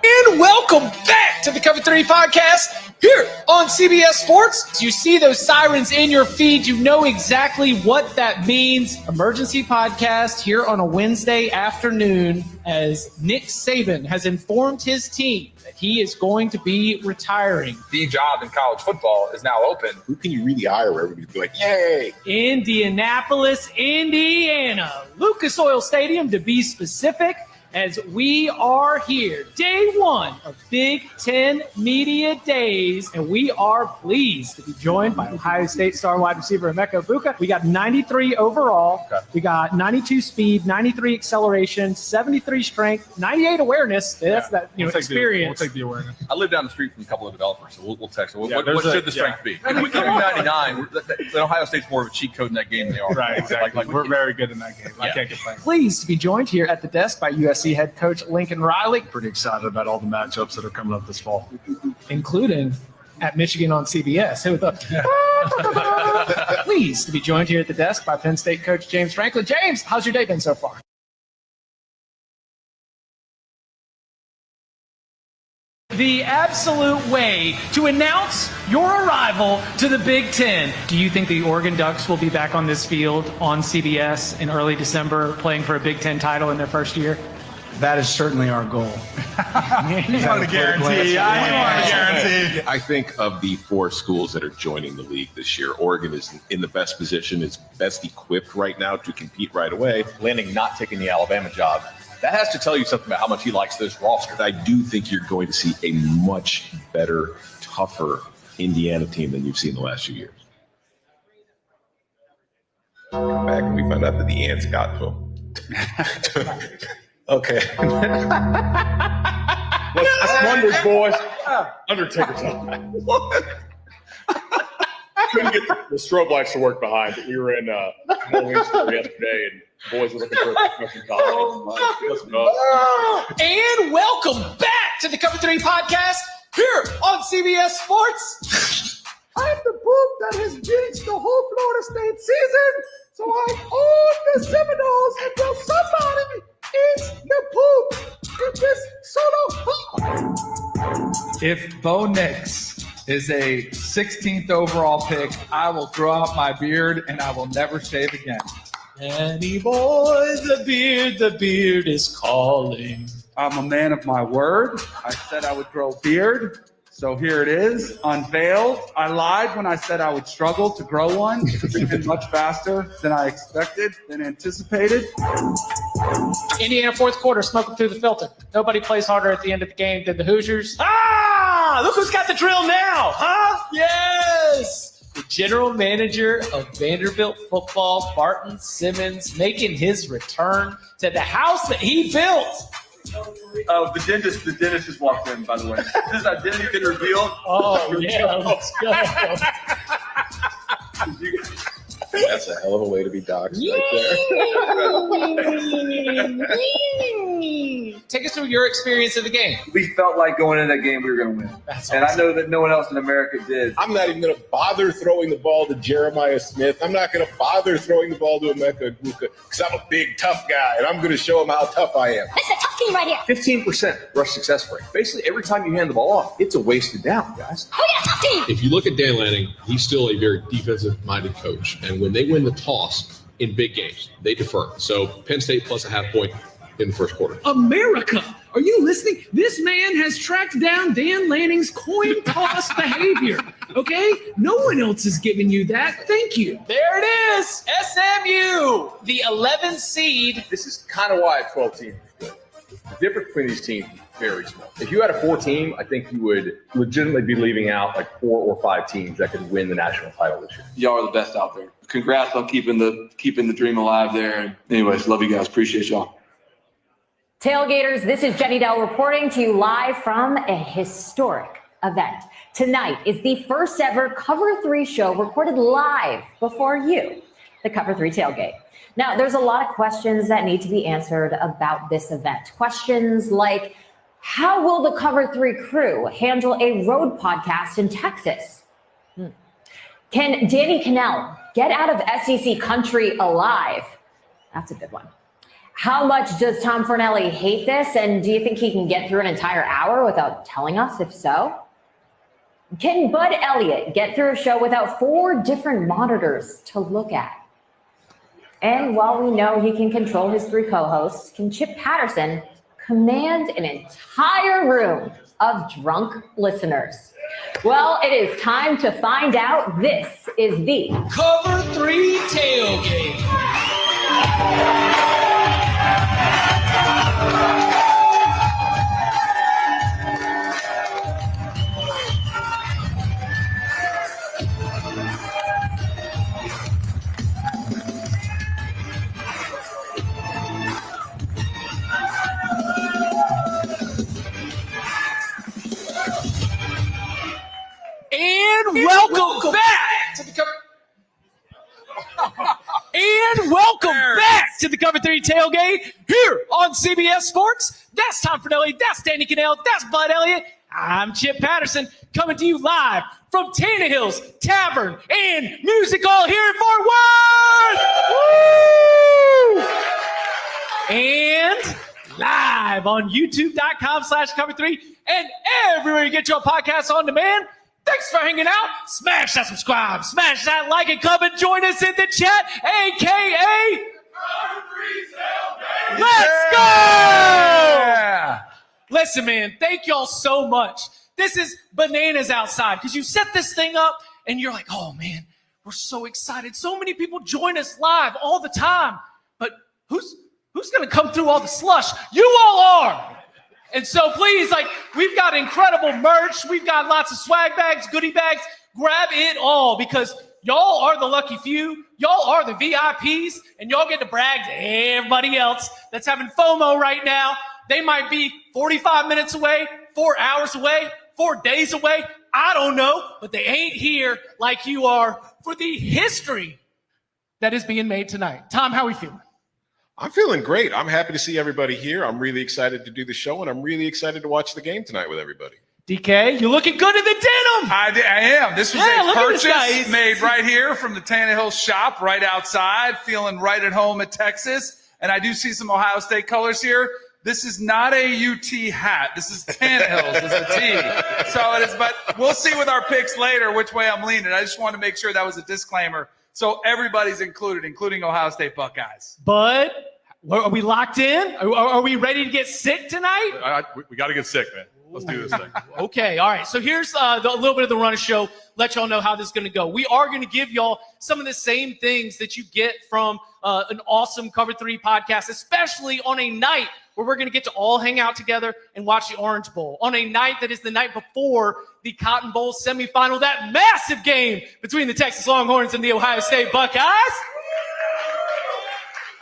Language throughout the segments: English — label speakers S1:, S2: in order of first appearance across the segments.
S1: And welcome back to the Cover 3 podcast here on CBS Sports. You see those sirens in your feed. You know exactly what that means. Emergency podcast here on a Wednesday afternoon as Nick Saban has informed his team that he is going to be retiring.
S2: The job in college football is now open.
S3: Who can you really hire where everybody's be like, yay?
S1: Indianapolis, Indiana. Lucas Oil Stadium, to be specific, as we are here, day one of Big Ten Media Days, and we are pleased to be joined by Ohio State star wide receiver Emeka Egbuka. We got 93 overall. Okay. We got 92 speed, 93 acceleration, 73 strength, 98 awareness. That's experience.
S2: We'll take the awareness. I live down the street from a couple of developers, so we'll text them. What should the strength be? If we can do 99, Ohio State's more of a cheat code in that game than they are.
S4: Right, exactly. We're very good in that game. I can't complain.
S1: Pleased to be joined here at the desk by USC head coach Lincoln Riley.
S4: Pretty excited about all the matchups that are coming up this fall.
S1: Including at Michigan on CBS. Pleased to be joined here at the desk by Penn State coach James Franklin. James, how's your day been so far? The absolute way to announce your arrival to the Big Ten. Do you think the Oregon Ducks will be back on this field on CBS in early December playing for a Big Ten title in their first year?
S4: That is certainly our goal.
S2: You want to guarantee.
S3: I think of the 4 schools that are joining the league this year, Oregon is in the best position, is best equipped right now to compete right away.
S5: Lanning not taking the Alabama job, that has to tell you something about how much he likes this roster.
S3: I do think you're going to see a much better, tougher Indiana team than you've seen the last few years. Come back and we find out that the ants got to him. Okay.
S5: That's wonders, boys. Undertaker's on.
S3: What?
S5: Couldn't get the strobe lights to work behind, but we were in Kanell store yesterday, and boys were looking for a construction college.
S1: And welcome back to the Cover 3 podcast here on CBS Sports.
S6: I'm the poop that has jinxed the whole Florida State season, so I own the Seminoles until somebody eats the poop in this solo.
S7: If Bo Nix is a 16th overall pick, I will grow out my beard and I will never shave again.
S1: Danny boy, the beard is calling.
S7: I'm a man of my word. I said I would grow a beard. So here it is, unveiled. I lied when I said I would struggle to grow one. It's been much faster than I expected, than anticipated.
S1: Indiana fourth quarter, smoking through the filter. Nobody plays harder at the end of the game than the Hoosiers. Ah, look who's got the drill now, huh? Yes! The general manager of Vanderbilt football, Barton Simmons, making his return to the house that he built.
S5: Oh, the dentist just walked in, by the way. His identity been revealed.
S1: Oh, yeah, let's go.
S3: That's a hell of a way to be doxxed right
S1: there. Take us through your experience of the game.
S5: We felt like going into that game we were going to win.
S1: That's
S5: and
S1: awesome.
S5: I know that no one else in America did.
S3: I'm not even going to bother throwing the ball to Jeremiah Smith. I'm not going to bother throwing the ball to Emeka Egbuka because I'm a big, tough guy, and I'm going to show him how tough I am.
S6: This is a tough team right here.
S5: 15% rush success rate. Basically, every time you hand the ball off, it's a wasted down, guys.
S6: We got a tough team.
S8: If you look at Dan Lanning, he's still a very defensive-minded coach. And when they win the toss in big games, they defer. So Penn State plus a half point in the first quarter.
S9: America, are you listening? This man has tracked down Dan Lanning's coin toss behavior. Okay? No one else is giving you that. Thank you.
S1: There it is. SMU, the 11th seed.
S5: This is kind of why a 12 team is good. The difference between these teams is very small. If you had a 4-team, I think you would legitimately be leaving out like 4 or 5 teams that could win the national title this year.
S10: Y'all are the best out there. Congrats on keeping the dream alive there. Anyways, love you guys. Appreciate y'all.
S11: Tailgaters, this is Jenny Dell reporting to you live from a historic event. Tonight is the first ever Cover 3 show recorded live before you, the Cover 3 Tailgate. Now, there's a lot of questions that need to be answered about this event. Questions like, how will the Cover 3 crew handle a road podcast in Texas? Can Danny Kanell get out of SEC country alive? That's a good one. How much does Tom Fornelli hate this? And do you think he can get through an entire hour without telling us if so? Can Bud Elliott get through a show without 4 different monitors to look at? And while we know he can control his 3 co-hosts, can Chip Patterson command an entire room of drunk listeners? Well, it is time to find out. This is the
S1: Cover 3 Tailgate. And welcome back to the Cover. And welcome back to the Cover 3 Tailgate here on CBS Sports. That's Tom Fornelli. That's Danny Kanell. That's Bud Elliott. I'm Chip Patterson coming to you live from Tannehill's Tavern and Music Hall here in Fort Worth. Woo! And live on YouTube.com/Cover3 and everywhere you get your podcasts on demand. Thanks for hanging out. Smash that subscribe. Smash that like and comment. Join us in the chat, a.k.a. Let's go!
S7: Yeah.
S1: Listen, man, thank y'all so much. This is bananas outside because you set this thing up and you're like, oh, man, we're so excited. So many people join us live all the time. But who's going to come through all the slush? You all are. And so please, we've got incredible merch. We've got lots of swag bags, goodie bags. Grab it all because y'all are the lucky few. Y'all are the VIPs, and y'all get to brag to everybody else that's having FOMO right now. They might be 45 minutes away, 4 hours away, 4 days away. I don't know, but they ain't here like you are for the history that is being made tonight. Tom, how are we feeling?
S3: I'm feeling great. I'm happy to see everybody here. I'm really excited to do the show, and I'm really excited to watch the game tonight with everybody.
S1: DK, you're looking good in the denim.
S7: I am. This was a purchase made right here from the Tannehill shop right outside, feeling right at home at Texas. And I do see some Ohio State colors here. This is not a UT hat. This is Tannehill's as a T. So it is, but we'll see with our picks later which way I'm leaning. I just wanted to make sure that was a disclaimer. So everybody's included, including Ohio State Buckeyes.
S1: Bud, are we locked in? Are we ready to get sick tonight?
S5: We got to get sick, man. Let's do this thing.
S1: Okay, all right. So here's a little bit of the run of show. Let y'all know how this is going to go. We are going to give y'all some of the same things that you get from an awesome Cover 3 podcast, especially on a night where we're going to get to all hang out together and watch the Orange Bowl. On a night that is the night before the Cotton Bowl semifinal, that massive game between the Texas Longhorns and the Ohio State Buckeyes.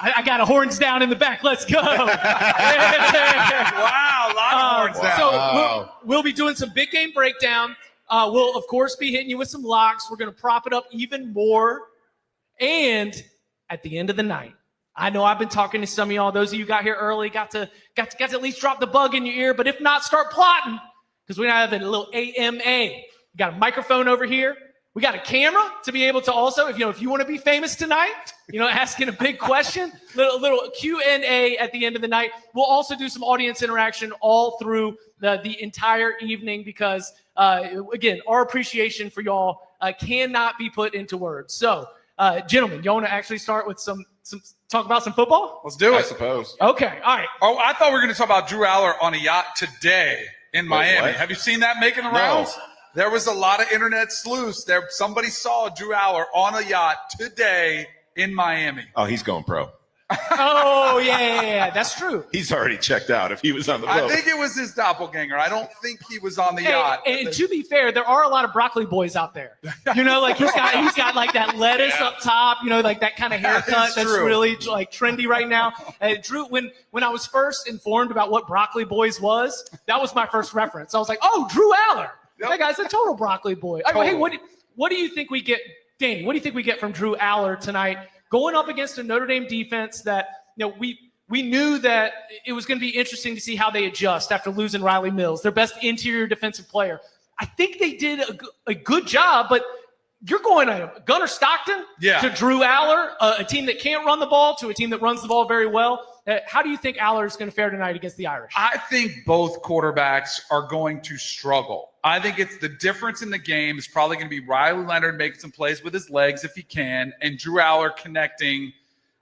S1: I got a horns down in the back. Let's go.
S7: Wow, a lot of horns down.
S1: So we'll be doing some big game breakdown. We'll, of course, be hitting you with some locks. We're going to prop it up even more. And at the end of the night, I know I've been talking to some of y'all. Those of you got here early, got to at least drop the bug in your ear. But if not, start plotting because we're going to have a little AMA. We got a microphone over here. We got a camera to be able to also, if you want to be famous tonight, asking a big question, little Q&A at the end of the night. We'll also do some audience interaction all through the entire evening because, again, our appreciation for y'all cannot be put into words. So, gentlemen, y'all want to actually start with some talk about some football?
S7: Let's do it.
S3: I suppose.
S1: Okay, all right.
S7: Oh, I thought we were going to talk about Drew Aller on a yacht today in Miami.
S3: what?
S7: Have you seen that making the rounds? There was a lot of internet sleuths there. Somebody saw Drew Aller on a yacht today in Miami.
S3: Oh, he's going pro.
S1: Oh, yeah. That's true.
S3: He's already checked out if he was on the boat.
S7: I think it was his doppelganger. I don't think he was on the yacht.
S1: And to be fair, there are a lot of broccoli boys out there. You know, like he's got like that lettuce up top, you know, like that kind of haircut that's really like trendy right now. And Drew, when I was first informed about what broccoli boys was, that was my first reference. I was like, oh, Drew Aller. That guy's a total broccli boy. Totally. Hey, what do you think we get, Danny? What do you think we get from Drew Aller tonight, going up against a Notre Dame defense that, you know, we knew that it was going to be interesting to see how they adjust after losing Riley Mills, their best interior defensive player. I think they did a good job, but you're going to Gunnar Stockton to Drew Aller, a team that can't run the ball, to a team that runs the ball very well. How do you think Aller is going to fare tonight against the Irish?
S7: I think both quarterbacks are going to struggle. I think it's the difference in the game is probably going to be Riley Leonard making some plays with his legs if he can, and Drew Aller connecting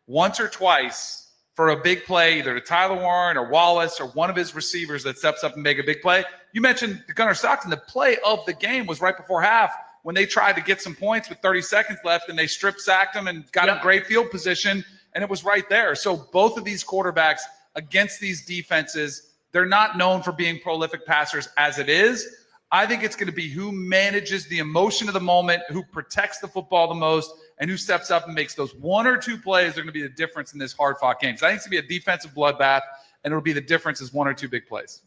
S7: once or twice for a big play, either to Tyler Warren or Wallace or one of his receivers that steps up and make a big play. You mentioned Gunnar Stockton. The play of the game was right before half when they tried to get some points with 30 seconds left, and they strip-sacked him and got in great field position, and it was right there. So both of these quarterbacks against these defenses, they're not known for being prolific passers as it is. I think it's going to be who manages the emotion of the moment, who protects the football the most, and who steps up and makes those one or two plays that are going to be the difference in this hard-fought game. So I think it's going to be a defensive bloodbath, and it'll be the difference is one or two big plays.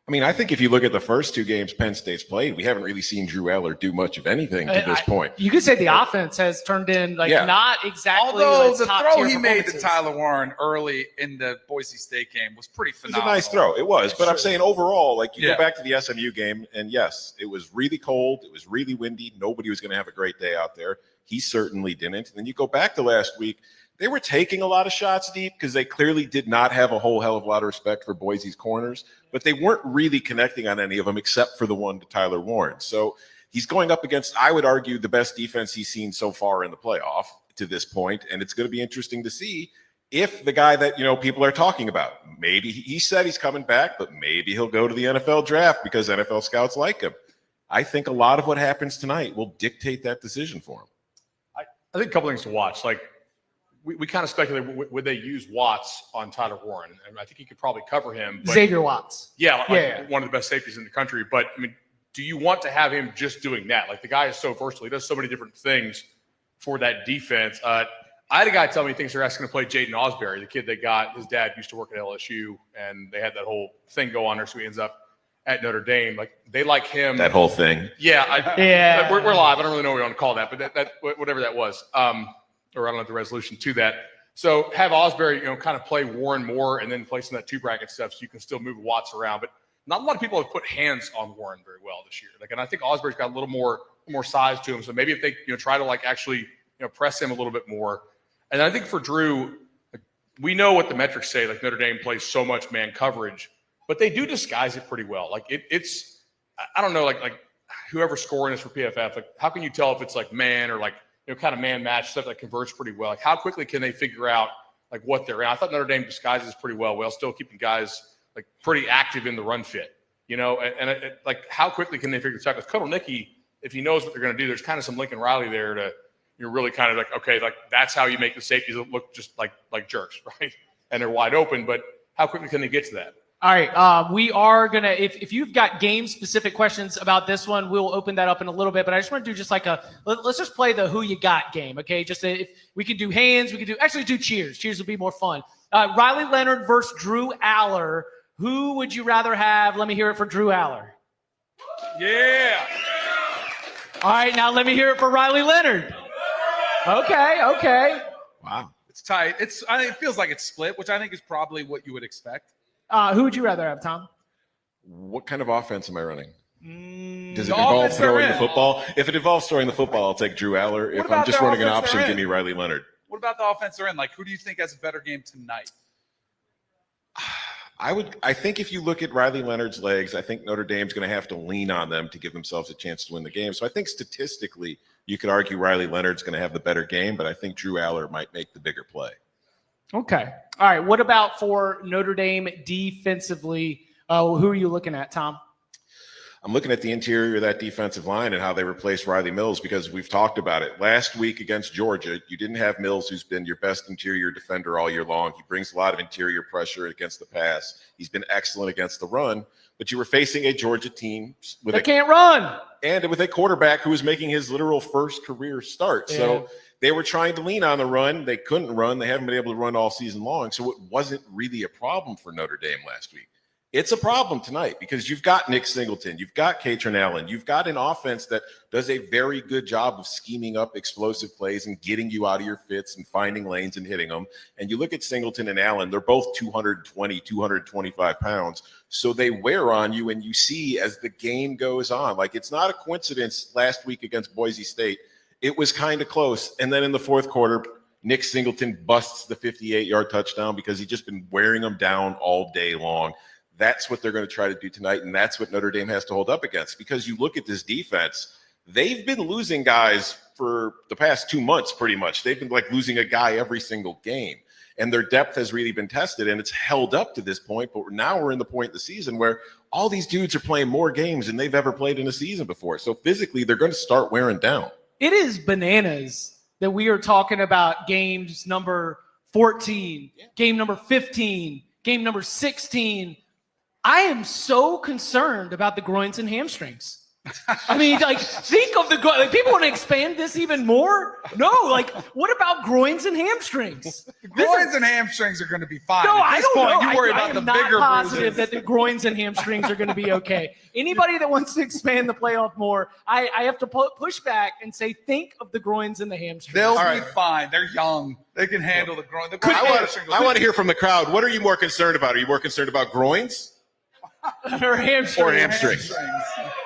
S3: I mean, I think if you look at the first two games Penn State's played, we haven't really seen Drew Eller do much of anything to this point.
S1: You could say the offense has turned in not exactly.
S7: Although the throw he made to Tyler Warren early in the Boise State game was pretty phenomenal.
S3: It was a nice throw. It was. But I'm saying overall, like you go back to the SMU game, and yes, it was really cold. It was really windy. Nobody was going to have a great day out there. He certainly didn't. And then you go back to last week, they were taking a lot of shots deep because they clearly did not have a whole hell of a lot of respect for Boise's corners, but they weren't really connecting on any of them except for the one to Tyler Warren. So he's going up against, I would argue, the best defense he's seen so far in the playoff to this point, and it's going to be interesting to see if the guy that, you know, people are talking about, maybe he said he's coming back, but maybe he'll go to the NFL draft because NFL scouts like him. I think a lot of what happens tonight will dictate that decision for him.
S12: I think a couple things to watch. Like, we kind of speculate, would they use Watts on Tyler Warren? And I think he could probably cover him. But,
S1: Xavier Watts.
S12: Yeah, one of the best safeties in the country. But, I mean, do you want to have him just doing that? Like, the guy is so versatile. He does so many different things for that defense. I had a guy tell me he thinks they're asking to play Jaden Osbury, the kid they got. His dad used to work at LSU, and they had that whole thing go on there, so he ends up at Notre Dame. Like, they like him.
S3: That whole thing.
S12: Yeah. We're live. I don't really know what we want to call that, but that whatever that was. Or I don't know the resolution to that. So have Osbury, you know, kind of play Warren more and then play some of that two bracket stuff so you can still move Watts around. But not a lot of people have put hands on Warren very well this year. Like, and I think Osbury's got a little more size to him. So maybe if they, you know, try to like actually, you know, press him a little bit more. And I think for Drew, like, we know what the metrics say. Like, Notre Dame plays so much man coverage, but they do disguise it pretty well. Like it's, I don't know, like whoever's scoring this for PFF, like how can you tell if it's like man or like, you know, kind of man match stuff that converts pretty well. Like, how quickly can they figure out like what they're in? I thought Notre Dame disguises pretty well while still keeping guys like pretty active in the run fit, you know, and like how quickly can they figure this out? Because Kotelnicki, if he knows what they're going to do, there's kind of some Lincoln Riley there to, you're really kind of like, okay, like that's how you make the safeties look just like jerks, right? And they're wide open, but how quickly can they get to that?
S1: All right, we are going to, if you've got game-specific questions about this one, we'll open that up in a little bit, but I just want to do just like let's just play the who you got game, okay? Just if we could do hands, we could do cheers. Cheers would be more fun. Riley Leonard versus Drew Aller. Who would you rather have? Let me hear it for Drew Aller.
S7: Yeah.
S1: All right, now let me hear it for Riley Leonard. Okay.
S3: Wow.
S7: It's tight. It feels like it's split, which I think is probably what you would expect.
S1: Who would you rather have, Tom?
S3: What kind of offense am I running? Does it involve throwing the football? If it involves throwing the football, I'll take Drew Aller. If I'm just running an option, give me Riley Leonard.
S7: What about the offense they're in? Like, who do you think has a better game tonight?
S3: I think if you look at Riley Leonard's legs, I think Notre Dame's going to have to lean on them to give themselves a chance to win the game. So I think statistically, you could argue Riley Leonard's going to have the better game, but I think Drew Aller might make the bigger play.
S1: Okay. All right. What about for Notre Dame defensively? Who are you looking at, Tom?
S3: I'm looking at the interior of that defensive line and how they replaced Riley Mills, because we've talked about it. Last week against Georgia, you didn't have Mills, who's been your best interior defender all year long. He brings a lot of interior pressure against the pass. He's been excellent against the run, but you were facing a Georgia team
S1: that can't run,
S3: and with a quarterback who was making his literal first career start.
S1: Yeah.
S3: So they were trying to lean on the run. They couldn't run. They haven't been able to run all season long. So it wasn't really a problem for Notre Dame last week. It's a problem tonight because you've got Nick Singleton, you've got Kanell Allen, you've got an offense that does a very good job of scheming up explosive plays and getting you out of your fits and finding lanes and hitting them. And you look at Singleton and Allen, they're both 220, 225 pounds. So they wear on you, and you see as the game goes on. Like, it's not a coincidence last week against Boise State. It was kind of close. And then in the fourth quarter, Nick Singleton busts the 58-yard touchdown because he's just been wearing them down all day long. That's what they're going to try to do tonight, and that's what Notre Dame has to hold up against. Because you look at this defense, they've been losing guys for the past 2 months pretty much. They've been like losing a guy every single game, and their depth has really been tested, and it's held up to this point. But now we're in the point in the season where all these dudes are playing more games than they've ever played in a season before. So physically, they're going to start wearing down.
S1: It is bananas that we are talking about games number 14, game number 15, game number 16. I am so concerned about the groins and hamstrings. I mean, like, think of the like, people want to expand this even more. No, like, what about groins and hamstrings?
S7: Groins and hamstrings are going to be fine.
S1: No,
S7: At
S1: I
S7: this
S1: don't
S7: point,
S1: know.
S7: you worry
S1: I
S7: about
S1: am
S7: the
S1: not
S7: bigger
S1: positive
S7: bruises.
S1: that the groins and hamstrings are going to be okay. Anybody that wants to expand the playoff more, I have to push back and say, think of the groins and the hamstrings.
S7: They'll be fine. They're young. They can handle the groin.
S3: I want to hear from the crowd. What are you more concerned about? Are you more concerned about groins?
S1: Or hamstrings.
S3: Or hamstrings.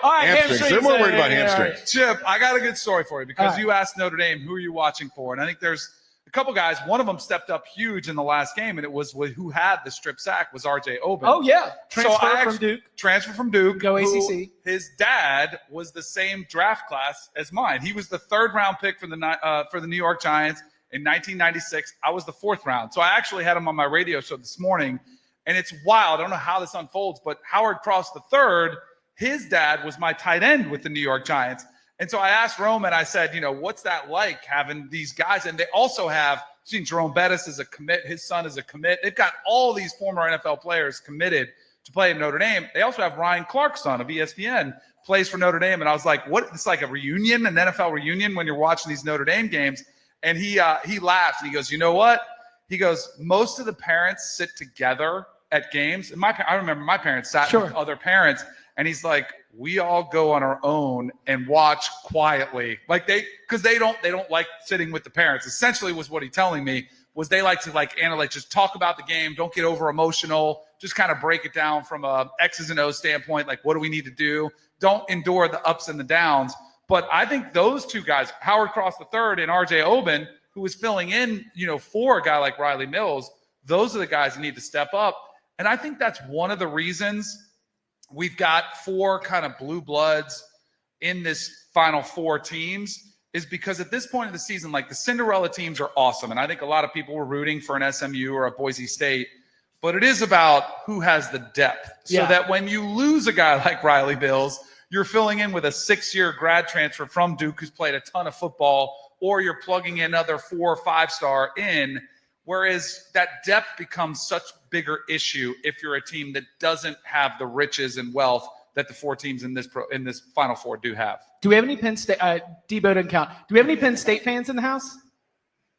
S1: All right, hamstrings.
S3: They're more worried about hamstrings.
S7: Chip, I got a good story for you because
S1: right.
S7: you asked Notre Dame, who are you watching for? And I think there's a couple guys. One of them stepped up huge in the last game, and it was who had the strip sack was R.J. Oben.
S1: Oh, yeah. Transfer from Duke. Go ACC.
S7: His dad was the same draft class as mine. He was the third-round pick for the New York Giants in 1996. I was the fourth round. So I actually had him on my radio show this morning. And it's wild. I don't know how this unfolds, but Howard Cross III, his dad was my tight end with the New York Giants. And so I asked Roman, I said, what's that like having these guys? And they also have seen Jerome Bettis as a commit. His son is a commit. They've got all these former NFL players committed to play at Notre Dame. They also have Ryan Clark's son of ESPN plays for Notre Dame. And I was like, what? It's like a reunion, an NFL reunion when you're watching these Notre Dame games. And he laughs and he goes, you know what? He goes, most of the parents sit together at games. And I remember my parents sat with other parents, and he's like, we all go on our own and watch quietly. Like because they don't like sitting with the parents. Essentially was what he's telling me was they like to analyze, just talk about the game. Don't get over emotional. Just kind of break it down from a X's and O's standpoint. Like, what do we need to do? Don't endure the ups and the downs. But I think those two guys, Howard Cross III and R.J. Oben, who was filling in, for a guy like Riley Mills, those are the guys that need to step up. And I think that's one of the reasons we've got 4 kind of blue bloods in this Final Four teams is because at this point in the season, like the Cinderella teams are awesome. And I think a lot of people were rooting for an SMU or a Boise State. But it is about who has the depth. So that when you lose a guy like Riley Mills, you're filling in with a 6-year grad transfer from Duke who's played a ton of football, or you're plugging in another 4 or 5-star in. Whereas that depth becomes such a bigger issue if you're a team that doesn't have the riches and wealth that the 4 teams in this Final Four do have.
S1: Do we have any Penn State? Debo doesn't count. Do we have any Penn State fans in the house?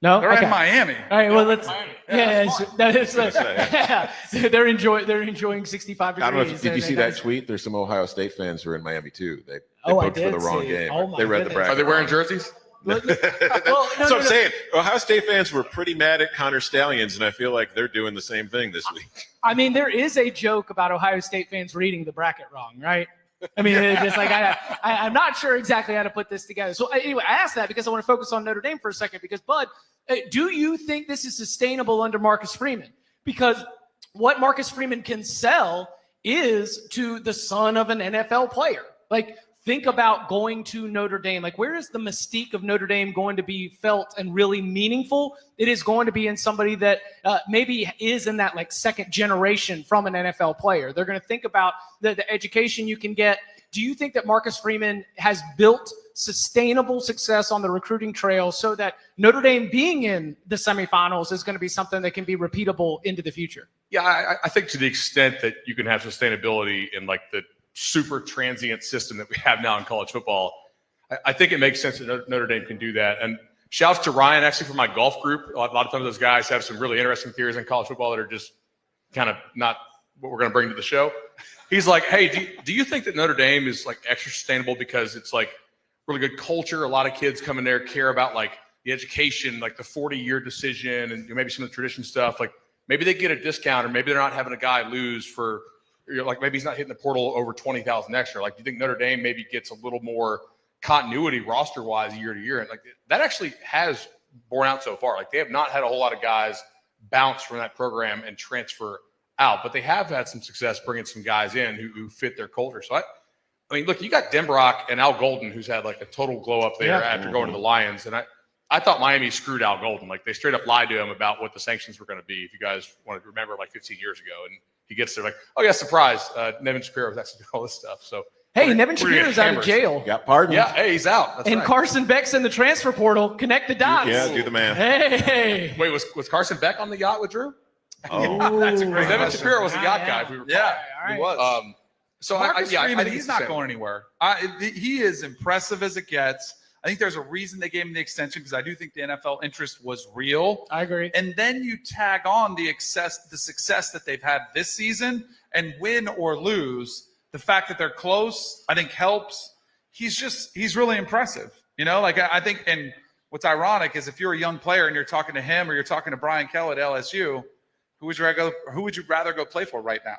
S1: No,
S7: they're in Miami.
S1: All right, well let's. They're enjoying 65 degrees.
S3: I don't know. Did you see that tweet? There's some Ohio State fans who are in Miami too. They
S1: I
S3: booked
S1: did
S3: for the wrong
S1: see.
S3: game.
S1: Oh, my
S3: they read
S1: goodness.
S3: the bracket.
S12: Are they wearing jerseys?
S1: Well,
S3: So I'm saying Ohio State fans were pretty mad at Connor Stallions, and I feel like they're doing the same thing this week.
S1: I mean, there is a joke about Ohio State fans reading the bracket wrong, right? I mean, it's just like I'm not sure exactly how to put this together. So anyway, I asked that because I want to focus on Notre Dame for a second. Because Bud, do you think this is sustainable under Marcus Freeman? Because what Marcus Freeman can sell is to the son of an NFL player. Like, think about going to Notre Dame. Like, where is the mystique of Notre Dame going to be felt and really meaningful? It is going to be in somebody that maybe is in that like second generation from an NFL player. They're going to think about the education you can get. Do you think that Marcus Freeman has built sustainable success on the recruiting trail so that Notre Dame being in the semifinals is going to be something that can be repeatable into the future?
S12: Yeah, I think to the extent that you can have sustainability in like the super transient system that we have now in college football, I think it makes sense that Notre Dame can do that. And shouts to Ryan, actually, from my golf group. A lot of times those guys have some really interesting theories in college football that are just kind of not what we're going to bring to the show. He's like, hey, do you think that Notre Dame is like extra sustainable because it's like really good culture? A lot of kids come in there, care about like the education, like the 40-year decision and maybe some of the tradition stuff. Like maybe they get a discount or maybe they're not having a guy lose for, like maybe he's not hitting the portal over 20,000 extra. Like, do you think Notre Dame maybe gets a little more continuity roster-wise year to year? And like that actually has borne out so far. Like they have not had a whole lot of guys bounce from that program and transfer out, but they have had some success bringing some guys in who fit their culture. So I mean, look, you got Denbrock and Al Golden, who's had like a total glow up there after going to the Lions. And I thought Miami screwed Al Golden. Like they straight up lied to him about what the sanctions were going to be. If you guys want to remember, like 15 years ago, and he gets there like, oh yeah, surprise, Nevin Shapiro was actually doing all this stuff. So
S1: hey, Nevin Shapiro's out of jail.
S3: Got pardoned.
S12: Yeah, hey, he's out. That's
S1: and
S12: right.
S1: Carson Beck's in the transfer portal. Connect the dots.
S3: Yeah, do the math.
S1: Hey.
S12: Wait, was Carson Beck on the yacht with Drew?
S3: Oh,
S7: That's a great
S12: Nevin
S7: question.
S12: Shapiro was a yacht guy. If we recall.
S7: He was.
S12: So
S7: Marcus
S12: I
S7: Freeman,
S12: think
S7: he's
S12: it's
S7: not
S12: the same.
S7: going anywhere. He is impressive as it gets. I think there's a reason they gave him the extension because I do think the NFL interest was real.
S1: I agree.
S7: And then you tag on the success that they've had this season, and win or lose, the fact that they're close, I think helps. He's really impressive. You know, like I think, and what's ironic is if you're a young player and you're talking to him or you're talking to Brian Kell at LSU, who would you rather go play for right now?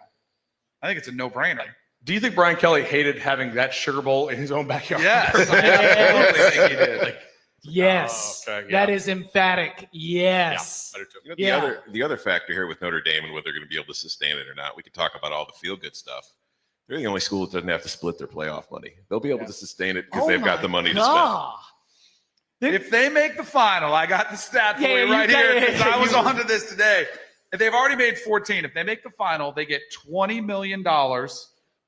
S7: I think it's a no-brainer.
S12: Do you think Brian Kelly hated having that Sugar Bowl in his own backyard?
S7: Yes. I absolutely think he did.
S12: Like,
S1: yes.
S12: okay, yeah.
S1: That is emphatic. Yes.
S12: Yeah, I do too.
S3: The other factor here with Notre Dame and whether they're going to be able to sustain it or not, we could talk about all the feel-good stuff. They're the only school that doesn't have to split their playoff money. They'll be able to sustain it because they've got the money to spend.
S7: If they make the final, I got the stat for you right here because I was onto this today. If they've already made 14. If they make the final, they get $20 million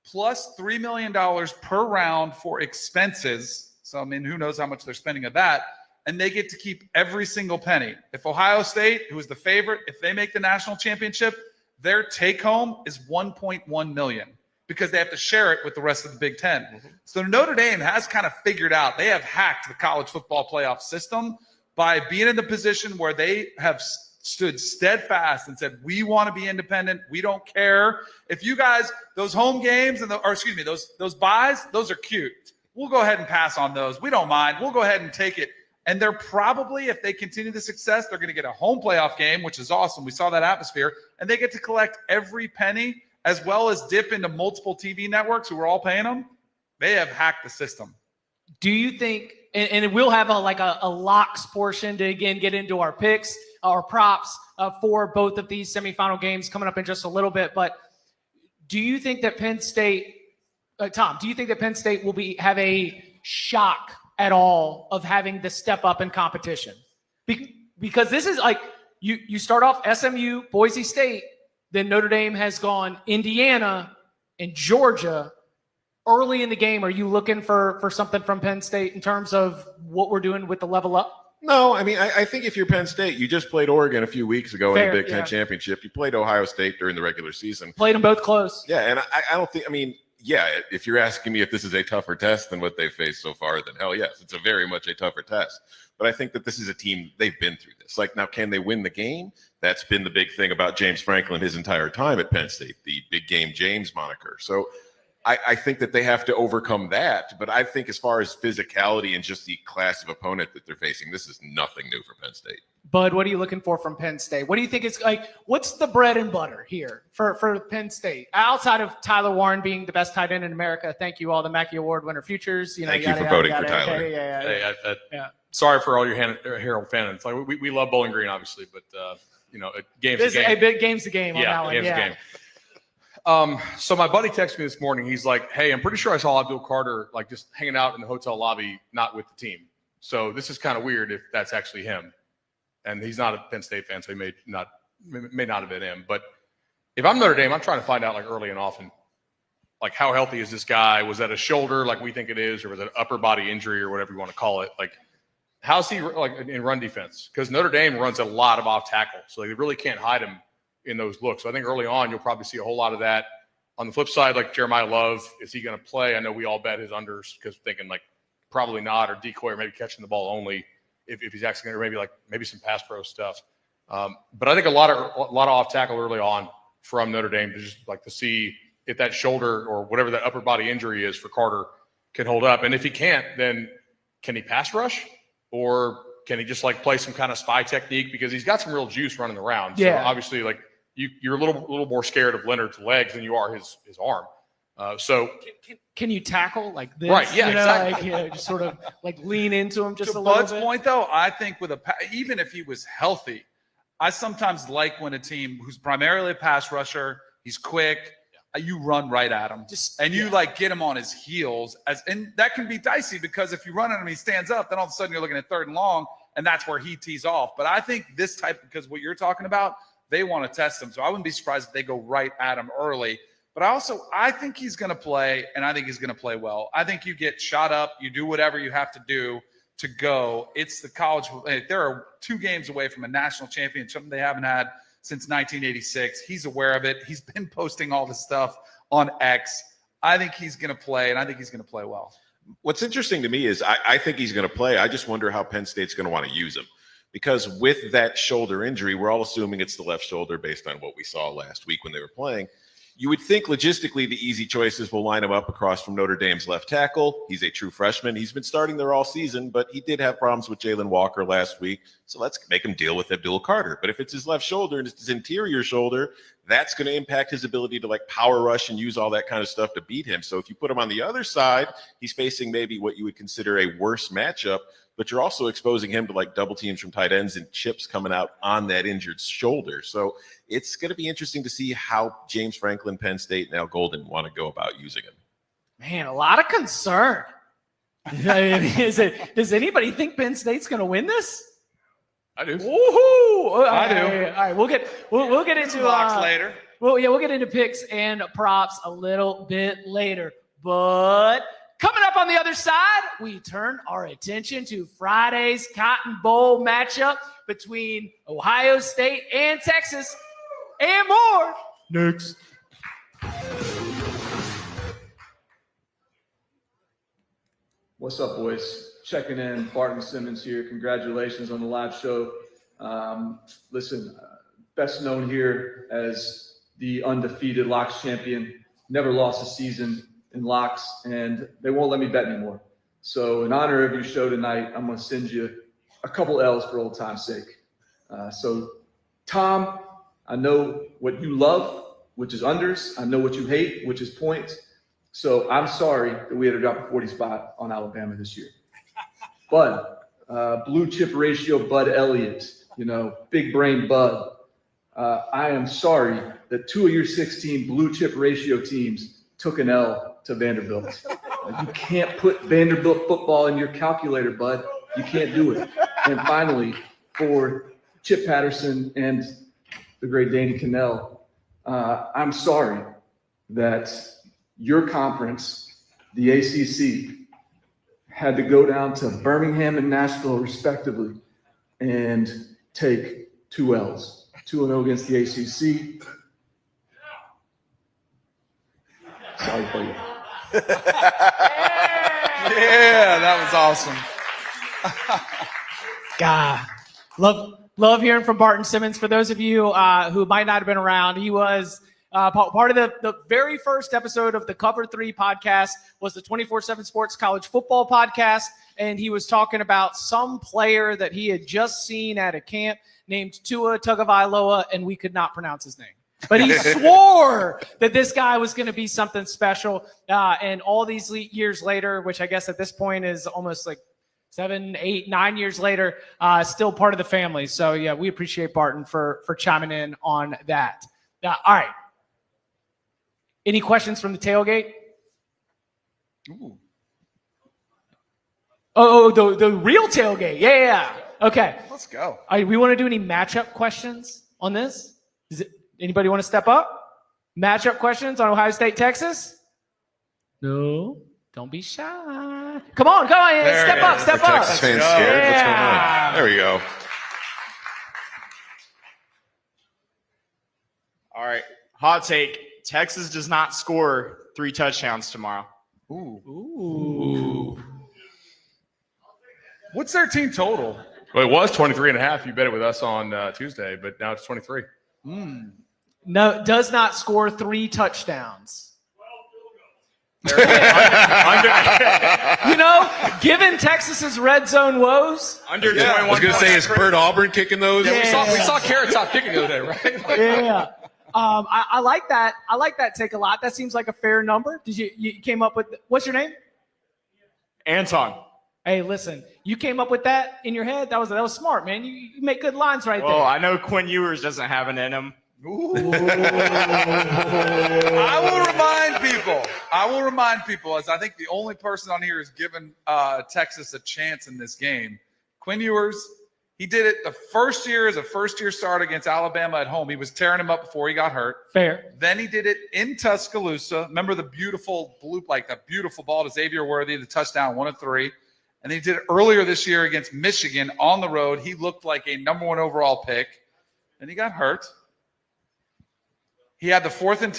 S7: plus $3 million per round for expenses. So, I mean, who knows how much they're spending of that. And they get to keep every single penny. If Ohio State, who is the favorite, if they make the national championship, their take home is $1.1 million because they have to share it with the rest of the Big Ten. Mm-hmm. So Notre Dame has kind of figured out, they have hacked the college football playoff system by being in the position where they have stood steadfast and said, we want to be independent. We don't care. If you guys, those home games and those buys, those are cute. We'll go ahead and pass on those. We don't mind. We'll go ahead and take it. And they're probably, if they continue the success, they're going to get a home playoff game, which is awesome. We saw that atmosphere. And they get to collect every penny as well as dip into multiple TV networks who are all paying them. They have hacked the system.
S1: Do you think, and we'll have a locks portion to, again, get into our picks, our props for both of these semifinal games coming up in just a little bit. But do you think that Penn State, Tom, do you think that Penn State will have a shock at all of having the step up in competition? Because this is like, you start off SMU, Boise State, then Notre Dame has gone Indiana and Georgia. Early in the game, are you looking for something from Penn State in terms of what we're doing with the level up?
S3: No, I mean, I think if you're Penn State, you just played Oregon a few weeks ago in the Big Ten Championship. You played Ohio State during the regular season.
S1: Played them both close.
S3: Yeah, and I don't think, I mean, yeah, if you're asking me if this is a tougher test than what they've faced so far, then hell yes, it's a very much a tougher test. But I think that this is a team, they've been through this. Like, now, can they win the game? That's been the big thing about James Franklin his entire time at Penn State, the Big Game James moniker. So I think that they have to overcome that. But I think as far as physicality and just the class of opponent that they're facing, this is nothing new for Penn State.
S1: Bud, what are you looking for from Penn State? What do you think is like, what's the bread and butter here for Penn State? Outside of Tyler Warren being the best tight end in America, thank you, all the Mackey Award winner futures.
S3: Thank you for voting for Tyler.
S1: Okay,
S12: yeah. Sorry for all your Herald fans. Like we love Bowling Green, obviously, but game's a game.
S1: Game's the game on that one.
S12: Game's a game. So my buddy texted me this morning. He's like, hey, I'm pretty sure I saw Abdul Carter like just hanging out in the hotel lobby, not with the team. So this is kind of weird if that's actually him. And he's not a Penn State fan, so he may not have been him. But if I'm Notre Dame, I'm trying to find out like early and often. like how healthy is this guy? Was that a shoulder like we think it is, or was it an upper body injury or whatever you want to call it? Like, how's he like in run defense? Because Notre Dame runs a lot of off tackle, so they really can't hide him in those looks. So I think early on you'll probably see a whole lot of that. On the flip side, like Jeremiah Love, is he going to play? I know we all bet his unders because thinking like probably not, or decoy, or maybe catching the ball only if he's actually going to maybe some pass pro stuff. But I think a lot of off tackle early on from Notre Dame to just like to see if that shoulder or whatever that upper body injury is for Carter can hold up. And if he can't, then can he pass rush, or can he just like play some kind of spy technique, because he's got some real juice running around.
S1: Yeah.
S12: So obviously like you're a little more scared of Leonard's legs than you are his arm. So
S1: can you tackle like this?
S12: Right, yeah, exactly.
S1: Like, just sort of like lean into him just a little
S7: Bud's
S1: bit.
S7: point, though, I think even if he was healthy, I sometimes like when a team who's primarily a pass rusher, he's quick, you run right at him, you like get him on his heels, and that can be dicey because if you run at him, he stands up, then all of a sudden you're looking at 3rd and long, and that's where he tees off. But I think this type, because what you're talking about, they want to test him, so I wouldn't be surprised if they go right at him early. But I think he's going to play, and I think he's going to play well. I think you get shot up, you do whatever you have to do to go. It's the college. There are 2 games away from a national championship, something they haven't had since 1986. He's aware of it. He's been posting all this stuff on X. I think he's going to play, and I think he's going to play well.
S3: What's interesting to me is I think he's going to play. I just wonder how Penn State's going to want to use him. Because with that shoulder injury, we're all assuming it's the left shoulder based on what we saw last week when they were playing. You would think logistically the easy choices will line him up across from Notre Dame's left tackle. He's a true freshman. He's been starting there all season, but he did have problems with Jalen Walker last week. So let's make him deal with Abdul Carter. But if it's his left shoulder and it's his interior shoulder, that's going to impact his ability to like power rush and use all that kind of stuff to beat him. So if you put him on the other side, he's facing maybe what you would consider a worse matchup, but you're also exposing him to like double teams from tight ends and chips coming out on that injured shoulder. So it's going to be interesting to see how James Franklin, Penn State, and Al Golden want to go about using him.
S1: Man, a lot of concern. I mean, does anybody think Penn State's going to win this?
S12: I do.
S1: Woohoo!
S7: I do.
S1: All right, we'll get into
S7: Locks later.
S1: Well, yeah, we'll get into picks and props a little bit later. But coming up on the other side, we turn our attention to Friday's Cotton Bowl matchup between Ohio State and Texas, and more next.
S13: What's up, boys? Checking in. Barton Simmons here. Congratulations on the live show. Listen, best known here as the undefeated locks champion. Never lost a season in locks, and they won't let me bet anymore. So in honor of your show tonight, I'm going to send you a couple L's for old time's sake. So Tom, I know what you love, which is unders. I know what you hate, which is points. So I'm sorry that we had to drop a 40 spot on Alabama this year. But blue chip ratio Bud Elliott, big brain Bud. I am sorry that 2 of your 16 blue chip ratio teams took an L to Vanderbilt. You can't put Vanderbilt football in your calculator, Bud. You can't do it. And finally, for Chip Patterson and the great Danny Kanell, I'm sorry that your conference, the ACC, had to go down to Birmingham and Nashville, respectively, and take 2 L's. 2-0 against the ACC. Sorry for you.
S7: Yeah, that was awesome.
S1: God, love hearing from Barton Simmons. For those of you who might not have been around, he was part of the very first episode of the Cover 3 podcast was the 24/7 Sports College Football podcast, and he was talking about some player that he had just seen at a camp named Tua Tagovailoa, and we could not pronounce his name. But he swore that this guy was going to be something special. And all these years later, which I guess at this point is almost like 7, 8, 9 years later, still part of the family. So, yeah, we appreciate Barton for chiming in on that. All right. Any questions from the tailgate?
S7: Ooh.
S1: Oh, the real tailgate. Yeah. Okay.
S7: Let's go.
S1: All right, we want to do any matchup questions on this? Anybody want to step up? Matchup questions on Ohio State, Texas? No. Don't be shy. Come on. Step up.
S3: Texas fans scared. What's going on? There we go.
S14: All right. Hot take. Texas does not score 3 touchdowns tomorrow.
S1: Ooh.
S7: What's their team total?
S12: Well, it was 23.5. You bet it with us on Tuesday, but now it's 23.
S1: No, does not score 3 touchdowns. Given Texas's red zone woes.
S14: Under 21.
S3: I was going to say, is Bert Auburn kicking those?
S12: Yeah, we saw Carrot Top kicking the other day, right?
S1: Yeah. I like that. I like that take a lot. That seems like a fair number. Did you came up with, what's your name?
S14: Anton.
S1: Hey, listen, you came up with that in your head. That was smart, man. You make good lines right there.
S14: Well, I know Quinn Ewers doesn't have an in him.
S7: I will remind people, as I think the only person on here has given Texas a chance in this game. Quinn Ewers, he did it the first year as a first-year start against Alabama at home. He was tearing him up before he got hurt.
S1: Fair.
S7: Then he did it in Tuscaloosa. Remember the beautiful ball to Xavier Worthy, the touchdown, 1 of 3. And then he did it earlier this year against Michigan on the road. He looked like a number 1 overall pick. Then he got hurt. He had the 4th and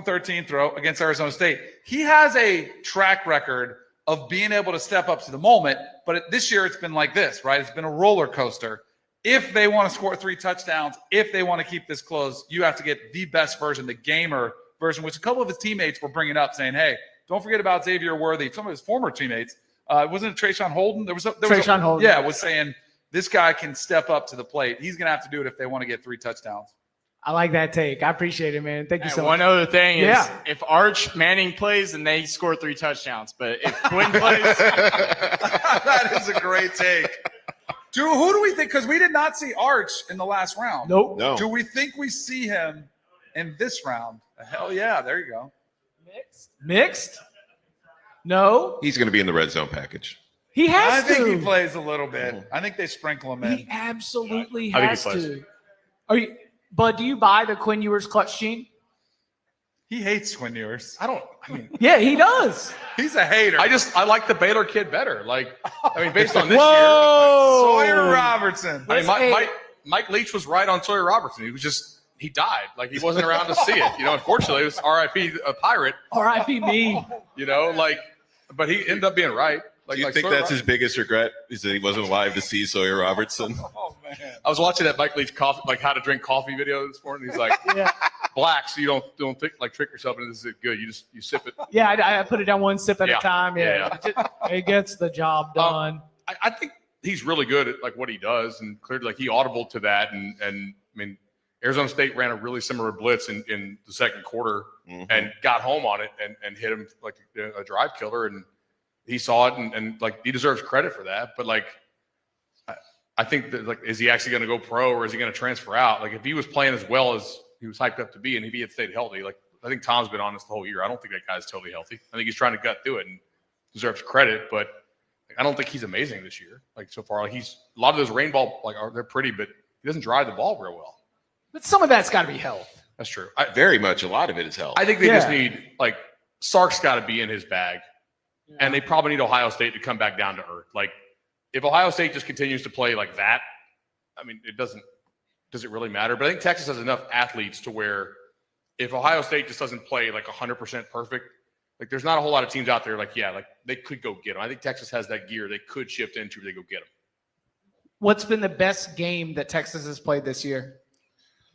S7: 13 throw against Arizona State. He has a track record of being able to step up to the moment, but this year it's been like this, right? It's been a roller coaster. If they want to score 3 touchdowns, if they want to keep this close, you have to get the best version, the gamer version, which a couple of his teammates were bringing up, saying, hey, don't forget about Xavier Worthy. Some of his former teammates, wasn't it Trayshawn Holden?
S1: Trayshawn Holden.
S7: Yeah, was saying this guy can step up to the plate. He's going to have to do it if they want to get 3 touchdowns.
S1: I like that take. I appreciate it, man. Thank you so much.
S14: One other thing is if Arch Manning plays, then they score 3 touchdowns. But if Quinn plays,
S7: that is a great take. Who do we think? Because we did not see Arch in the last round.
S1: Nope.
S3: No.
S7: Do we think we see him in this round? Hell yeah. There you go.
S1: Mixed? No.
S3: He's going to be in the red zone package.
S1: He has
S7: I
S1: to.
S7: think he plays a little bit. I think they sprinkle him in.
S1: He absolutely
S12: I think
S1: has
S12: he plays.
S1: to. Bud, do you buy the Quinn Ewers clutch gene?
S7: He hates Quinn Ewers.
S1: Yeah, he does.
S7: He's a hater.
S12: I like the Baylor kid better. Based on this
S1: Whoa.
S12: year.
S7: Sawyer Robertson.
S12: Mike Leach was right on Sawyer Robertson. He died. He wasn't around to see it. Unfortunately, it was RIP a Pirate.
S1: RIP me.
S12: But he ended up being right.
S3: Do you think that's his biggest regret is that he wasn't alive to see Sawyer Robertson?
S7: Oh, man.
S12: I was watching that Mike Leach coffee, how to drink coffee video this morning. He's like, black, so you don't think, trick yourself into this is good. You sip it.
S1: Yeah, I put it down 1 sip at a time.
S12: Yeah.
S1: It gets the job done.
S12: I think he's really good at what he does, and clearly he audible to that. And Arizona State ran a really similar blitz in the second quarter and got home on it and hit him like a drive killer. And he saw it and he deserves credit for that. But I think that is he actually going to go pro or is he going to transfer out? If he was playing as well as he was hyped up to be and if he had stayed healthy, I think Tom's been honest the whole year. I don't think that guy's totally healthy. I think he's trying to gut through it and deserves credit, but I don't think he's amazing this year. So far, he's a lot of those rainbow they're pretty, but he doesn't drive the ball real well.
S1: But some of that's got to be health.
S12: That's true.
S3: Very much. A lot of it is health.
S12: I think they just need Sark's got to be in his bag. Yeah. And they probably need Ohio State to come back down to earth. If Ohio State just continues to play like that, does it really matter? But I think Texas has enough athletes to where if Ohio State just doesn't play 100% perfect, there's not a whole lot of teams out there they could go get them. I think Texas has that gear they could shift into if they go get them.
S1: What's been the best game that Texas has played this year?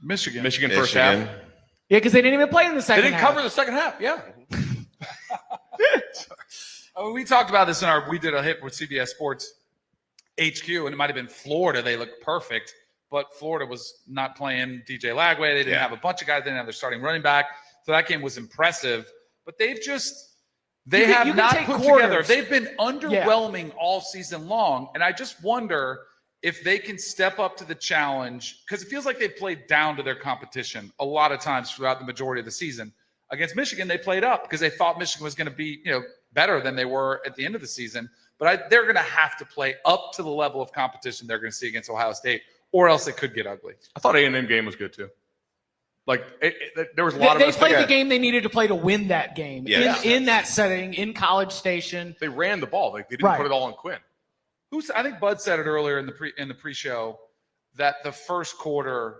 S7: Michigan
S12: first half.
S1: Yeah, because they didn't even play in the second half.
S12: They didn't cover the second half, yeah.
S7: We talked about this we did a hit with CBS Sports HQ, and it might have been Florida. They looked perfect, but Florida was not playing DJ Lagway. They didn't have a bunch of guys. They didn't have their starting running back. So that game was impressive. But they have not put together. They've been underwhelming all season long, and I just wonder if they can step up to the challenge because it feels like they've played down to their competition a lot of times throughout the majority of the season. Against Michigan, they played up because they thought Michigan was going to be, better than they were at the end of the season. But they're going to have to play up to the level of competition they're going to see against Ohio State, or else it could get ugly.
S12: I thought A&M game was good too. Like there was a lot
S1: They
S12: of
S1: played the game they needed to play to win that game in that setting in College Station.
S12: They ran the ball. They didn't put it all on Quinn.
S7: I think Bud said it earlier in the pre-show that the first quarter,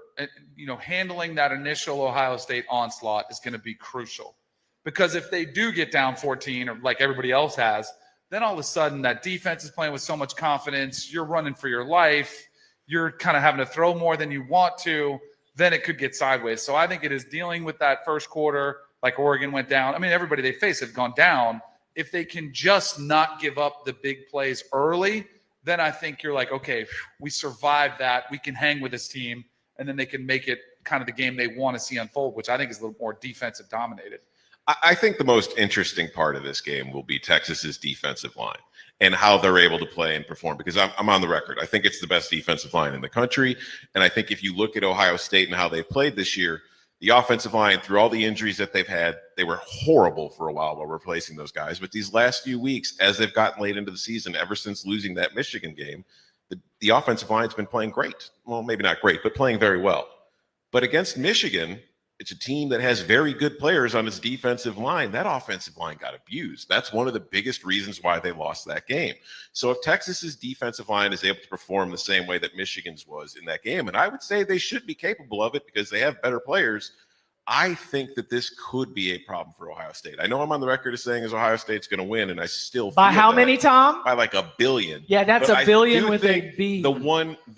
S7: handling that initial Ohio State onslaught is going to be crucial, because if they do get down 14, or like everybody else has, then all of a sudden that defense is playing with so much confidence. You're running for your life. You're kind of having to throw more than you want to. Then it could get sideways. So I think it is dealing with that first quarter, like Oregon went down. I mean, everybody they face have gone down. If they can just not give up the big plays early, then I think you're like, okay, we survived that. We can hang with this team, and then they can make it kind of the game they want to see unfold, which I think is a little more defensive dominated.
S3: I think the most interesting part of this game will be Texas's defensive line and how they're able to play and perform, because I'm on the record. I think it's the best defensive line in the country. And I think if you look at Ohio State and how they've played this year, the offensive line, through all the injuries that they've had, they were horrible for a while replacing those guys. But these last few weeks, as they've gotten late into the season, ever since losing that Michigan game, the offensive line's been playing great. Well, maybe not great, but playing very well. But against Michigan, it's a team that has very good players on its defensive line. That offensive line got abused. That's one of the biggest reasons why they lost that game. So if Texas's defensive line is able to perform the same way that Michigan's was in that game, and I would say they should be capable of it because they have better players, I think that this could be a problem for Ohio State. I know I'm on the record as saying Ohio State's going to win, and I still
S1: By
S3: feel
S1: how
S3: that.
S1: many, Tom?
S3: By like 1 billion.
S1: Yeah, that's
S3: But
S1: a billion
S3: I do
S1: with
S3: think
S1: a B.
S3: The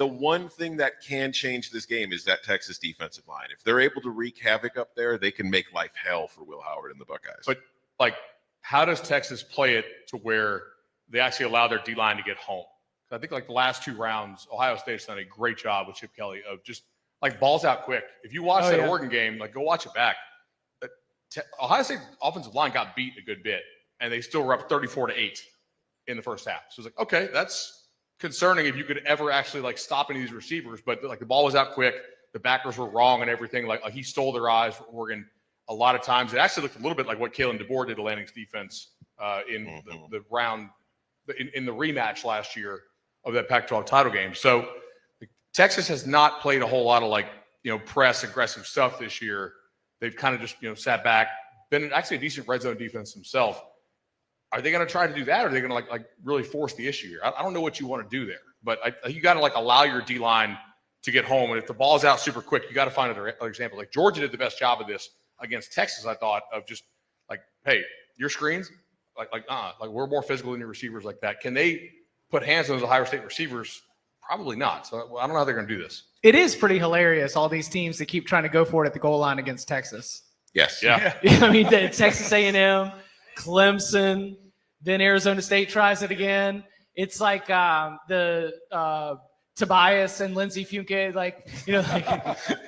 S3: one thing that can change this game is that Texas defensive line. If they're able to wreak havoc up there, they can make life hell for Will Howard and the Buckeyes.
S12: But like, how does Texas play it to where they actually allow their D-line to get home? I think like the last 2 rounds, Ohio State's done a great job with Chip Kelly of just like balls out quick. If you watch that Oregon game, like go watch it back. Ohio State offensive line got beat a good bit, and they still were up 34-8 in the first half. So it's like, okay, that's concerning if you could ever actually like stop any of these receivers. But like the ball was out quick, the backers were wrong and everything. Like he stole their eyes for Oregon a lot of times. It actually looked a little bit like what Kalen DeBoer did to Lanning's defense in the round in the rematch last year of that Pac-12 title game. So Texas has not played a whole lot of like press aggressive stuff this year. They've kind of just, sat back, been actually a decent red zone defense themselves. Are they going to try to do that, or are they going to like really force the issue here? I don't know what you want to do there, but you got to like allow your D-line to get home. And if the ball's out super quick, you got to find another example. Like Georgia did the best job of this against Texas, I thought, of just like, hey, your screens, like we're more physical than your receivers like that. Can they put hands on those Ohio State receivers? Probably not. So I don't know how they're going to do this.
S1: It is pretty hilarious, all these teams that keep trying to go for it at the goal line against Texas.
S3: Yes.
S12: Yeah.
S1: I mean, Texas A&M, Clemson, then Arizona State tries it again. It's like the Tobias and Lindsey Funke,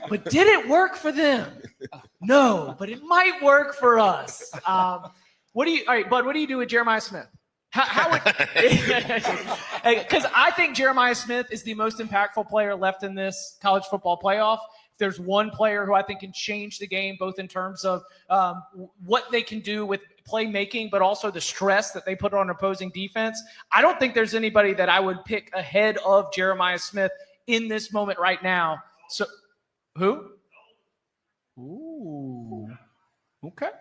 S1: but did it work for them? No, but it might work for us. All right, Bud, what do you do with Jeremiah Smith? How would, because I think Jeremiah Smith is the most impactful player left in this college football playoff. If there's one player who I think can change the game, both in terms of what they can do with playmaking, but also the stress that they put on opposing defense, I don't think there's anybody that I would pick ahead of Jeremiah Smith in this moment right now. So, who? Ooh, okay,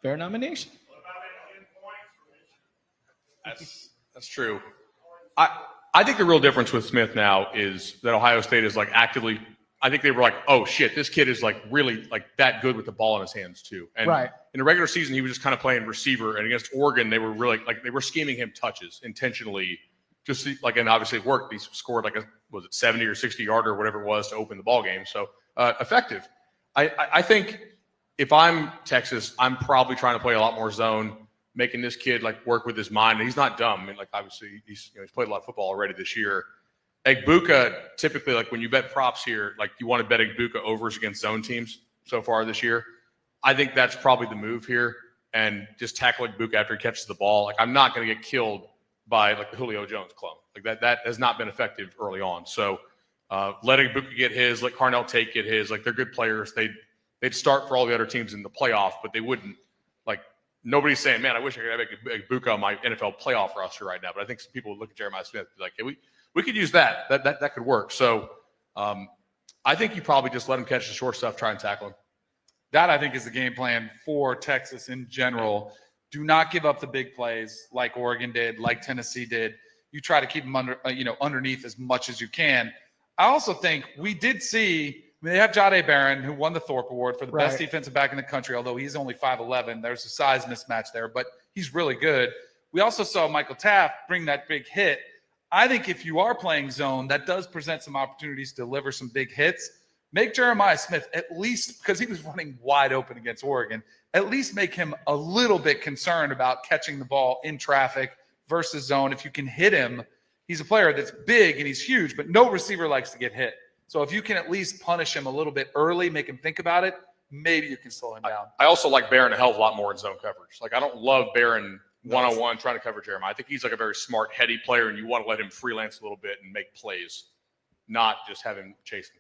S1: fair nomination.
S12: That's true. I think the real difference with Smith now is that Ohio State is like actively. I think they were like, oh shit, this kid is like really like that good with the ball in his hands too. And in the regular season, he was just kind of playing receiver. And against Oregon, they were really like they were scheming him touches intentionally, just like, and obviously it worked. He scored like was it 70 or 60 yarder or whatever it was to open the ball game. So effective. I think if I'm Texas, I'm probably trying to play a lot more zone, making this kid like work with his mind. And he's not dumb. I mean, like obviously he's played a lot of football already this year. Egbuka, typically, like when you bet props here, like you want to bet Egbuka overs against zone teams so far this year. I think that's probably the move here, and just tackle Egbuka after he catches the ball. Like I'm not going to get killed by like the Julio Jones clone. Like that has not been effective early on. So let Egbuka get his, let Carnell Tate get his. Like they're good players. They'd start for all the other teams in the playoff, but they wouldn't. Like nobody's saying, man, I wish I could have Egbuka on my NFL playoff roster right now. But I think some people would look at Jeremiah Smith and be like, hey, we could use that. That could work. So I think you probably just let him catch the short stuff, try and tackle him.
S7: That, I think, is the game plan for Texas in general. Do not give up the big plays like Oregon did, like Tennessee did. You try to keep them underneath as much as you can. I also think we did see they have Jahdae Barron, who won the Thorpe Award for the best defensive back in the country, although he's only 5'11". There's a size mismatch there, but he's really good. We also saw Michael Taft bring that big hit. I think if you are playing zone, that does present some opportunities to deliver some big hits. Make Jeremiah Smith at least, because he was running wide open against Oregon, at least make him a little bit concerned about catching the ball in traffic versus zone. If you can hit him, he's a player that's big and he's huge, but no receiver likes to get hit. So if you can at least punish him a little bit early, make him think about it, maybe you can slow him down.
S12: I also like Barron a hell of a lot more in zone coverage. Like, I don't love Barron one-on-one trying to cover Jeremiah. I think he's like a very smart, heady player, and you want to let him freelance a little bit and make plays, not just have him chasing.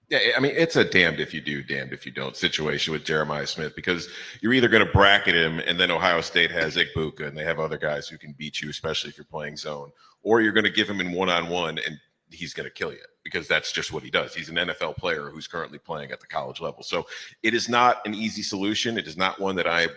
S3: Yeah, I mean, it's a damned if you do, damned if you don't situation with Jeremiah Smith, because you're either going to bracket him, and then Ohio State has Igbuka, and they have other guys who can beat you, especially if you're playing zone, or you're going to give him in one-on-one, and he's going to kill you, because that's just what he does. He's an NFL player who's currently playing at the college level. So it is not an easy solution. It is not one that I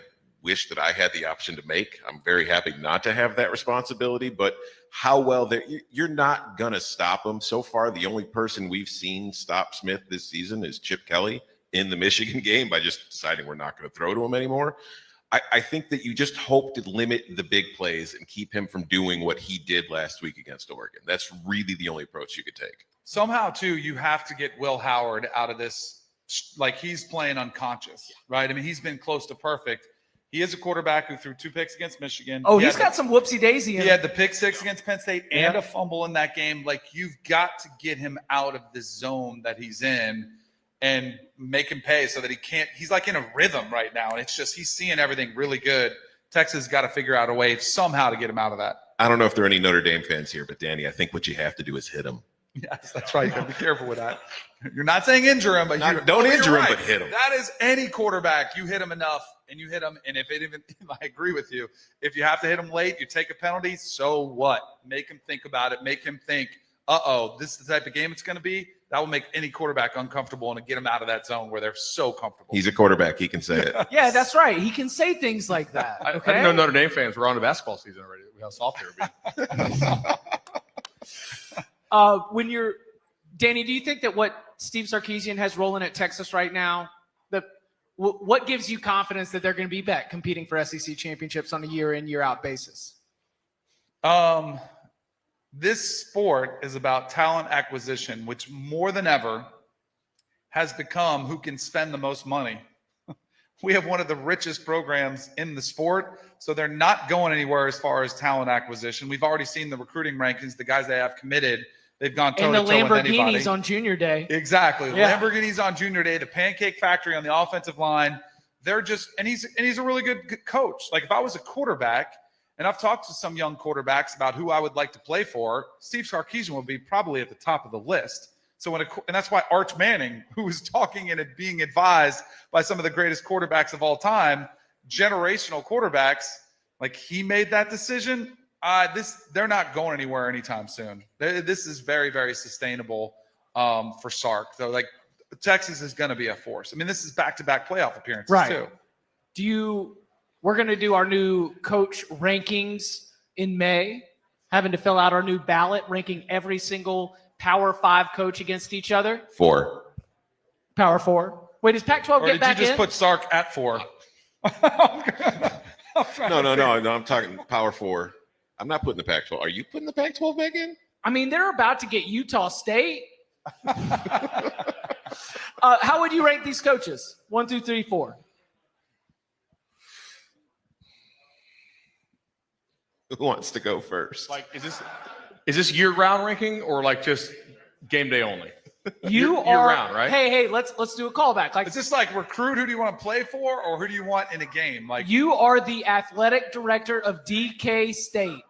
S3: wish that I had the option to make. I'm very happy not to have that responsibility, but how well you're not going to stop him. So far, the only person we've seen stop Smith this season is Chip Kelly in the Michigan game by just deciding we're not going to throw to him anymore. I think that you just hope to limit the big plays and keep him from doing what he did last week against Oregon. That's really the only approach you could take.
S7: Somehow, too, you have to get Will Howard out of this. Like, he's playing unconscious, right? I mean, he's been close to perfect. He is a quarterback who threw 2 picks against Michigan.
S1: Oh, he's got some whoopsie daisy in him.
S7: He had the pick 6 against Penn State and a fumble in that game. Like, you've got to get him out of this zone that he's in and make him pay so that he's like in a rhythm right now. And it's just, he's seeing everything really good. Texas got to figure out a way somehow to get him out of that.
S3: I don't know if there are any Notre Dame fans here, but Danny, I think what you have to do is hit him.
S7: Yes, that's right. You got to be careful with that. You're not saying injure him, but
S3: don't injure him, but hit him.
S7: That is any quarterback. You hit him enough, and you hit him. And if I agree with you, if you have to hit him late, you take a penalty. So what? Make him think about it. Make him think, this is the type of game it's going to be. That will make any quarterback uncomfortable and get them out of that zone where they're so comfortable.
S3: He's a quarterback. He can say it.
S1: Yeah, that's right. He can say things like that. Okay?
S12: I didn't know Notre Dame fans were on the basketball season already. How soft they were being.
S1: Danny, do you think that what Steve Sarkisian has rolling at Texas right now, what gives you confidence that they're going to be back competing for SEC championships on a year-in, year-out basis?
S7: This sport is about talent acquisition, which more than ever has become who can spend the most money. We have one of the richest programs in the sport, so they're not going anywhere as far as talent acquisition. We've already seen the recruiting rankings, the guys they have committed. They've gone toe-to-toe with anybody.
S1: And the Lamborghinis on junior day.
S7: Exactly.
S1: Yeah.
S7: Lamborghinis on junior day, the Pancake Factory on the offensive line. They're just – and he's a really good coach. Like, if I was a quarterback, and I've talked to some young quarterbacks about who I would like to play for, Steve Sarkisian would be probably at the top of the list. So and that's why Arch Manning, who was talking and being advised by some of the greatest quarterbacks of all time, generational quarterbacks, like, he made that decision. They're not going anywhere anytime soon. This is very, very sustainable for Sark. So, like, Texas is going to be a force. I mean, this is back-to-back playoff appearances too. We're going to do our new coach rankings in May, having to fill out our new ballot, ranking every single Power 5 coach against each other.
S3: 4.
S1: Power 4. Wait, does Pac-12 get back in?
S7: Or did you just put Sark at 4?
S3: No. I'm talking Power 4. I'm not putting the Pac-12. Are you putting the Pac-12 back in?
S1: I mean, they're about to get Utah State. How would you rank these coaches? 1, 2, 3, 4.
S3: Who wants to go first?
S12: Like, is this year-round ranking or like just game day only?
S1: You are
S12: year-round, right?
S1: Hey, let's do a callback. Like,
S7: is this like recruit? Who do you want to play for, or who do you want in a game? Like,
S1: you are the athletic director of DK State,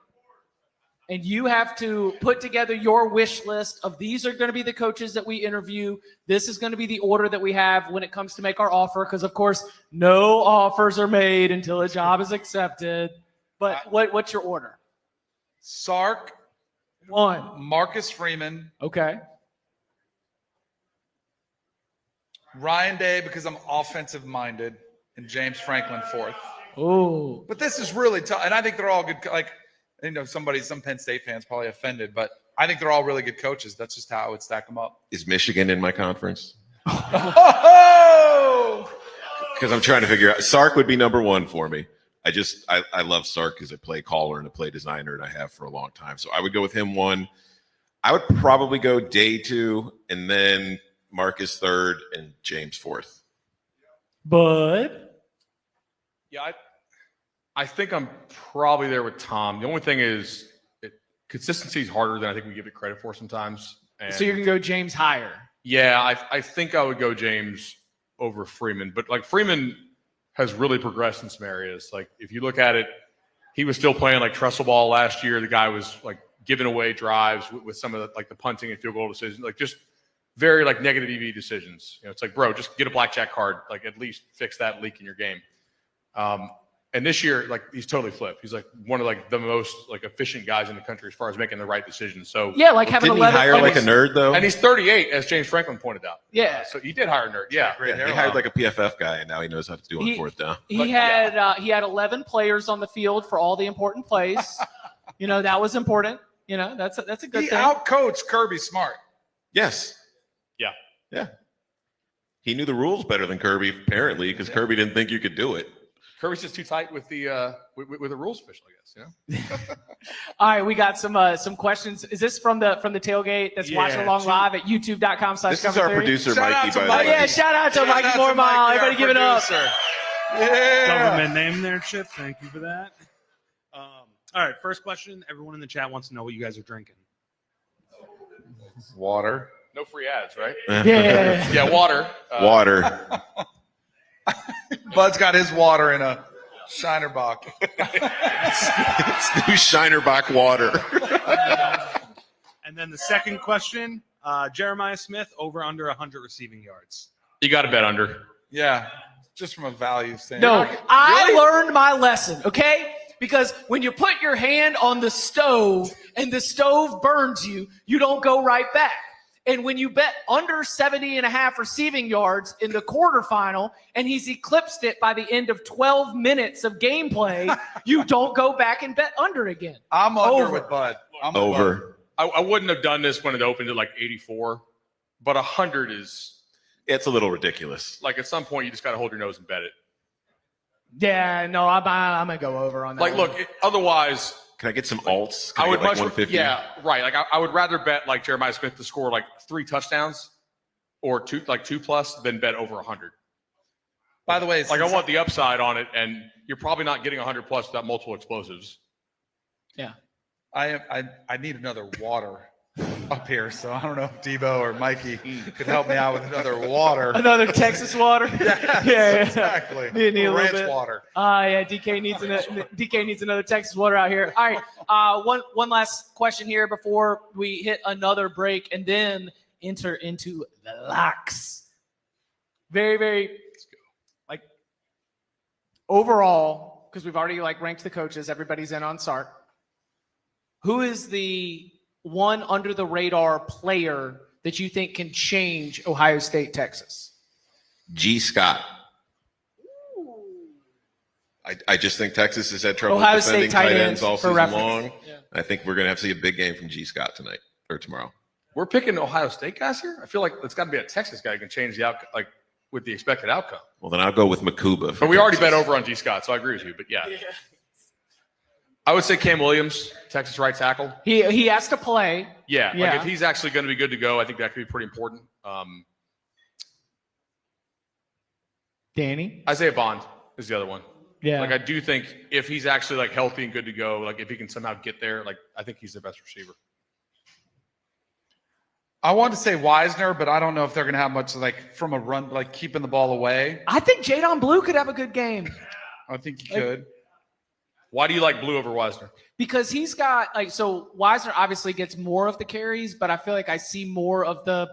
S1: and you have to put together your wish list of these are going to be the coaches that we interview. This is going to be the order that we have when it comes to make our offer, because of course no offers are made until a job is accepted. But what's your order?
S7: Sark,
S1: 1.
S7: Marcus Freeman,
S1: okay,
S7: Ryan Day because I'm offensive minded, and James Franklin fourth.
S1: Oh,
S7: but this is really tough, and I think they're all good. Like, some Penn State fans probably offended, but I think they're all really good coaches. That's just how I would stack them up.
S3: Is Michigan in my conference?
S7: Oh!
S3: Because I'm trying to figure out. Sark would be number one for me. I love Sark as a play caller and a play designer, and I have for a long time. So I would go with him one. I would probably go Day 2, and then Marcus 3rd, and James 4th.
S1: Bud?
S12: Yeah, I think I'm probably there with Tom. The only thing is consistency is harder than I think we give it credit for sometimes. And
S1: So you're going to go James higher?
S12: Yeah, I think I would go James over Freeman. But, like, Freeman has really progressed in some areas. Like, if you look at it, he was still playing, like, trestle ball last year. The guy was, like, giving away drives with some of the, like, the punting and field goal decisions. Like, just very, like, negative EV decisions. It's like, bro, just get a blackjack card. Like, at least fix that leak in your game. And this year, like, he's totally flipped. He's like one of like the most like efficient guys in the country as far as making the right decisions. So
S1: yeah, like having
S3: didn't he hire like a nerd though?
S12: And he's 38, as James Franklin pointed out.
S1: Yeah.
S12: So he did hire a nerd. Yeah.
S3: He hired like a PFF guy, and now he knows how to do on fourth down.
S1: He had 11 players on the field for all the important plays. That was important. That's a good
S7: He
S1: thing.
S7: outcoached Kirby Smart.
S3: Yes.
S12: Yeah.
S3: He knew the rules better than Kirby, apparently, because Kirby didn't think you could do it.
S12: Kirby's just too tight with the with the rules official, I guess.
S1: All right, we got some questions. Is this from the tailgate that's watching along live at youtube.com/cover3?
S3: This is our producer, Mikey, by the way.
S1: Yeah, shout out to Mikey Mormile. Everybody give it up.
S7: Yeah.
S4: Government name there, Chip. Thank you for that. All right, first question. Everyone in the chat wants to know what you guys are drinking.
S7: Water.
S12: No free ads, right?
S1: Yeah,
S12: water.
S3: Water.
S7: Bud's got his water in a Shinerbach.
S3: It's new Shinerbach water.
S4: And then the second question, Jeremiah Smith, over under 100 receiving yards.
S12: You got to bet under.
S7: Yeah, just from a value standpoint.
S1: No, I learned my lesson, okay? Because when you put your hand on the stove and the stove burns you, you don't go right back. And when you bet under 70.5 receiving yards in the quarterfinal and he's eclipsed it by the end of 12 minutes of gameplay, you don't go back and bet under again.
S7: I'm under with Bud. I'm
S3: over.
S12: I wouldn't have done this when it opened at like 84, but 100 is.
S3: It's a little ridiculous.
S12: Like at some point, you just got to hold your nose and bet it.
S1: Yeah, no, I'm going to go over on that.
S12: Like, look, otherwise.
S3: Can I get some alts? Can
S12: I would
S3: get like
S12: much
S3: 150?
S12: Yeah, right. Like I would rather bet like Jeremiah Smith to score like 3 touchdowns or 2 plus than bet over 100.
S7: By the way,
S12: like I want the upside on it, and you're probably not getting 100 plus without multiple explosives.
S1: Yeah.
S7: I need another water up here, so I don't know if Debo or Mikey could help me out with another water.
S1: Another Texas water?
S7: Yeah, exactly.
S1: Need a
S7: ranch
S1: little bit.
S7: water.
S1: Yeah, DK needs another Texas water out here. All right, one last question here before we hit another break and then enter into the locks. Very, very, like, overall, because we've already like ranked the coaches, everybody's in on Sark. Who is the one under the radar player that you think can change Ohio State, Texas?
S3: G. Scott. I just think Texas has had trouble
S1: Ohio
S3: defending
S1: State tight
S3: tight
S1: ends
S3: ends all
S1: for
S3: season
S1: reference.
S3: long.
S1: Yeah.
S3: I think we're going to have to see a big game from G. Scott tonight or tomorrow.
S12: We're picking Ohio State guys here. I feel like it's got to be a Texas guy who can change the outcome, like with the expected outcome.
S3: Well, then I'll go with Makuba.
S12: But we already bet over on G. Scott, so I agree with you. But yeah. I would say Cam Williams, Texas right tackle.
S1: He has to play.
S12: Yeah, like if he's actually going to be good to go, I think that could be pretty important.
S1: Danny?
S12: Isaiah Bond is the other one.
S1: Yeah.
S12: Like I do think if he's actually like healthy and good to go, like if he can somehow get there, like I think he's the best receiver.
S7: I wanted to say Wisner, but I don't know if they're going to have much like from a run, like keeping the ball away.
S1: I think Jadon Blue could have a good game.
S7: I think he could.
S12: Why do you like Blue over Wisner?
S1: Because he's got so Wisner obviously gets more of the carries, but I feel like I see more of the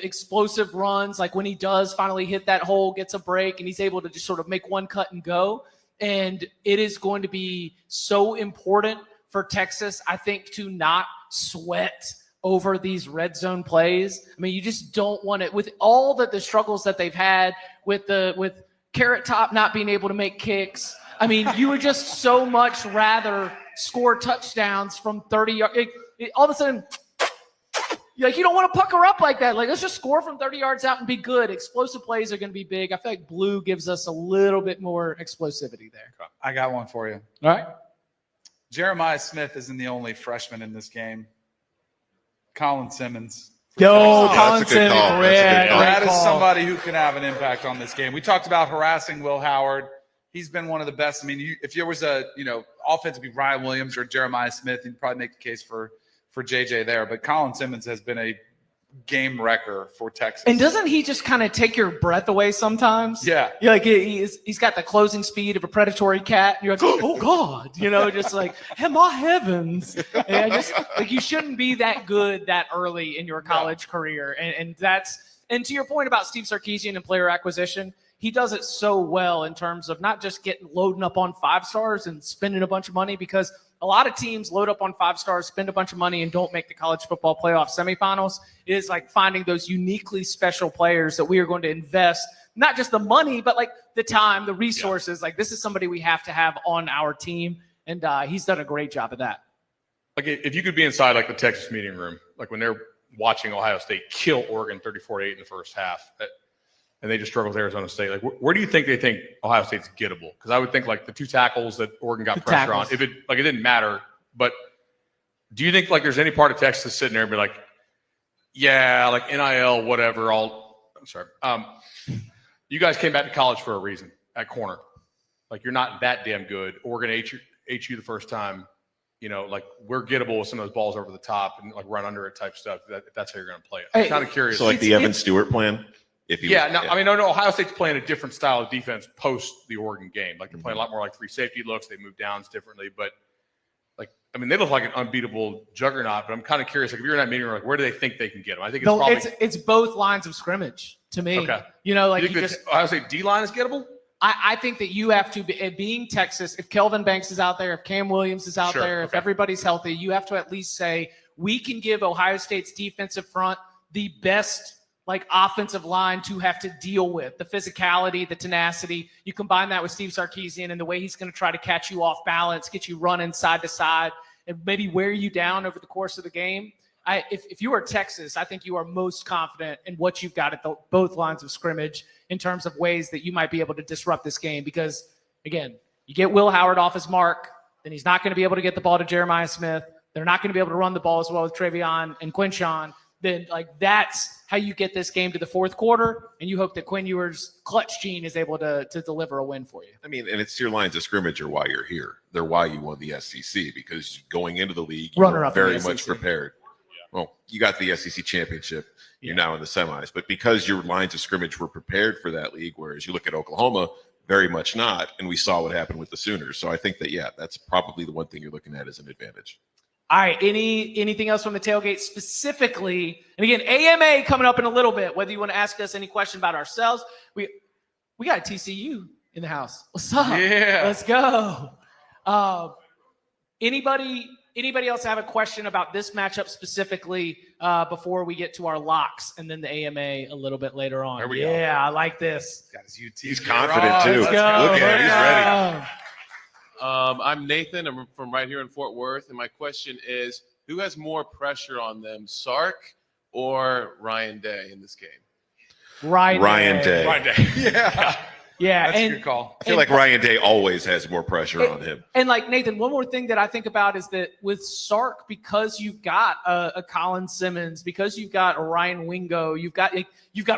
S1: explosive runs, like when he does finally hit that hole, gets a break, and he's able to just sort of make one cut and go. And it is going to be so important for Texas, I think, to not sweat over these red zone plays. I mean, you just don't want it with all the struggles that they've had with Carrot Top not being able to make kicks. I mean, you would just so much rather score touchdowns from 30 yards. All of a sudden, you don't want to pucker up like that. Like, let's just score from 30 yards out and be good. Explosive plays are going to be big. I feel like blue gives us a little bit more explosivity there.
S7: I got one for you.
S1: All right.
S7: Jeremiah Smith isn't the only freshman in this game. Colin Simmons.
S1: Colin Simmons.
S7: That is somebody who can have an impact on this game. We talked about harassing Will Howard. He's been one of the best. I mean, if there was a, offense would be Ryan Williams or Jeremiah Smith, you'd probably make the case for JJ there. But Colin Simmons has been a game wrecker for Texas.
S1: And doesn't he just kind of take your breath away sometimes?
S7: Yeah.
S1: You're like, he's got the closing speed of a predatory cat. And you're like, oh God, just like, hey, my heavens. And you shouldn't be that good that early in your college career. And to your point about Steve Sarkisian and player acquisition, he does it so well in terms of not just loading up on 5-stars and spending a bunch of money, because a lot of teams load up on 5-stars, spend a bunch of money, and don't make the college football playoff semifinals. It is like finding those uniquely special players that we are going to invest, not just the money, but like the time, the resources. Like, this is somebody we have to have on our team, and he's done a great job of that.
S12: Like, if you could be inside like the Texas meeting room, like when they're watching Ohio State kill Oregon 34-8 in the first half, and they just struggle with Arizona State. Like, where do you think they think Ohio State's gettable? Because I would think like the 2 tackles that Oregon got pressure on, if it didn't matter. But do you think like there's any part of Texas sitting there and be like, yeah, like NIL, whatever. I'm sorry. You guys came back to college for a reason at corner. Like, you're not that damn good. Oregon ate you the first time. Like, we're gettable with some of those balls over the top and like run under it type stuff. If that's how you're going to play it. I'm kind of curious.
S3: So like the Evan Stewart plan.
S12: Ohio State's playing a different style of defense post the Oregon game. Like, they're playing a lot more like 3 safety looks. They move downs differently, but they look like an unbeatable juggernaut. But I'm kind of curious, like, if you're in that meeting, like, where do they think they can get them? I think
S1: it's both lines of scrimmage to me.
S12: Okay. Ohio State D line is gettable.
S1: I think that you have to be, being Texas, if Kelvin Banks is out there, if Cam Williams is out there, if everybody's healthy, you have to at least say, we can give Ohio State's defensive front the best offensive line to have to deal with, the physicality, the tenacity. You combine that with Steve Sarkisian and the way he's going to try to catch you off balance, get you running side to side, and maybe wear you down over the course of the game. If you are Texas, I think you are most confident in what you've got at both lines of scrimmage in terms of ways that you might be able to disrupt this game. Because, again, you get Will Howard off his mark, then he's not going to be able to get the ball to Jeremiah Smith. They're not going to be able to run the ball as well with Trevion and Quinshon. Then that's how you get this game to the fourth quarter, and you hope that Quinn Ewers' clutch gene is able to deliver a win for you.
S3: I mean, and it's your lines of scrimmage are why you're here. They're why you won the SEC, because going into the league, you were very much prepared. Well, you got the SEC championship. You're now in the semis. But because your lines of scrimmage were prepared for that league, whereas you look at Oklahoma, very much not, and we saw what happened with the Sooners. So I think that, that's probably the one thing you're looking at as an advantage.
S1: All right, anything else from the tailgate specifically? And again, AMA coming up in a little bit, whether you want to ask us any question about ourselves. We got TCU in the house. What's up?
S7: Yeah.
S1: Let's go. Anybody else have a question about this matchup specifically before we get to our locks and then the AMA a little bit later on?
S12: There we go.
S1: Yeah, I like this.
S7: Got his UT.
S3: He's confident too.
S1: Let's go.
S3: Look at him. He's ready.
S15: I'm Nathan. I'm from right here in Fort Worth. And my question is, who has more pressure on them, Sark or Ryan Day in this game?
S3: Ryan Day.
S1: Yeah.
S7: That's a good call.
S3: I feel like Ryan Day always has more pressure on him.
S1: And like Nathan, one more thing that I think about is that with Sark, because you've got a Colin Simmons, because you've got a Ryan Wingo, you've got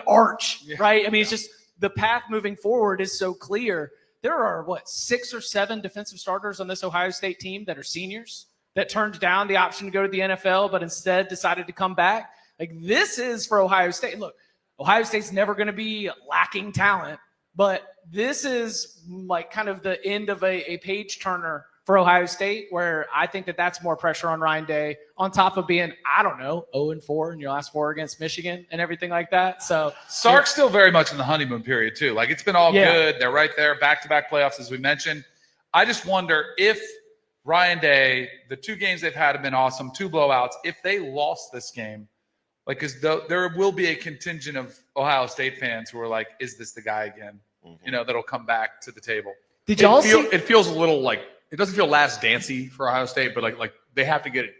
S1: Arch, right? I mean, it's just the path moving forward is so clear. There are 6 or 7 defensive starters on this Ohio State team that are seniors that turned down the option to go to the NFL, but instead decided to come back. Like, this is for Ohio State. Look, Ohio State's never going to be lacking talent, but this is like kind of the end of a page turner for Ohio State, where I think that's more pressure on Ryan Day on top of being, 0-4 in your last 4 against Michigan and everything like that. So
S7: Sark's still very much in the honeymoon period too. Like, it's been all good. They're right there, back-to-back playoffs, as we mentioned. I just wonder if Ryan Day, the 2 games they've had have been awesome, 2 blowouts. If they lost this game, like, because there will be a contingent of Ohio State fans who are like, is this the guy again? You know, that'll come back to the table.
S1: Did y'all see?
S12: It feels a little like it doesn't feel last dancey for Ohio State, but like they have to get it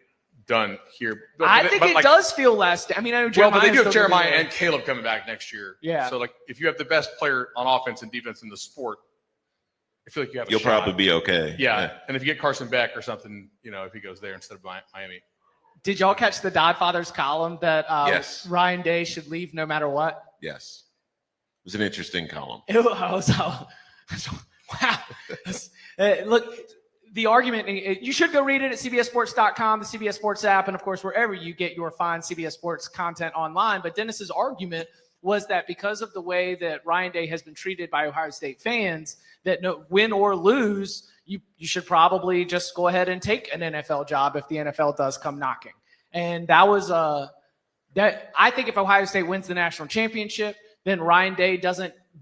S12: done here.
S1: I think it does feel last. I mean, I know Jeremiah.
S12: Well, but they do have Jeremiah and Caleb coming back next year.
S1: Yeah.
S12: So like, if you have the best player on offense and defense in the sport, I feel like you have.
S3: You'll probably be okay.
S12: Yeah, and if you get Carson Beck or something, you know, if he goes there instead of Miami.
S1: Did y'all catch the Godfathers column that
S3: Yes.
S1: Ryan Day should leave no matter what?
S3: Yes. It was an interesting column.
S1: It was, wow. Look, the argument, you should go read it at CBSSports.com, the CBS Sports app, and, of course, wherever you get your fine CBS Sports content online. But Dennis's argument was that because of the way that Ryan Day has been treated by Ohio State fans, that no, win or lose, you should probably just go ahead and take an NFL job if the NFL does come knocking. And that was that. I think if Ohio State wins the national championship, then Ryan Day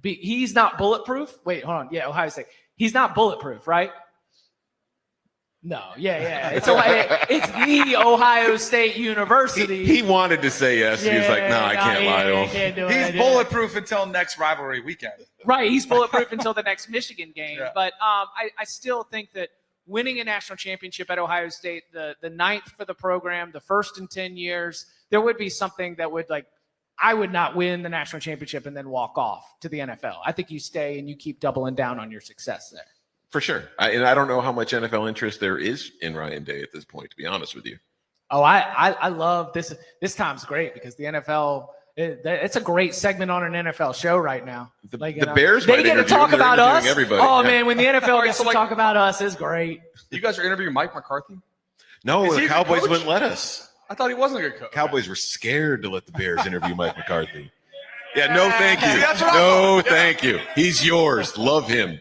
S1: he's not bulletproof. Wait, hold on. Yeah, Ohio State. He's not bulletproof, right? No, yeah. It's the Ohio State University.
S3: He wanted to say yes. He was like, no, I can't lie to him.
S7: He's bulletproof until next rivalry weekend.
S1: Right, he's bulletproof until the next Michigan game. Yeah. But I still think that winning a national championship at Ohio State, the 9th for the program, the first in 10 years, there would be something that would I would not win the national championship and then walk off to the NFL. I think you stay and you keep doubling down on your success there.
S3: For sure. And I don't know how much NFL interest there is in Ryan Day at this point, to be honest with you.
S1: Oh, I love this. This time's great because the NFL, it's a great segment on an NFL show right now.
S3: The Bears, they get to talk about us. Everybody.
S1: Oh, yeah. Man, when the NFL gets to talk about us, it's great.
S12: You guys are interviewing Mike McCarthy?
S3: No, the Cowboys wouldn't let us.
S12: I thought he wasn't a good coach.
S3: Cowboys were scared to let the Bears interview Mike McCarthy. Yeah, no, thank you. No, thank you. He's yours. Love him.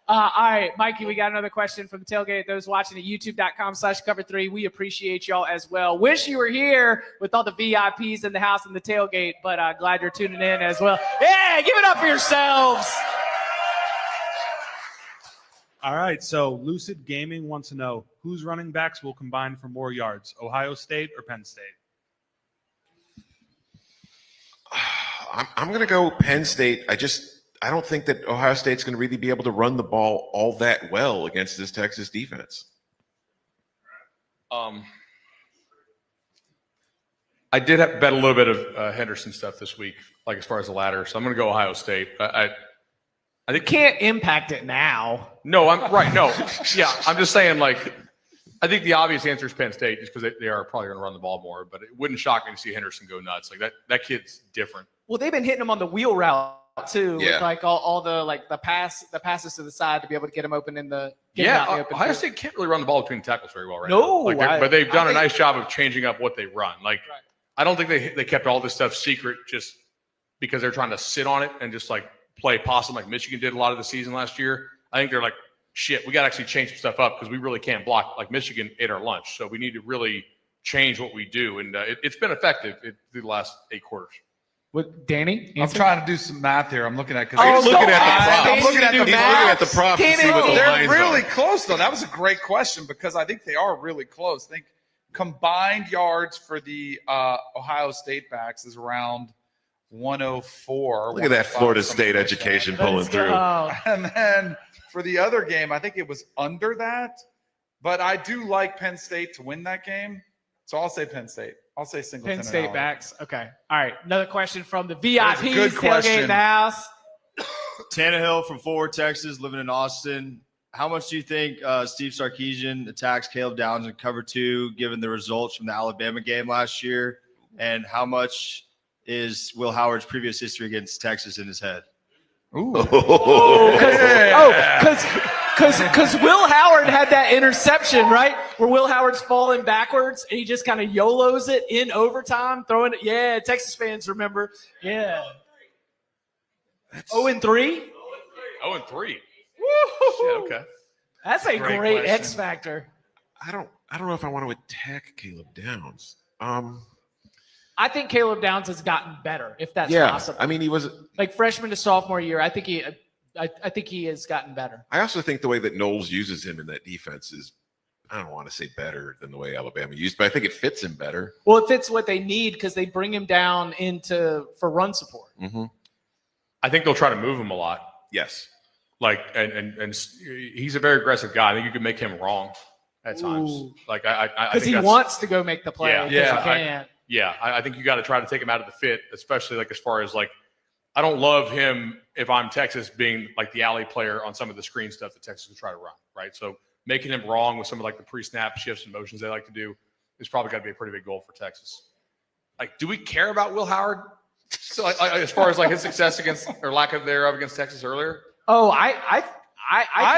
S1: All right, Mikey, we got another question from the tailgate. Those watching at youtube.com/cover3, we appreciate y'all as well. Wish you were here with all the VIPs in the house and the tailgate, but glad you're tuning in as well. Yeah, give it up for yourselves.
S4: All right, so Lucid Gaming wants to know whose running backs will combine for more yards, Ohio State or Penn State?
S3: I'm going to go Penn State. I don't think that Ohio State's going to really be able to run the ball all that well against this Texas defense.
S12: I did have bet a little bit of Henderson stuff this week, like as far as the ladder. So I'm going to go Ohio State. I think
S1: can't impact it now.
S12: No, I'm right. No, yeah, I'm just saying. Like, I think the obvious answer is Penn State, just because they are probably going to run the ball more. But it wouldn't shock me to see Henderson go nuts. Like that kid's different.
S1: Well, they've been hitting him on the wheel route too,
S3: yeah.
S1: With like all the passes to the side to be able to get him open in the
S12: Ohio State can't really run the ball between tackles very well right
S1: now.
S12: But they've done a nice job of changing up what they run. Like, right. I don't think they kept all this stuff secret just because they're trying to sit on it and just like play possum like Michigan did a lot of the season last year. I think they're like, shit, we got to actually change some stuff up because we really can't block like Michigan ate our lunch. So we need to really change what we do, and it's been effective through the last 8 quarters.
S1: What, Danny?
S7: I'm trying to do some math here. I'm looking at
S3: I'm looking at the props to see what the
S7: They're
S3: lines
S7: really
S3: are.
S7: close, though. That was a great question because I think they are really close. I think combined yards for the Ohio State backs is around 104.
S3: Look at that Florida State education pulling through.
S7: And then for the other game, I think it was under that. But I do like Penn State to win that game. So I'll say Penn State. I'll say Singleton.
S1: Penn State backs. Okay. All right. Another question from the VIPs.
S7: Good
S1: Tailgate in the house.
S16: Tannehill from Forward, Texas, living in Austin. How much do you think Steve Sarkisian attacks Caleb Downs in cover 2, given the results from the Alabama game last year? And how much is Will Howard's previous history against Texas in his head?
S1: Ooh. Because Will Howard had that interception, right? Where Will Howard's falling backwards and he just kind of YOLOs it in overtime, throwing it. Yeah, Texas fans remember. Yeah. 0-3?
S12: 0-3. Shit, okay.
S1: That's a great X factor.
S3: I don't know if I want to attack Caleb Downs.
S1: I think Caleb Downs has gotten better, if that's possible.
S3: I mean, he was
S1: like freshman to sophomore year. I think I think he has gotten better.
S3: I also think the way that Knowles uses him in that defense is, I don't want to say better than the way Alabama used, but I think it fits him better.
S1: Well, it fits what they need because they bring him down for run support.
S3: Mm-hmm.
S12: I think they'll try to move him a lot.
S3: Yes.
S12: Like, and he's a very aggressive guy. I think you can make him wrong at times.
S1: Ooh.
S12: Like, I
S1: because he wants to go make the play.
S12: I think you got to try to take him out of the fit, especially like as far as like, I don't love him if I'm Texas being like the alley player on some of the screen stuff that Texas will try to run, right? So making him wrong with some of like the pre-snap shifts and motions they like to do is probably got to be a pretty big goal for Texas. Like, do we care about Will Howard? So as far as like his success against or lack of thereof against Texas earlier?
S1: Oh, I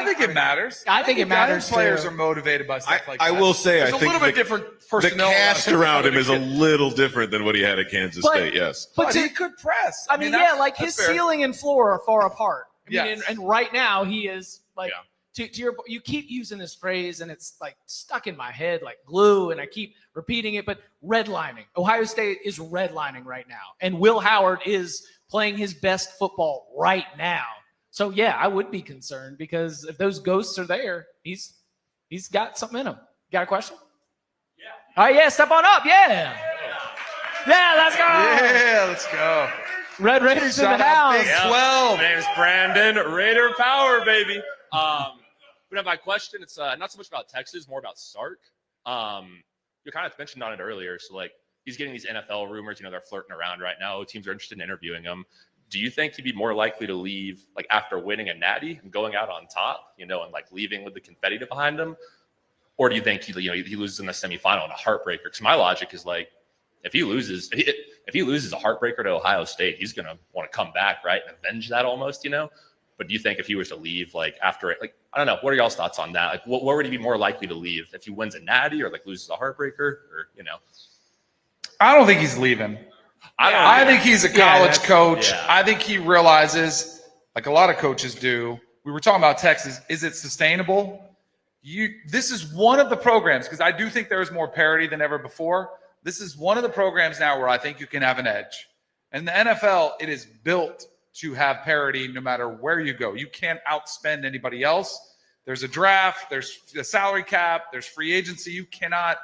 S17: think it matters.
S1: I think it matters.
S17: Players are motivated by stuff like that.
S3: I will say,
S12: There's
S3: I think
S12: a little bit different personnel.
S3: The cast around him is a little different than what he had at Kansas State. Yes,
S17: but he could press.
S1: I mean, like his ceiling and floor are far apart. I mean, and right now he is like. To your, you keep using this phrase and it's like stuck in my head like glue, and I keep repeating it. But redlining, Ohio State is redlining right now, and Will Howard is playing his best football right now. So yeah, I would be concerned because if those ghosts are there, he's got something in him. Got a question? Yeah. All right, yeah, step on up, yeah. Yeah, let's go.
S17: Yeah, let's go.
S1: Red Raiders in the house.
S17: Big 12.
S18: My name is Brandon. Raider power, baby. But my question, it's not so much about Texas, more about Sark. You kind of mentioned on it earlier. So like he's getting these NFL rumors, they're flirting around right now. Teams are interested in interviewing him. Do you think he'd be more likely to leave like after winning a natty and going out on top, and like leaving with the confetti behind him? Or do you think he loses in the semifinal in a heartbreaker? Because my logic is like, if he loses a heartbreaker to Ohio State, he's going to want to come back, right? And avenge that almost, But do you think if he was to leave, like after it, like, I don't know, what are y'all's thoughts on that? Like, what would he be more likely to leave if he wins a natty or like loses a heartbreaker or,
S17: I don't think he's leaving. I think he's a college coach.
S18: Yeah.
S17: I think he realizes, like a lot of coaches do, we were talking about Texas, is it sustainable? This is one of the programs, because I do think there is more parity than ever before. This is one of the programs now where I think you can have an edge. And the NFL, it is built to have parity no matter where you go. You can't outspend anybody else. There's a draft, there's a salary cap, there's free agency. You cannot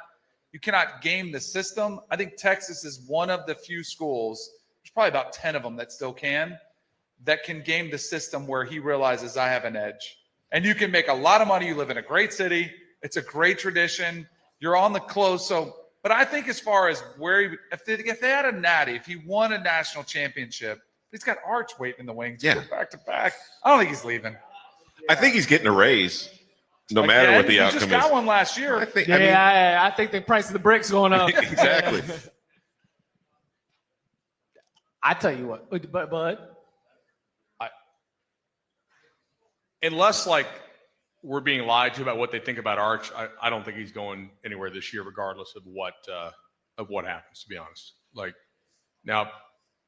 S17: game the system. I think Texas is one of the few schools, there's probably about 10 of them that still can game the system where he realizes I have an edge. And you can make a lot of money. You live in a great city. It's a great tradition. You're on the close. But I think as far as if they had a natty, if he won a national championship, he's got Arch waiting in the wings.
S3: Yeah.
S17: Back to back. I don't think he's leaving.
S3: I think he's getting a raise, no matter what the outcome is.
S17: He just got one last year.
S3: I think
S1: the price of the bricks going up.
S3: Exactly.
S1: I tell you what, Bud.
S12: Unless like we're being lied to about what they think about Arch, I don't think he's going anywhere this year, regardless of what happens. To be honest, like now,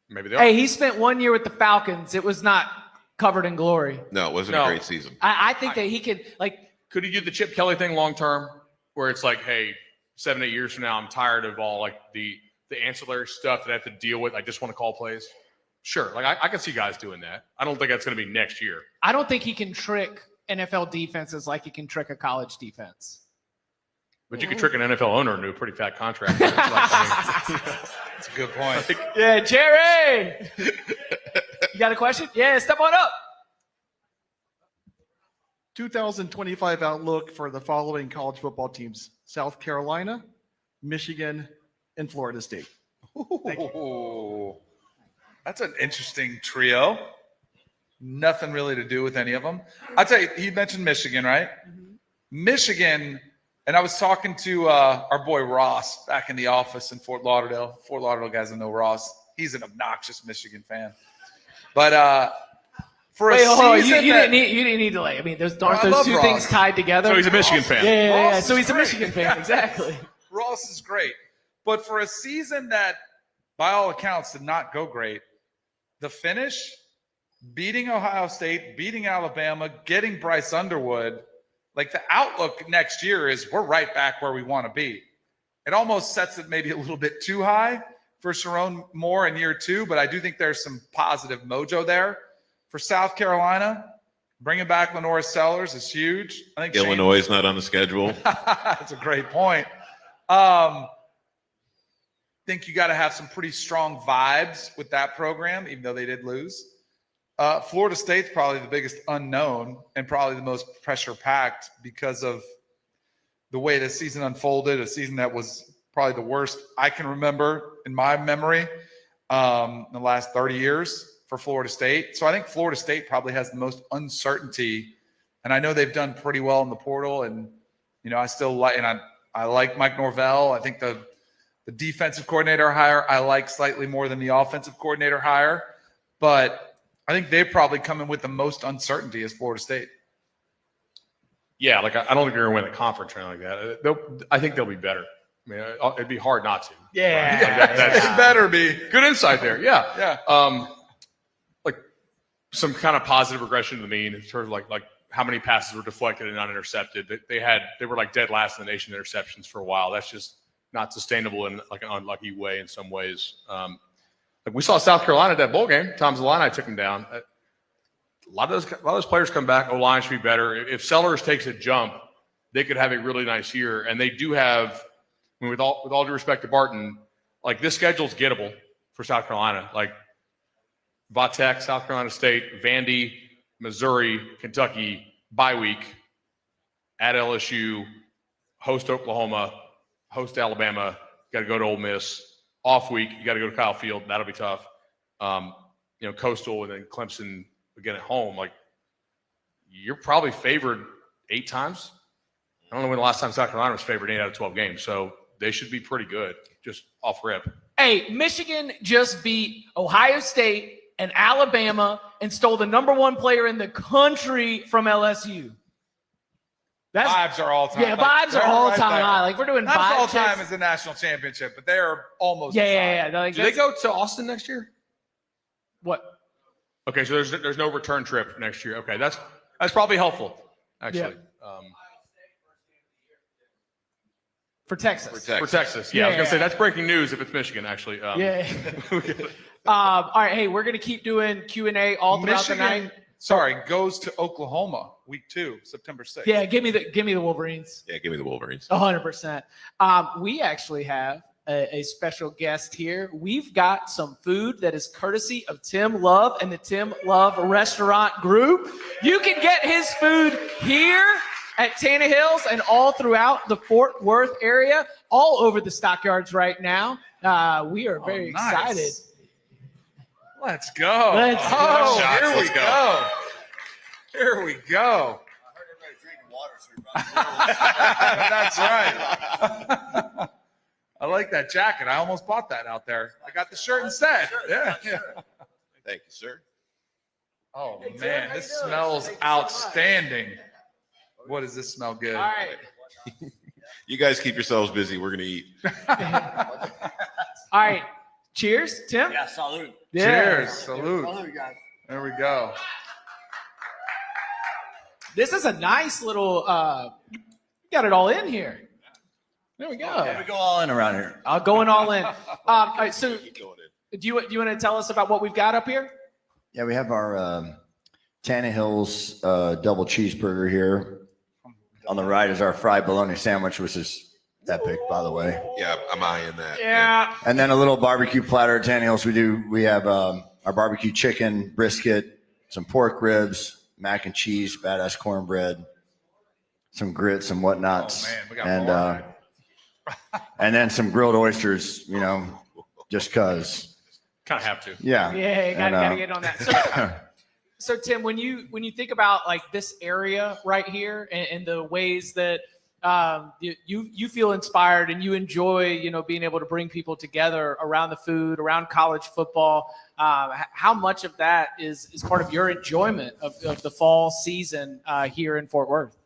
S12: maybe they.
S1: Hey, he spent 1 year with the Falcons. It was not covered in glory.
S3: No, it wasn't a great season.
S1: I think that he could
S12: Could he do the Chip Kelly thing long term, where it's like, hey, 7-8 years from now, I'm tired of all like the ancillary stuff that I have to deal with. I just want to call plays. Sure, like I can see guys doing that. I don't think that's going to be next year.
S1: I don't think he can trick NFL defenses like he can trick a college defense.
S12: But you could trick an NFL owner into a pretty fat contract. That's
S17: a good point.
S1: Yeah, Jerry. You got a question? Yeah, step on up.
S19: 2025 outlook for the following college football teams: South Carolina, Michigan, and Florida State.
S17: That's an interesting trio. Nothing really to do with any of them. I'll tell you, he mentioned Michigan, right? Mm-hmm. Michigan, and I was talking to our boy Ross back in the office in Fort Lauderdale. Fort Lauderdale guys that know Ross. He's an obnoxious Michigan fan. But for a season,
S1: you didn't need to lay. I mean, aren't those two things tied together?
S12: So he's a Michigan fan.
S1: Yeah. So he's a Michigan fan, exactly.
S17: Ross is great. But for a season that, by all accounts, did not go great, the finish, beating Ohio State, beating Alabama, getting Bryce Underwood, like the outlook next year is we're right back where we want to be. It almost sets it maybe a little bit too high for Sharon Moore in year 2, but I do think there's some positive mojo there. for South Carolina, bringing back Lenora Sellers is huge. I think
S3: Illinois is not on the schedule.
S17: That's a great point. Think you got to have some pretty strong vibes with that program, even though they did lose. Florida State's probably the biggest unknown and probably the most pressure-packed because of the way the season unfolded, a season that was probably the worst I can remember in my memory in the last 30 years for Florida State. So I think Florida State probably has the most uncertainty, and I know they've done pretty well in the portal, and I still like, and I like Mike Norvell. I think the defensive coordinator hire I like slightly more than the offensive coordinator hire, but I think they probably come in with the most uncertainty as Florida State.
S12: Yeah, like I don't think they're going to win the conference or anything like that. I think they'll be better. I mean, it'd be hard not to.
S17: Yeah,
S12: that's
S17: better be
S12: good insight there. Yeah. Like some kind of positive regression to the mean in terms of like how many passes were deflected and not intercepted. They were like dead last in the nation in interceptions for a while. That's just not sustainable in like an unlucky way in some ways. Like we saw South Carolina at that bowl game. Tom Zalani took them down. A lot of those players come back. O-line should be better. If Sellers takes a jump, they could have a really nice year. And they do have, I mean, with all due respect to Barton, like this schedule's gettable for South Carolina. Like Va-Tech, South Carolina State, Vandy, Missouri, Kentucky, bye week, at LSU, host Oklahoma, host Alabama, got to go to Ole Miss. Off week, you got to go to Kyle Field. That'll be tough. Coastal and then Clemson again at home. Like you're probably favored 8 times. I don't know when the last time South Carolina was favored 8 out of 12 games. So they should be pretty good, just off rip.
S1: Hey, Michigan just beat Ohio State and Alabama and stole the #1 player in the country from LSU.
S17: Vibes are all time.
S1: Yeah, vibes are all time high. Like we're doing
S17: not
S1: vibe
S17: all
S1: checks.
S17: time as the national championship, but they are almost.
S1: Yeah.
S12: Do they go to Austin next year?
S1: What?
S12: Okay, so there's no return trip next year. Okay, that's probably helpful, actually.
S1: For Texas.
S12: For Texas. Yeah, I was gonna say that's breaking news if it's Michigan, actually.
S1: All right, hey, we're gonna keep doing Q&A all throughout the night.
S17: Goes to Oklahoma week 2, September 6th.
S1: Yeah, give me the Wolverines.
S3: Yeah, give me the Wolverines.
S1: 100%. We actually have a special guest here. We've got some food that is courtesy of Tim Love and the Tim Love Restaurant Group. You can get his food here at Tannehill's and all throughout the Fort Worth area, all over the Stockyards right now. We are very excited.
S17: Let's go. Here we go. Here we go. That's right. I like that jacket. I almost bought that out there. I got the shirt instead. Yeah.
S3: Thank you, sir.
S17: Oh, man, this smells outstanding. What does this smell good?
S1: All right.
S3: You guys keep yourselves busy. We're going to eat.
S1: All right. Cheers, Tim.
S20: Yeah, salute.
S1: Yeah.
S17: Cheers. Salute.
S20: Salute, guys.
S17: There we go.
S1: This is a nice little, got it all in here. There we go.
S20: Yeah, we go all in around here.
S1: Going all in. All right, so do you want to tell us about what we've got up here?
S20: Yeah, we have our Tannehill's double cheeseburger here. On the right is our fried bologna sandwich, which is epic, by the way.
S3: Yeah, I'm eyeing that.
S1: Yeah.
S20: And then a little barbecue platter at Tannehill's. We have our barbecue chicken, brisket, some pork ribs, mac and cheese, badass cornbread, some grits and whatnots.
S17: Oh, man, we got more.
S20: And then some grilled oysters, just cause.
S12: Kind of have to.
S20: Yeah.
S1: Yeah, you gotta get on that. So Tim, when you think about like this area right here and the ways that you feel inspired and you enjoy, being able to bring people together around the food, around college football, how much of that is part of your enjoyment of the fall season here in Fort Worth?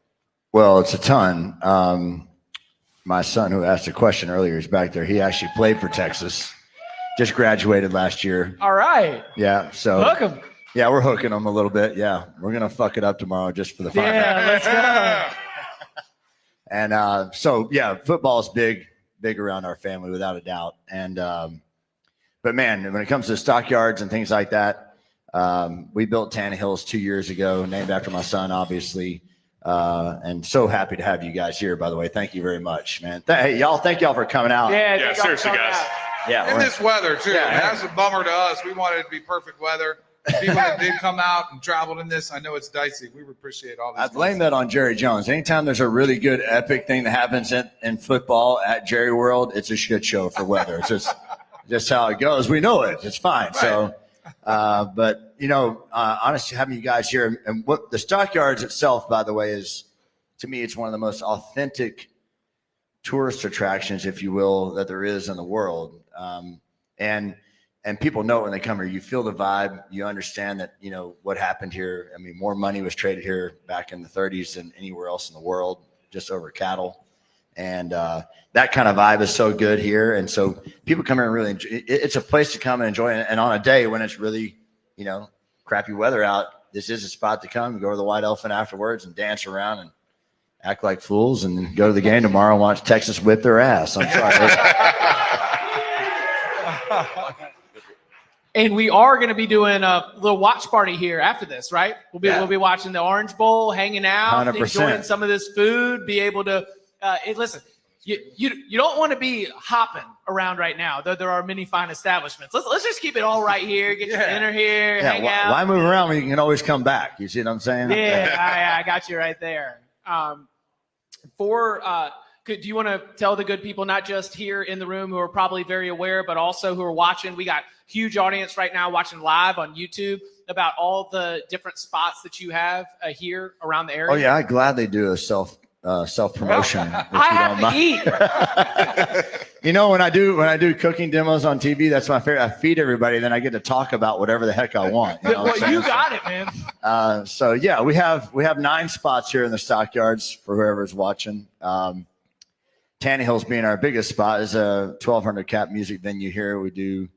S20: Well, it's a ton. My son, who asked a question earlier, is back there. He actually played for Texas. Just graduated last year.
S1: All right.
S20: Yeah. So
S1: hook him.
S20: Yeah, we're hooking them a little bit. Yeah, we're gonna fuck it up tomorrow just for the fun.
S1: Yeah, let's go.
S20: And so yeah, football is big around our family without a doubt. And but man, when it comes to stockyards and things like that, We built Tannehill's 2 years ago, named after my son, obviously. And so happy to have you guys here, by the way. Thank you very much, man. Hey, y'all, thank y'all for coming out.
S17: Yeah, seriously, guys.
S20: Yeah,
S17: And this weather, too.
S20: Yeah.
S17: That's a bummer to us. We wanted it to be perfect weather. People that did come out and traveled in this, I know it's dicey. We appreciate all this.
S20: I blame that on Jerry Jones. Anytime there's a really good, epic thing that happens in football at Jerry World, it's a shit show for weather. It's just how it goes. We know it. It's fine. Right. So, but, honestly, having you guys here, and what the Stockyards itself, by the way, is, to me, it's one of the most authentic tourist attractions, if you will, that there is in the world. And people know it when they come here. You feel the vibe. You understand that, what happened here. I mean, more money was traded here back in the 30s than anywhere else in the world, just over cattle. And that kind of vibe is so good here. And so people come here and really enjoy it. It's a place to come and enjoy. And on a day when it's really, crappy weather out, this is a spot to come. Go to the White Elephant afterwards and dance around and act like fools, and go to the game tomorrow and watch Texas whip their ass. I'm sorry.
S1: And we are going to be doing a little watch party here after this, right? We'll be watching the Orange Bowl, hanging out,
S20: 100%.
S1: enjoying some of this food, be able to listen. You don't want to be hopping around right now, though there are many fine establishments. Let's just keep it all right here. Get your dinner here, hang out.
S20: Why move around when you can always come back? You see what I'm saying?
S1: Yeah, I got you right there. Do you want to tell the good people, not just here in the room who are probably very aware, but also who are watching? We got huge audience right now watching live on YouTube about all the different spots that you have here around the area.
S20: Oh yeah, I gladly do a self promotion.
S1: I have to eat.
S20: When I do cooking demos on TV, that's my favorite. I feed everybody, then I get to talk about whatever the heck I want.
S1: You got it, man.
S20: So yeah, we have 9 spots here in the Stockyards for whoever's watching. Tannehill's being our biggest spot is a 1,200 cap music venue here. We do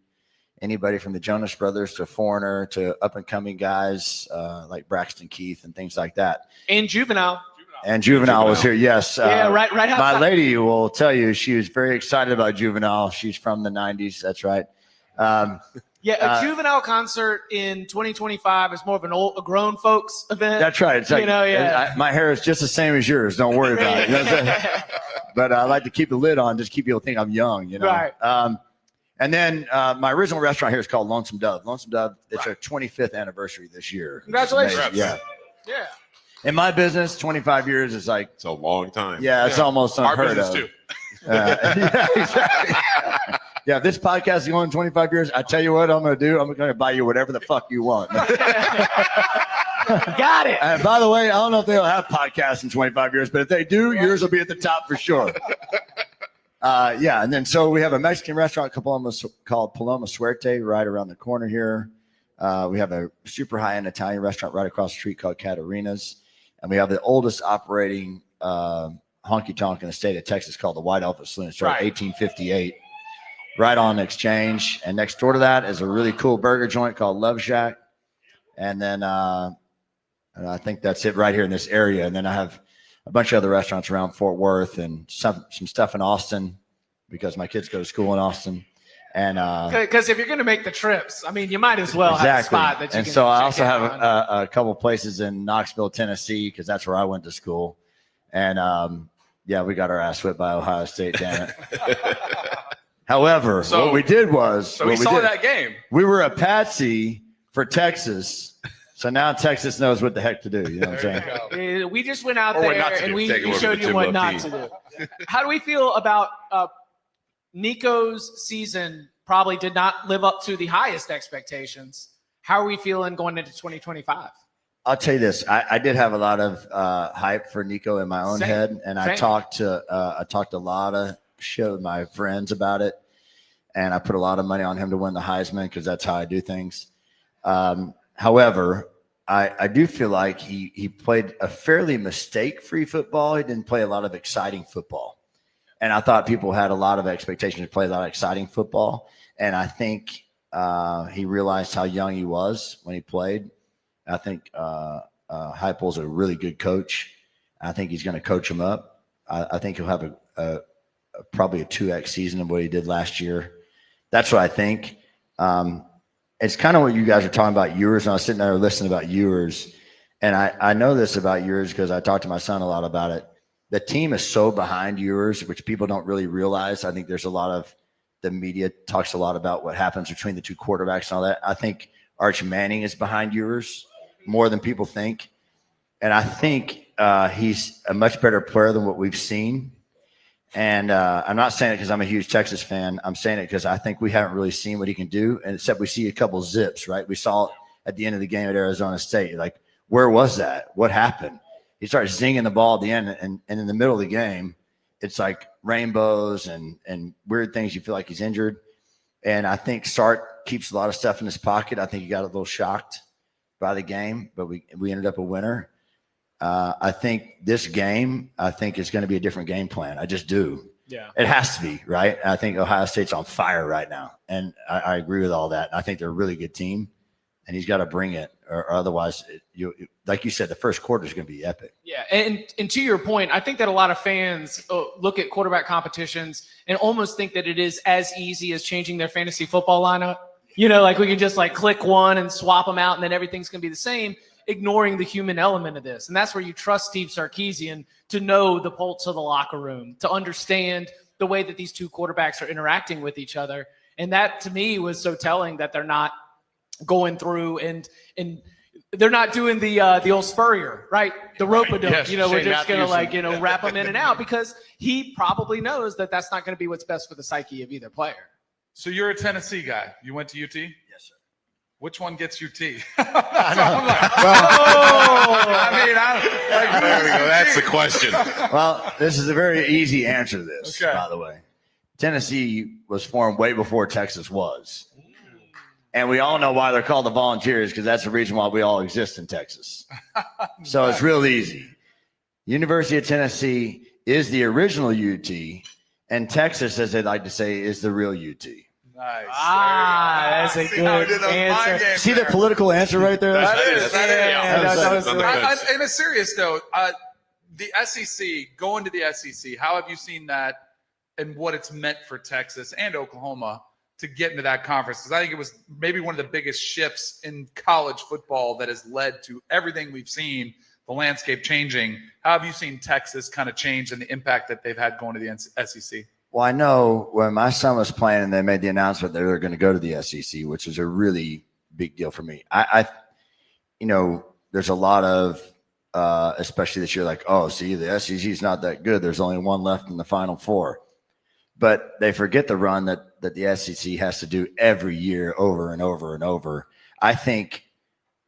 S20: anybody from the Jonas Brothers to Foreigner to up and coming guys like Braxton Keith and things like that.
S1: And Juvenile.
S20: And Juvenile was here, yes.
S1: Right outside.
S20: My lady will tell you she was very excited about Juvenile. She's from the 90s. That's right.
S1: A Juvenile concert in 2025 is more of a grown folks event.
S20: That's right. It's like, my hair is just the same as yours. Don't worry about it. But I like to keep the lid on, just keep people think I'm young,
S1: Right.
S20: And then my original restaurant here is called Lonesome Dove. Lonesome Dove, it's our 25th anniversary this year.
S1: Congratulations.
S20: Yeah.
S1: Yeah.
S20: In my business, 25 years is like...
S3: It's a long time.
S20: Yeah, it's almost unheard of.
S17: Our business, too.
S20: Yeah, exactly. Yeah, if this podcast is going 25 years, I tell you what I'm going to do. I'm going to buy you whatever the fuck you want.
S1: Got it.
S20: And by the way, I don't know if they'll have podcasts in 25 years, but if they do, yours will be at the top for sure. And then so we have a Mexican restaurant called Paloma Suerte right around the corner here. We have a super high-end Italian restaurant right across the street called Caterina's. And we have the oldest operating honky-tonk in the state of Texas called the White Elephant Saloon. It started 1858, right on Exchange. And next door to that is a really cool burger joint called Love Shack. And then I think that's it right here in this area. And then I have a bunch of other restaurants around Fort Worth and some stuff in Austin because my kids go to school in Austin. And
S1: because if you're going to make the trips, I mean, you might as well have a spot that you can
S20: And so I also
S1: check
S20: have
S1: out
S20: a couple places in Knoxville, Tennessee, because that's where I went to school. And we got our ass whipped by Ohio State, damn it. However, what we did was
S17: we saw that game.
S20: We were a patsy for Texas. So now Texas knows what the heck to do. You know what I'm saying?
S1: We just went out
S17: Or what
S1: there
S17: not to
S1: and
S17: do.
S1: we
S17: Take it over
S1: showed
S17: to
S1: you what
S17: Tim
S1: not
S17: Low
S1: to do. How do we feel about Nico's season? Probably did not live up to the highest expectations. How are we feeling going into 2025?
S20: I'll tell you this. I did have a lot of hype for Nico in my own head, and I talked to a lot of my friends about it, and I put a lot of money on him to win the Heisman because that's how I do things. However, I do feel like he played a fairly mistake-free football. He didn't play a lot of exciting football. And I thought people had a lot of expectations to play a lot of exciting football. And I think he realized how young he was when he played. I think Heupel's a really good coach. I think he's going to coach him up. I think he'll have probably a 2X season of what he did last year. That's what I think. it's kind of what you guys are talking about Ewers, and I was sitting there listening about Ewers, and I know this about Ewers because I talked to my son a lot about it. The team is so behind Ewers, which people don't really realize. I think there's a lot of the media talks a lot about what happens between the two quarterbacks and all that. I think Arch Manning is behind Ewers more than people think, and I think he's a much better player than what we've seen. And I'm not saying it because I'm a huge Texas fan. I'm saying it because I think we haven't really seen what he can do, and except we see a couple zips, right? We saw it at the end of the game at Arizona State. Like, where was that? What happened? He starts zinging the ball at the end, and in the middle of the game, it's like rainbows and weird things. You feel like he's injured. And I think Sark keeps a lot of stuff in his pocket. I think he got a little shocked by the game, but we ended up a winner. I think this game, is going to be a different game plan. I just do.
S1: Yeah.
S20: It has to be, right? I think Ohio State's on fire right now. And I agree with all that. I think they're a really good team, and he's got to bring it, or otherwise, like you said, the first quarter is going to be epic.
S1: Yeah, and to your point, I think that a lot of fans look at quarterback competitions and almost think that it is as easy as changing their fantasy football lineup. Like we can just like click one and swap them out, and then everything's going to be the same, ignoring the human element of this. And that's where you trust Steve Sarkisian to know the pulse of the locker room, to understand the way that these two quarterbacks are interacting with each other. And that, to me, was so telling that they're not going through and they're not doing the old Spurrier, right? The rope-a-dope.
S12: Yes,
S1: we're
S12: Shane
S1: just going
S12: Matthews
S1: to wrap them in and out, because he probably knows that that's not going to be what's best for the psyche of either player.
S17: So you're a Tennessee guy. You went to UT?
S20: Yes, sir.
S17: Which one gets UT?
S20: Well,
S3: there we go. That's the question.
S20: Well, this is a very easy answer to this, by the way. Tennessee was formed way before Texas was. And we all know why they're called the Volunteers, because that's the reason why we all exist in Texas. So it's real easy. University of Tennessee is the original UT, and Texas, as they like to say, is the real UT.
S17: Nice.
S1: That's a good answer.
S20: See the political answer right there?
S17: That is.
S20: Good.
S17: In a serious note, the SEC, going to the SEC, how have you seen that and what it's meant for Texas and Oklahoma to get into that conference? Because I think it was maybe one of the biggest shifts in college football that has led to everything we've seen, the landscape changing. How have you seen Texas kind of change and the impact that they've had going to the SEC?
S20: Well, I know when my son was playing and they made the announcement that they were going to go to the SEC, which is a really big deal for me. There's a lot of, especially this year, like, oh, see, the SEC is not that good. There's only one left in the Final Four. But they forget the run that the SEC has to do every year over and over and over. I think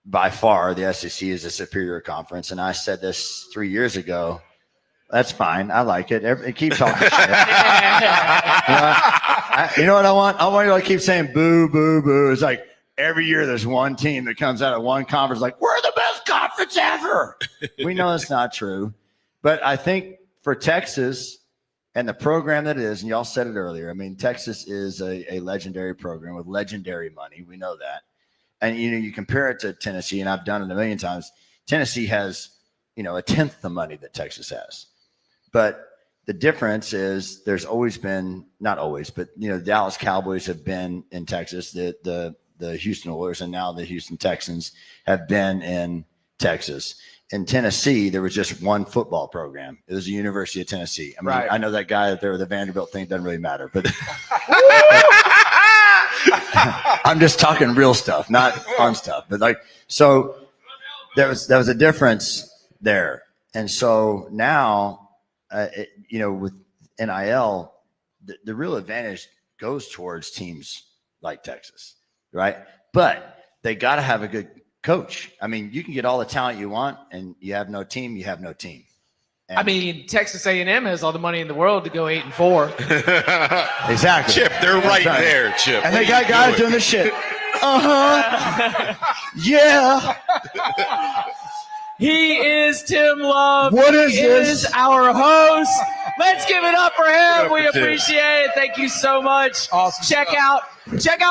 S20: by far the SEC is a superior conference. And I said this 3 years ago. That's fine. I like it. Keep talking shit. You know what I want? I want you to keep saying boo, boo, boo. It's like every year there's one team that comes out of one conference like, we're the best conference ever. We know that's not true. But I think for Texas and the program that it is, and y'all said it earlier, I mean, Texas is a legendary program with legendary money. We know that. And, you compare it to Tennessee, and I've done it a million times. Tennessee has, a tenth the money that Texas has. But the difference is there's always been, not always, but, the Dallas Cowboys have been in Texas. The Houston Oilers and now the Houston Texans have been in Texas. In Tennessee, there was just one football program. It was the University of Tennessee. I mean, I know that guy out there with the Vanderbilt thing doesn't really matter, but I'm just talking real stuff, not fun stuff. But so there was a difference there. And so now, with NIL, the real advantage goes towards teams like Texas, right? But they got to have a good coach. I mean, you can get all the talent you want, and you have no team. You have no team. And
S1: Texas A&M has all the money in the world to go 8-4.
S20: Exactly.
S3: Chip, they're right there, Chip.
S20: And they got guys doing this shit. Yeah.
S1: He is Tim Love.
S20: What is
S1: he
S20: this?
S1: Is our host. Let's give it up for him. We appreciate it. Thank you so much.
S17: Awesome.
S1: Check out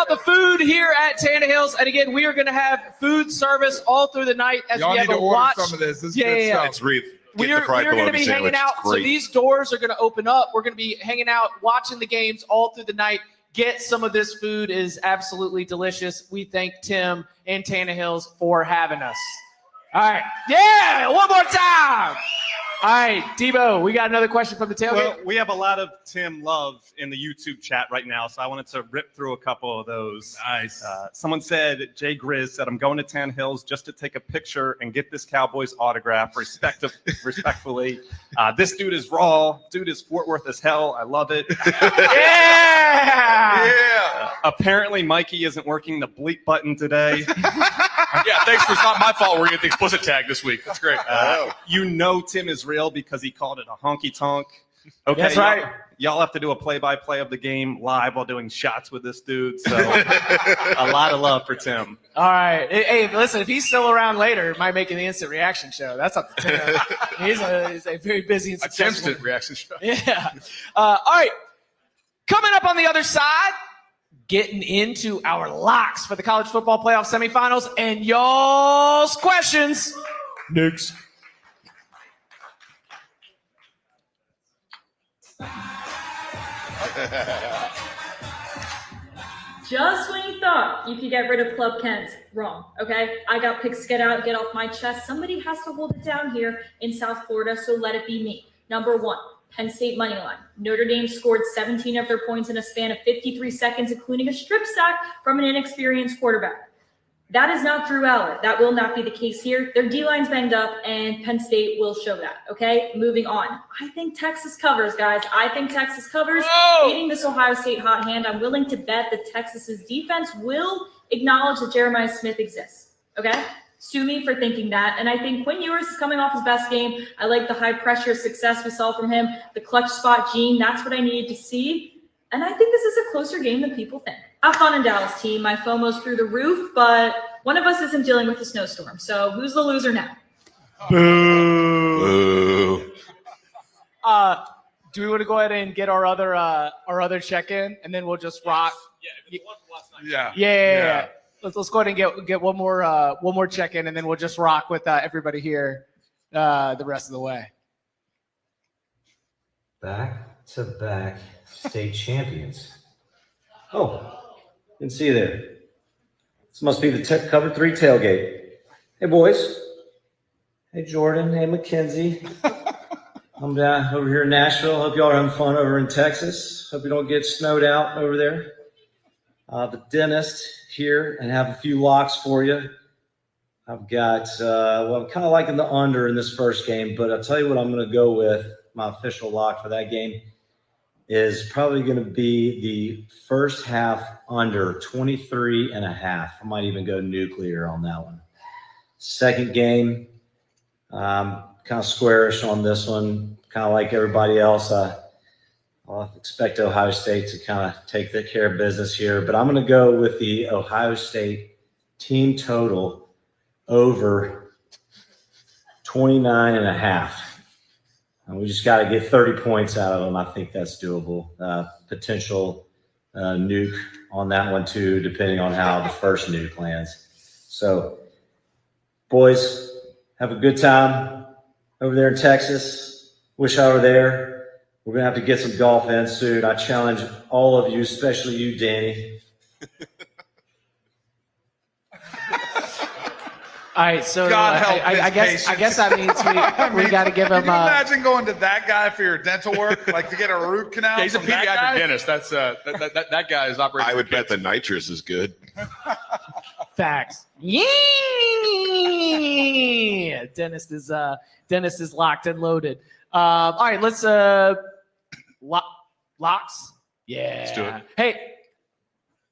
S1: the food here at Tannehill's. And again, we are going to have food service all through the night as
S17: Y'all
S1: we have
S17: need to
S1: a
S17: order
S1: watch.
S17: some of this. This is
S1: Yeah.
S17: good stuff.
S3: It's really
S1: We're going to be hanging out. So these doors are going to open up. We're going to be hanging out, watching the games all through the night, get some of this food. It is absolutely delicious. We thank Tim and Tannehill's for having us. All right. Yeah, one more time. All right, Debo, we got another question from the tailgate.
S21: Well, we have a lot of Tim love in the YouTube chat right now, so I wanted to rip through a couple of those.
S4: Nice.
S21: Someone said, Jay Grizz said, I'm going to Tan Hills just to take a picture and get this Cowboys autograph respectfully. This dude is raw. Dude is Fort Worth as hell. I love it.
S1: Yeah!
S21: Apparently, Mikey isn't working the bleep button today.
S12: Yeah, thanks for it's not my fault. We're gonna get the explicit tag this week. That's great.
S21: You know Tim is real because he called it a honky tonk. Okay,
S1: that's right.
S21: Y'all have to do a play-by-play of the game live while doing shots with this dude. So a lot of love for Tim.
S1: All right. Hey, listen, if he's still around later, it might make an instant reaction show. That's up to Tim. He's a very busy and successful.
S12: Instant reaction show.
S1: Yeah. All right. Coming up on the other side, getting into our locks for the college football playoff semifinals and y'all's questions. Next.
S22: Just when you thought you could get rid of Club Kent, wrong, okay? I got picks to get out, get off my chest. Somebody has to hold it down here in South Florida, so let it be me. Number one, Penn State money line. Notre Dame scored 17 of their points in a span of 53 seconds, including a strip sack from an inexperienced quarterback. That is not Drew Allen. That will not be the case here. Their D-line's banged up, and Penn State will show that, okay? Moving on. I think Texas covers, guys. I think Texas covers. Beating this Ohio State hot hand, I'm willing to bet that Texas's defense will acknowledge that Jeremiah Smith exists, okay? Sue me for thinking that. And I think Quinn Ewers is coming off his best game. I like the high-pressure success we saw from him, the clutch spot gene. That's what I needed to see. And I think this is a closer game than people think. Have fun in Dallas, team. My FOMO's through the roof, but one of us isn't dealing with the snowstorm. So who's the loser now?
S1: Boo. Do we want to go ahead and get our other check-in, and then we'll just rock? Yeah. Let's go ahead and get one more check-in, and then we'll just rock with everybody here the rest of the way.
S23: Back-to-back state champions. Oh, didn't see you there. This must be the Cover 3 tailgate. Hey, boys. Hey, Jordan. Hey, Mackenzie. I'm down over here in Nashville. Hope y'all are having fun over in Texas. Hope you don't get snowed out over there. The dentist here, and have a few locks for you. I've got, I'm kind of liking the under in this first game, but I'll tell you what I'm going to go with. My official lock for that game is probably going to be the first half under 23.5. I might even go nuclear on that one. Second game, kind of squarish on this one, kind of like everybody else. I'll expect Ohio State to kind of take care of business here, but I'm going to go with the Ohio State team total over 29.5. And we just got to get 30 points out of them. I think that's doable. Potential nuke on that one too, depending on how the first nuke lands. So, boys, have a good time over there in Texas. Wish I were there. We're going to have to get some golf in soon. I challenge all of you, especially you, Danny.
S1: All right, so
S17: God help
S1: I guess that means we got to give him.
S17: Can you imagine going to that guy for your dental work, like to get a root canal?
S12: Yeah, he's a pediatric dentist. That's that guy is operating.
S3: I would bet the nitrous is good.
S1: Facts. Yeah, dentist is locked and loaded. All right, let's locks. Yeah,
S3: Let's do it.
S1: Hey,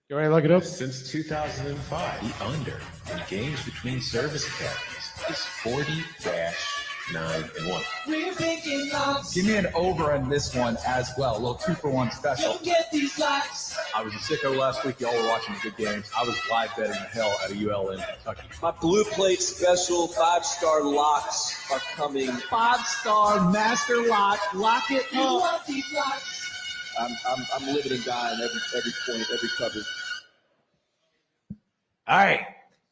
S1: you ready to look it up?
S24: Since 2005, the under in games between service academies is 40-9-1.
S6: We're thinking locks.
S25: Give me an over in this one as well. A little 2-for-1 special.
S6: You'll get these locks.
S25: I was in sicko last week. Y'all were watching the good games. I was live betting the hell out of UL in Kentucky.
S26: My Blue Plate special 5-star locks are coming.
S9: 5-star master lock. Lock it
S6: You
S9: up.
S6: want these locks.
S26: I'm living and dying every point, every cover.
S1: All right.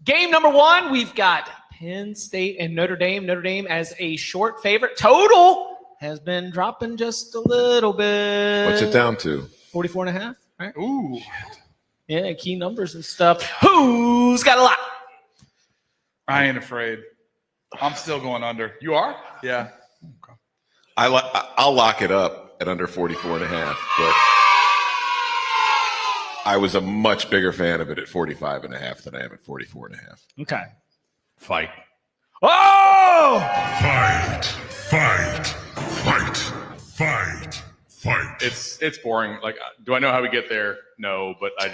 S1: Game number one, we've got Penn State and Notre Dame. Notre Dame as a short favorite. Total has been dropping just a little bit.
S3: What's it down to?
S1: 44.5. Right?
S17: Ooh.
S1: Yeah, key numbers and stuff. Who's got a lot?
S17: I ain't afraid. I'm still going under.
S12: You are?
S17: Yeah.
S3: I'll lock it up at under 44.5, but I was a much bigger fan of it at 45.5 than I am at 44.5.
S1: Okay.
S12: Fight.
S1: Oh!
S12: Fight. It's boring. Like, do I know how we get there? No, but I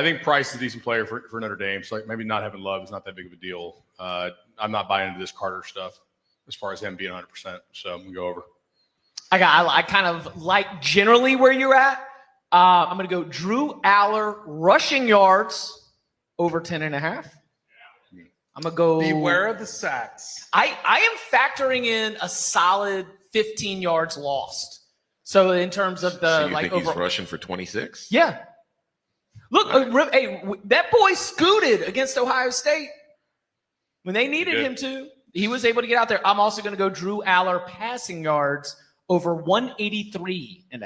S12: think Price is a decent player for Notre Dame. So like maybe not having Love is not that big of a deal. I'm not buying into this Carter stuff as far as him being 100%. So I'm gonna go over.
S1: I kind of like generally where you're at. I'm going to go Drew Aller rushing yards over 10.5. I'm going to go.
S17: Beware of the sacks.
S1: I am factoring in a solid 15 yards lost. So in terms of the
S3: So you think
S1: over,
S3: he's rushing for 26?
S1: Yeah. Look, hey, that boy scooted against Ohio State when they needed him to. He was able to get out there. I'm also going to go Drew Aller passing yards over 183.5.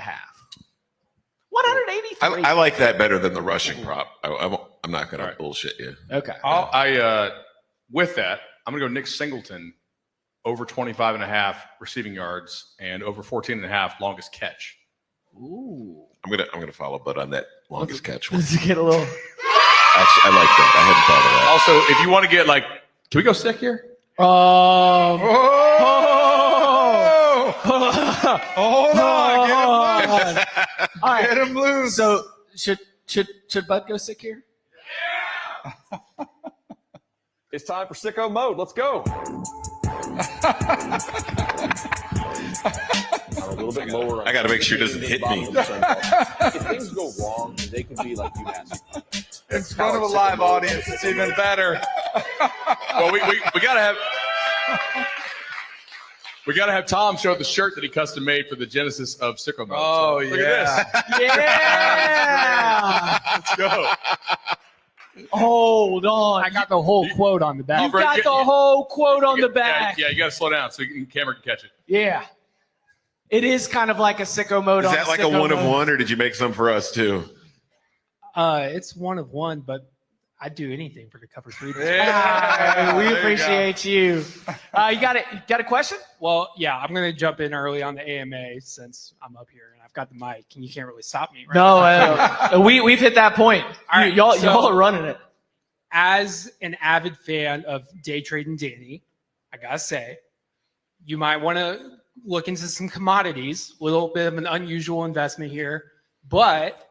S1: 183.
S3: I like that better than the rushing prop. I'm not going to bullshit you.
S1: Okay.
S12: With that, I'm going to go Nick Singleton over 25.5 receiving yards and over 14.5 longest catch.
S1: Ooh.
S3: I'm gonna follow Bud on that longest catch one.
S1: Let's get a little.
S3: Actually, I like that. I hadn't thought of that.
S12: Also, if you want to get can we go sick here?
S17: Hold on.
S1: All right.
S17: Get him loose.
S1: So should Bud go sick here?
S25: It's time for sicko mode. Let's go. A little bit lower.
S3: I got to make sure it doesn't hit me.
S25: If things go wrong, they can be like UMass.
S17: In front of a live audience, it's even better.
S12: Well, we gotta have Tom show the shirt that he custom made for the genesis of Sicko Mode.
S17: Oh,
S12: Look
S17: yeah.
S12: at this.
S1: Yeah.
S12: Let's go.
S1: Hold on. I got the whole quote on the back. You got the whole quote on the back.
S12: Yeah, you got to slow down so the camera can catch it.
S1: Yeah. It is kind of like a Sicko Mode.
S3: Is that like a one of one, or did you make some for us too?
S2: It's one of one, but I'd do anything for the cover 3.
S1: We appreciate you. You got it. You got a question?
S2: Well, yeah, I'm going to jump in early on the AMA since I'm up here and I've got the mic, and you can't really stop me. Right
S1: No, we've hit that point.
S2: All right,
S1: y'all are running it.
S2: As an avid fan of day trading Danny, I gotta say, you might want to look into some commodities. A little bit of an unusual investment here, but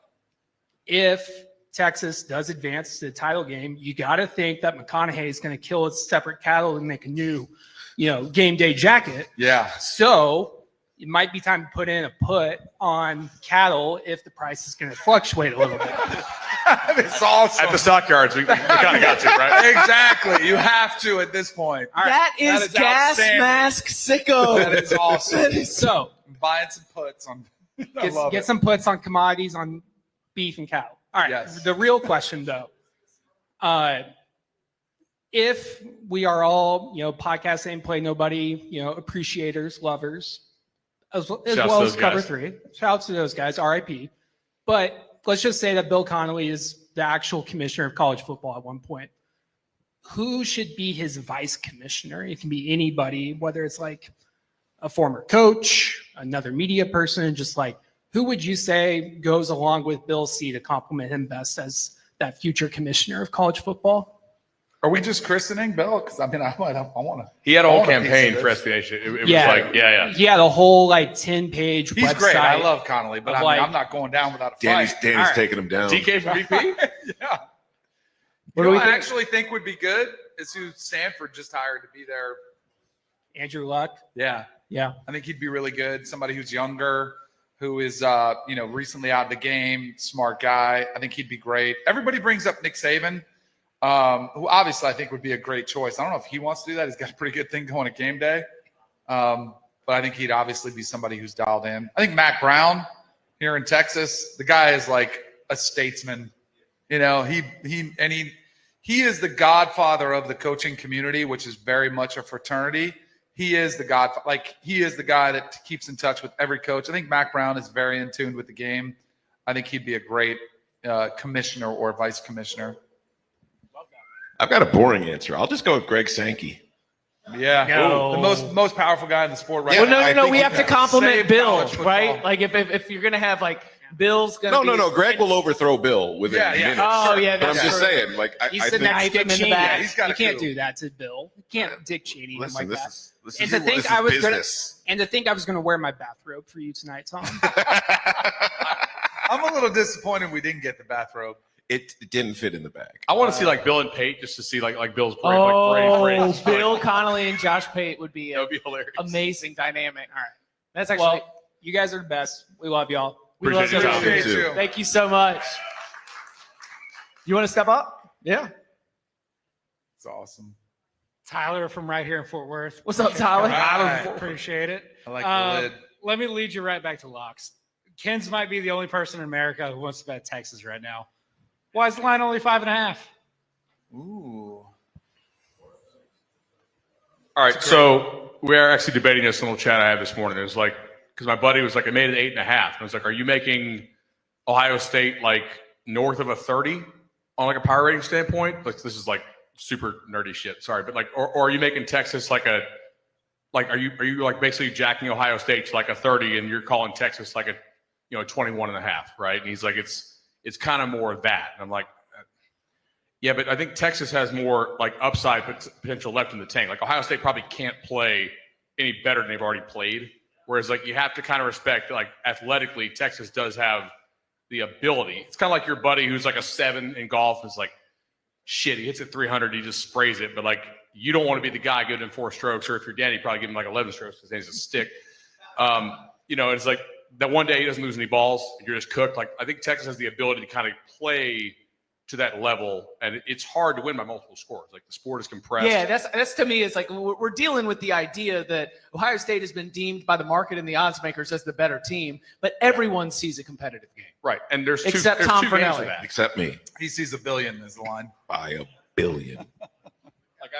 S2: if Texas does advance to the title game, you got to think that McConaughey is going to kill its separate cattle and make a new, game day jacket.
S17: Yeah.
S2: So it might be time to put in a put on cattle if the price is going to fluctuate a little bit.
S17: It's awesome.
S12: At the stockyards, we kind of got to, right?
S17: Exactly. You have to at this point.
S2: All right.
S1: That is gas mask sicko.
S17: That is awesome.
S2: So
S17: buying some puts on.
S2: Get some puts on commodities on beef and cattle. All right.
S17: Yes.
S2: The real question, though, if we are all, podcast Ain't Play Nobody, appreciators, lovers, as well as Cover 3. Shout out to those guys, RIP. But let's just say that Bill Connolly is the actual commissioner of college football at one point. Who should be his vice commissioner? It can be anybody, whether it's like a former coach, another media person, just like, who would you say goes along with Bill C to compliment him best as that future commissioner of college football?
S17: Are we just christening Bill? Because I want to.
S12: He had a whole campaign for SB Nation. It was like, yeah.
S2: He had a whole 10-page
S17: He's
S2: website.
S17: great. I love Connolly, but I'm not going down without a fight.
S3: Danny's taking him down.
S12: DK for VP?
S17: Yeah.
S1: What do we think?
S17: I actually think would be good is who Stanford just hired to be there.
S2: Andrew Luck.
S17: Yeah.
S2: Yeah.
S17: I think he'd be really good. Somebody who's younger, who is, recently out of the game, smart guy. I think he'd be great. Everybody brings up Nick Saban, who obviously I think would be a great choice. I don't know if he wants to do that. He's got a pretty good thing going at game day. But I think he'd obviously be somebody who's dialed in. I think Mac Brown here in Texas, the guy is like a statesman. He is the godfather of the coaching community, which is very much a fraternity. he is the god. Like, he is the guy that keeps in touch with every coach. I think Mac Brown is very in tune with the game. I think he'd be a great commissioner or vice commissioner.
S3: I've got a boring answer. I'll just go with Greg Sankey.
S17: Yeah,
S1: No.
S17: the most powerful guy in the sport right
S1: Well,
S17: now.
S1: no. We have to compliment
S17: Save
S1: Bill,
S17: college football.
S1: right? Like if you're gonna have like Bill's gonna.
S3: No. Greg will overthrow Bill within minutes.
S1: Oh yeah,
S3: But I'm
S1: that's
S3: just
S1: true.
S3: saying, like,
S2: He's
S3: I
S2: the
S3: think
S2: next Dick Cheney. You can't
S17: coup.
S2: do that to Bill. You can't Dick Cheney him
S3: Listen,
S2: like
S3: this
S2: that.
S3: is
S2: And to think
S3: this is
S2: I was
S3: business.
S2: and to think I was gonna wear my bathrobe for you tonight, Tom.
S17: I'm a little disappointed we didn't get the bathrobe.
S3: It didn't fit in the bag.
S12: I want to see like Bill and Pate just to see like Bill's brave,
S1: Oh,
S12: like brave.
S1: Bill Connolly and Josh Pate would be
S12: That would be hilarious.
S1: amazing dynamic.
S2: All right.
S1: That's actually.
S2: Well, you guys are the best. We love y'all.
S1: We
S12: Appreciate
S1: love
S12: you,
S1: you.
S12: Tom.
S3: You too.
S1: Thank you so much. You want to step up? Yeah.
S17: It's awesome.
S2: Tyler from right here in Fort Worth.
S1: What's up, Tyler?
S2: Appreciate it.
S17: I like the lid.
S2: Let me lead you right back to locks. Ken's might be the only person in America who wants to bet Texas right now. Why is the line only 5.5?
S17: Ooh.
S12: All right, so we are actually debating this in a little chat I had this morning. It was like, because my buddy was like, I made it 8.5. And I was like, are you making Ohio State like north of a 30 on like a power rating standpoint? Like, this is like super nerdy shit. Sorry, but like, or are you making Texas like a, like, are you like basically jacking Ohio State to like a 30 and you're calling Texas like a, 21.5, right? And he's like, it's kind of more of that. And I'm like, yeah, but I think Texas has more like upside potential left in the tank. Like Ohio State probably can't play any better than they've already played. Whereas like you have to kind of respect like athletically, Texas does have the ability. It's kind of like your buddy who's like a 7 in golf is like, shit, he hits it 300, he just sprays it. But like you don't want to be the guy giving him 4 strokes, or if you're Danny, probably give him like 11 strokes because he's a stick. It's like that one day he doesn't lose any balls, you're just cooked. Like I think Texas has the ability to kind of play to that level, and it's hard to win by multiple scores. Like the sport is compressed.
S1: Yeah, that's to me. It's like we're dealing with the idea that Ohio State has been deemed by the market and the odds makers as the better team, but everyone sees a competitive game.
S12: Right, and there's
S1: except
S12: there's
S1: Tom
S12: two games of
S1: Fornelli.
S12: that.
S3: Except me.
S17: He sees $1 billion as the line.
S3: By $1 billion.
S12: Like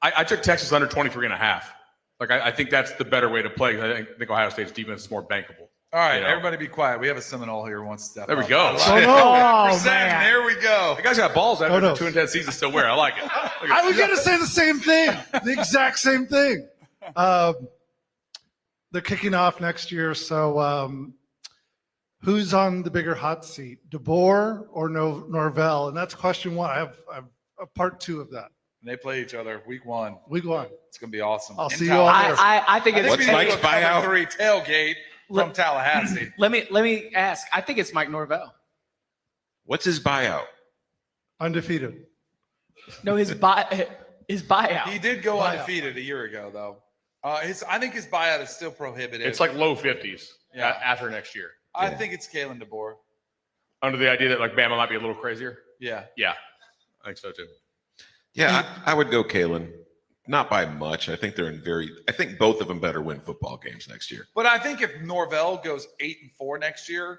S12: I took Texas under 23.5. Like I think that's the better way to play. I think Ohio State's defense is more bankable.
S17: All right, everybody be quiet. We have a Seminole here who wants to step
S12: There we
S17: up.
S12: go.
S1: Oh,
S17: man. There we go.
S12: The guy's got balls after
S4: no.
S12: 2 10 seasons still wear. I like it.
S6: I was going to say the same thing, the exact same thing. They're kicking off next year, so who's on the bigger hot seat, DeBoer or Norvell? And that's question 1. I have a part 2 of that.
S17: And they play each other week 1.
S6: Week 1.
S17: It's going to be awesome.
S6: I'll
S17: In
S6: see you all there.
S1: I think it's.
S17: we need to do a cover 3 tailgate from Tallahassee.
S1: Let me ask. I think it's Mike Norvell.
S3: What's his buyout?
S6: Undefeated.
S1: No, his buyout.
S17: He did go undefeated a year ago, though. I think his buyout is still prohibited.
S12: It's like low 50s after next year.
S17: I think it's Kalen DeBoer.
S12: Under the idea that like Bama might be a little crazier.
S17: Yeah.
S12: Yeah, I think so too.
S3: Yeah, I would go Kalen. Not by much. I think I think both of them better win football games next year.
S17: But I think if Norvell goes 8-4 next year,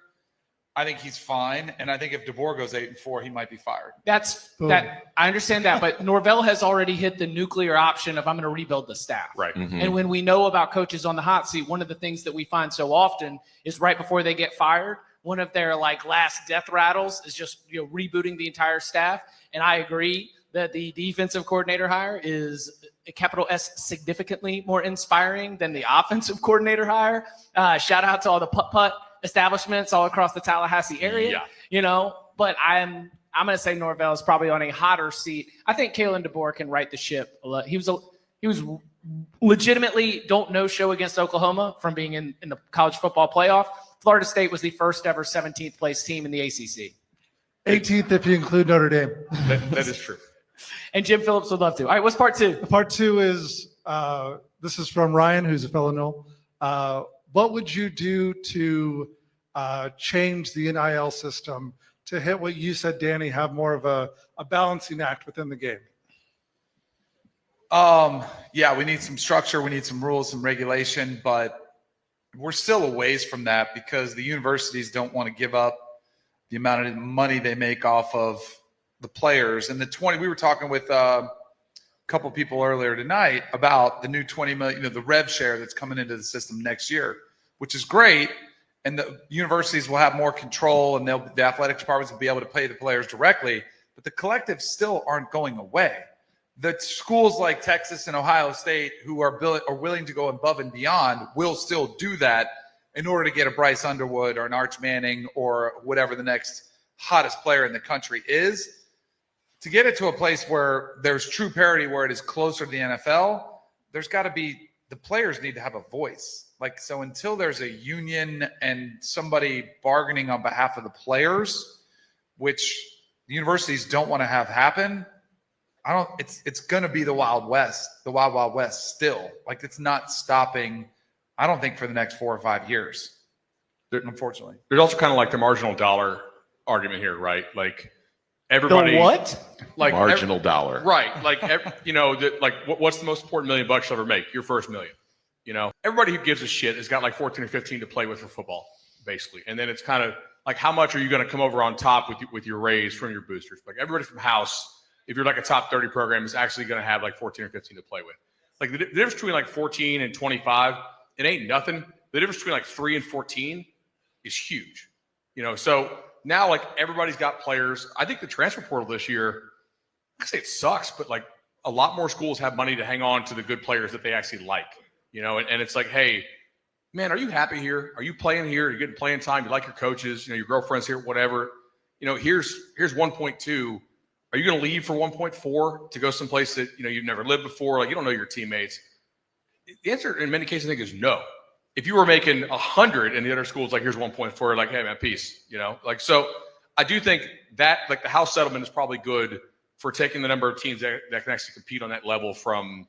S17: I think he's fine. And I think if DeBoer goes 8-4, he might be fired.
S1: I understand that, but Norvell has already hit the nuclear option of I'm going to rebuild the staff.
S12: Right.
S3: Mm-hmm.
S1: And when we know about coaches on the hot seat, one of the things that we find so often is right before they get fired, one of their like last death rattles is just rebooting the entire staff. And I agree that the defensive coordinator hire is a capital S significantly more inspiring than the offensive coordinator hire. Shout out to all the putt-putt establishments all across the Tallahassee area.
S12: Yeah.
S1: But I'm going to say Norvell is probably on a hotter seat. I think Kalen DeBoer can right the ship. He was legitimately don't show against Oklahoma from being in the college football playoff. Florida State was the first ever 17th place team in the ACC.
S6: 18th if you include Notre Dame.
S12: That is true.
S1: And Jim Phillips would love to. All right, what's part 2?
S6: Part 2 is this is from Ryan, who's a fellow Nole. What would you do to change the NIL system to hit what you said, Danny, have more of a balancing act within the game?
S17: Yeah, we need some structure. We need some rules, some regulation, but we're still a ways from that because the universities don't want to give up the amount of money they make off of the players. And we were talking with couple people earlier tonight about the new 20 million, the rev share that's coming into the system next year, which is great. And the universities will have more control, and the athletic departments will be able to pay the players directly. But the collectives still aren't going away. The schools like Texas and Ohio State who are willing to go above and beyond will still do that in order to get a Bryce Underwood or an Arch Manning or whatever the next hottest player in the country is. To get it to a place where there's true parity, where it is closer to the NFL, there's got to be – the players need to have a voice. So until there's a union and somebody bargaining on behalf of the players, which the universities don't want to have happen, it's going to be the Wild West still. It's not stopping, I don't think, for the next 4 or 5 years, unfortunately.
S12: There's also kind of the marginal dollar argument here, right? Everybody.
S1: The what?
S3: Marginal dollar.
S12: Right. What's the most important $1 million you'll ever make? Your first $1 million. Everybody who gives a shit has got 14 or 15 to play with for football, basically. And then it's kind of how much are you going to come over on top with your raise from your boosters? Everybody from house, if you're a top 30 program, is actually going to have 14 or 15 to play with. The difference between 14 and 25, it ain't nothing. The difference between 3 and 14 is huge. So now everybody's got players. I think the transfer portal this year, I say it sucks, but a lot more schools have money to hang on to the good players that they actually like. And it's hey, man, are you happy here? Are you playing here? Are you getting playing time? You like your coaches? Your girlfriend's here, whatever. Here's 1.2. Are you going to leave for 1.4 to go someplace that you've never lived before? You don't know your teammates. The answer in many cases, I think, is no. If you were making 100 and the other school's here's 1.4, hey man, peace. So I do think that the house settlement is probably good for taking the number of teams that can actually compete on that level from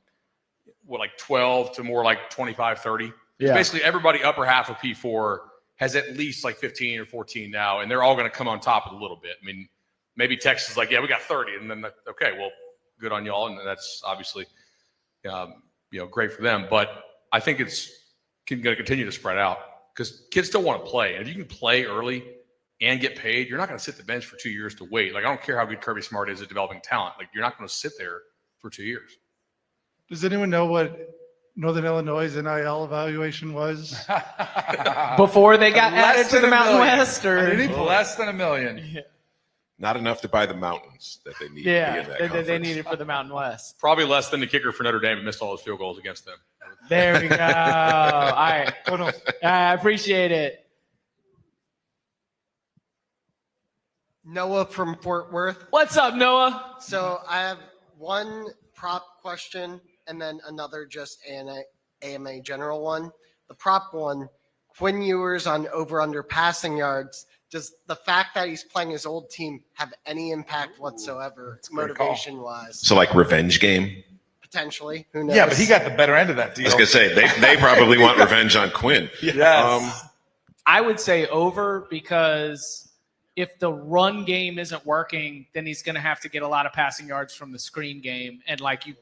S12: 12 to more 25, 30.
S1: Yeah.
S12: Basically everybody upper half of P4 has at least 15 or 14 now, and they're all going to come on top of a little bit. I mean, maybe Texas is yeah, we got 30, and then okay, well, good on y'all, and that's obviously great for them. But I think it's going to continue to spread out because kids still want to play, and if you can play early and get paid, you're not going to sit the bench for 2 years to wait. I don't care how good Kirby Smart is at developing talent. You're not going to sit there for 2 years.
S6: Does anyone know what Northern Illinois' NIL evaluation was?
S1: Before they got added to the Mountain West? Or
S17: less than $1 million.
S1: Yeah.
S3: Not enough to buy the mountains that they need.
S1: Yeah,
S3: to be in that
S1: they need it for the Mountain West.
S12: Probably less than the kicker for Notre Dame and missed all his field goals against them.
S1: There we go. All right. I appreciate it.
S5: Noah from Fort Worth.
S1: What's up, Noah?
S5: So I have one prop question and then another just AMA general one. The prop one, Quinn Ewers on over-under passing yards. Does the fact that he's playing his old team have any impact whatsoever, motivation-wise?
S3: So revenge game?
S5: Potentially. Who knows?
S17: Yeah, but he got the better end of that deal.
S3: I was going to say, they probably want revenge on Quinn.
S17: Yes.
S1: I would say over because if the run game isn't working, then he's going to have to get a lot of passing yards from the screen game. And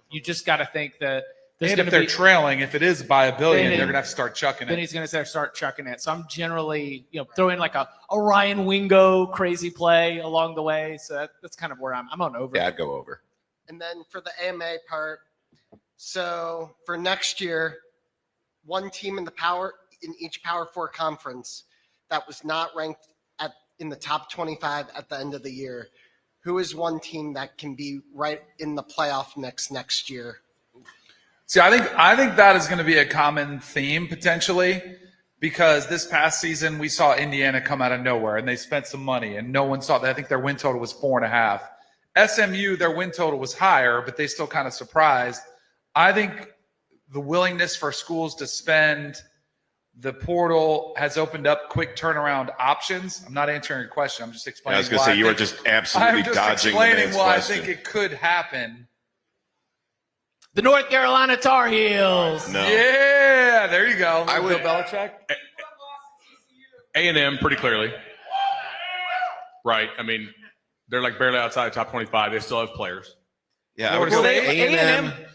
S1: you just got to think that
S17: and if they're trailing, if it is by $1 billion, they're going to have to start chucking it.
S1: Then he's going to start chucking it. So I'm generally, throw in a Ryan Wingo crazy play along the way. So that's kind of where I'm on over.
S3: Yeah, I'd go over.
S5: And then for the AMA part, so for next year, one team in each Power 4 conference that was not ranked in the top 25 at the end of the year, who is one team that can be right in the playoff mix next year?
S17: See, I think that is going to be a common theme potentially, because this past season we saw Indiana come out of nowhere and they spent some money and no one saw that. I think their win total was 4.5. SMU, their win total was higher, but they still kind of surprised. I think the willingness for schools to spend, the portal has opened up quick turnaround options. I'm not answering your question. I'm just explaining.
S3: I was going to say you were just absolutely dodging the man's question.
S17: I'm just explaining why I think it could happen.
S1: The North Carolina Tar Heels.
S3: No.
S17: Yeah, there you go.
S12: I would
S17: Bill Belichick.
S12: A&M pretty clearly. Right. I mean, they're barely outside the top 25. They still have players.
S3: Yeah.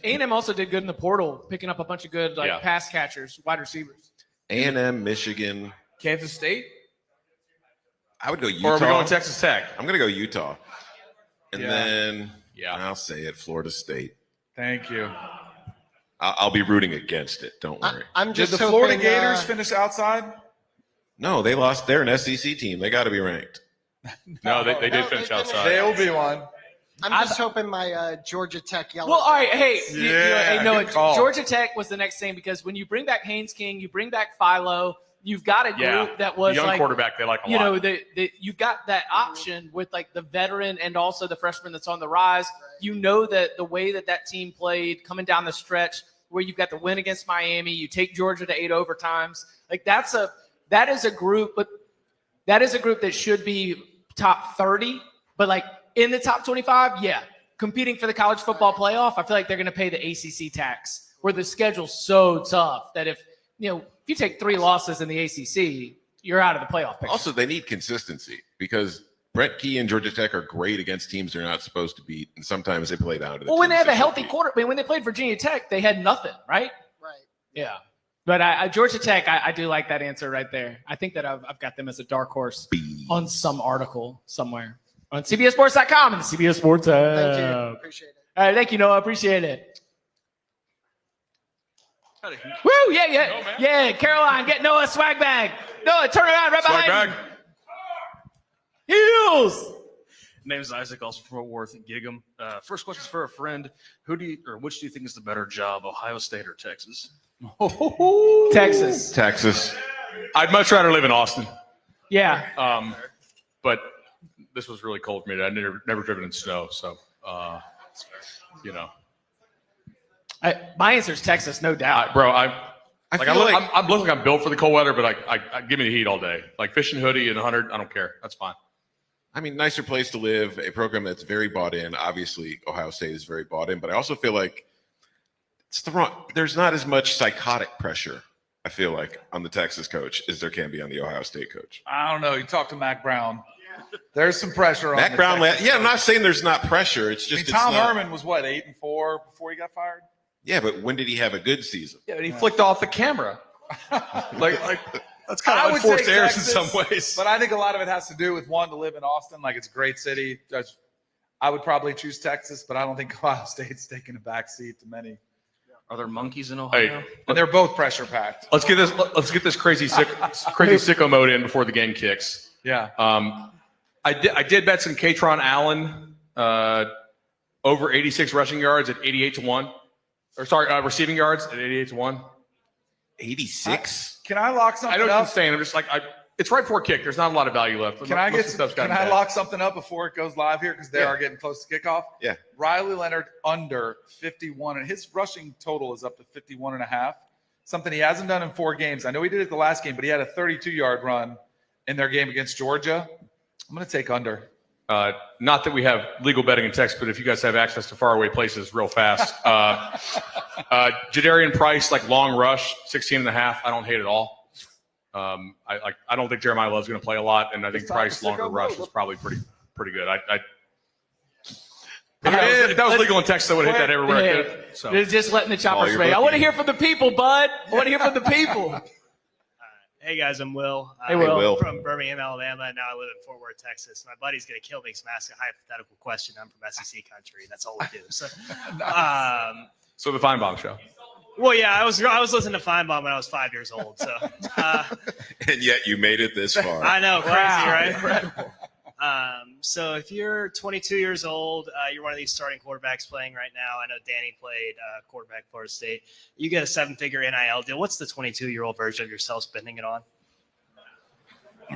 S1: A&M also did good in the portal, picking up a bunch of good pass catchers, wide receivers.
S3: A&M, Michigan.
S12: Kansas State?
S3: I would go Utah.
S12: Or are we going Texas Tech?
S3: I'm going to go Utah. And then I'll say it, Florida State.
S17: Thank you.
S3: I'll be rooting against it. Don't worry.
S5: I'm just
S17: Did the
S5: hoping,
S17: Florida Gators finish outside?
S3: No, they lost. They're an SEC team. They got to be ranked.
S12: No, they did finish outside.
S17: They'll be one.
S5: I'm just hoping my Georgia Tech yellow.
S1: Well, all right. Hey,
S17: Yeah,
S1: no,
S17: good call.
S1: Georgia Tech was the next thing because when you bring back Haynes King, you bring back Philo, you've got a group that was
S12: the young
S1: like,
S12: quarterback they like a lot.
S1: You know, you've got that option with like the veteran and also the freshman that's on the rise. You know that the way that team played coming down the stretch where you've got the win against Miami, you take Georgia to 8 overtimes. Like that is a group, but that is a group that should be top 30, but like in the top 25, yeah. Competing for the college football playoff, I feel like they're going to pay the ACC tax where the schedule's so tough that if you take 3 losses in the ACC, you're out of the playoff picture.
S3: Also, they need consistency because Brett Key and Georgia Tech are great against teams they're not supposed to beat, and sometimes they play down to the
S1: Well, when they have a
S3: 2-6
S1: healthy
S3: beat.
S1: quarterback, when they played Virginia Tech, they had nothing, right?
S5: Right.
S1: Yeah. But Georgia Tech, I do like that answer right there. I think that I've got them as a dark horse on some article somewhere on CBSSports.com and the CBS Sports App.
S5: Thank you. Appreciate it.
S1: All right, thank you, Noah. Appreciate it. Woo! Yeah. Caroline, get Noah a swag bag. Noah, turn around right behind you. Heels.
S8: Name's Isaac, also from Fort Worth and Gig'em. First question is for a friend. Which do you think is the better job, Ohio State or Texas?
S1: Texas.
S12: I'd much rather live in Austin.
S1: Yeah.
S12: But this was really cold for me. I've never driven in snow, so
S1: My answer is Texas, no doubt.
S12: bro. I'm looking. I'm built for the cold weather, but I give me the heat all day. Like fishing hoodie and 100. I don't care. That's fine.
S3: I mean, nicer place to live, a program that's very bought in. Obviously, Ohio State is very bought in, but I also feel like there's not as much psychotic pressure, I feel like, on the Texas coach as there can be on the Ohio State coach.
S17: I don't know. You talk to Mac Brown. There's some pressure on
S3: Mac Brown.
S17: Texas.
S3: I'm not saying there's not pressure. It's just
S17: Tom
S3: it's not,
S17: Herman was what, 8-4 before he got fired?
S3: Yeah, but when did he have a good season?
S12: Yeah, but he flicked off the camera. like that's kind of unforced errors in some ways.
S17: But I think a lot of it has to do with wanting to live in Austin. Like, it's a great city. I would probably choose Texas, but I don't think Ohio State's taking a backseat to many.
S8: Are there monkeys in Ohio?
S17: And they're both pressure packed.
S12: Let's get this crazy sicko mode in before the game kicks.
S17: Yeah.
S12: I did bet some Katron Allen over 86 rushing yards at 88-1. Or sorry, receiving yards at 88-1.
S3: 86?
S17: Can I lock something
S12: I know
S17: up?
S12: what you're saying. I'm just like, it's right before kick. There's not a lot of value left.
S17: Can I lock something up before it goes live here? Because they are getting close to kickoff.
S3: Yeah.
S17: Riley Leonard under 51, and his rushing total is up to 51.5. Something he hasn't done in 4 games. I know he did it the last game, but he had a 32-yard run in their game against Georgia. I'm going to take under.
S12: Not that we have legal betting in Texas, but if you guys have access to faraway places real fast. Jadarian Price, like long rush, 16.5. I don't hate it all. I don't think Jeremiah Love's going to play a lot, and I think Price longer rush is probably pretty good. If that was legal in Texas, I would have hit that everywhere I could. So
S1: Just letting the chopper spray. I want to hear from the people, bud. I want to hear from the people.
S10: Hey guys, I'm Will.
S1: Hey, Will.
S10: I'm from Birmingham, Alabama, and now I live in Fort Worth, Texas. My buddy's gonna kill me because I'm asking a hypothetical question. I'm from SEC country. That's all we do. So,
S12: So the Feinbaum show.
S10: well, yeah, I was listening to Feinbaum when I was 5 years old. So,
S3: And yet you made it this far.
S10: I know, crazy,
S1: Wow.
S10: right?
S1: Incredible.
S10: So if you're 22 years old, you're one of these starting quarterbacks playing right now. I know Danny played quarterback at Florida State. You get a 7-figure NIL deal. What's the 22-year-old version of yourself spending it on?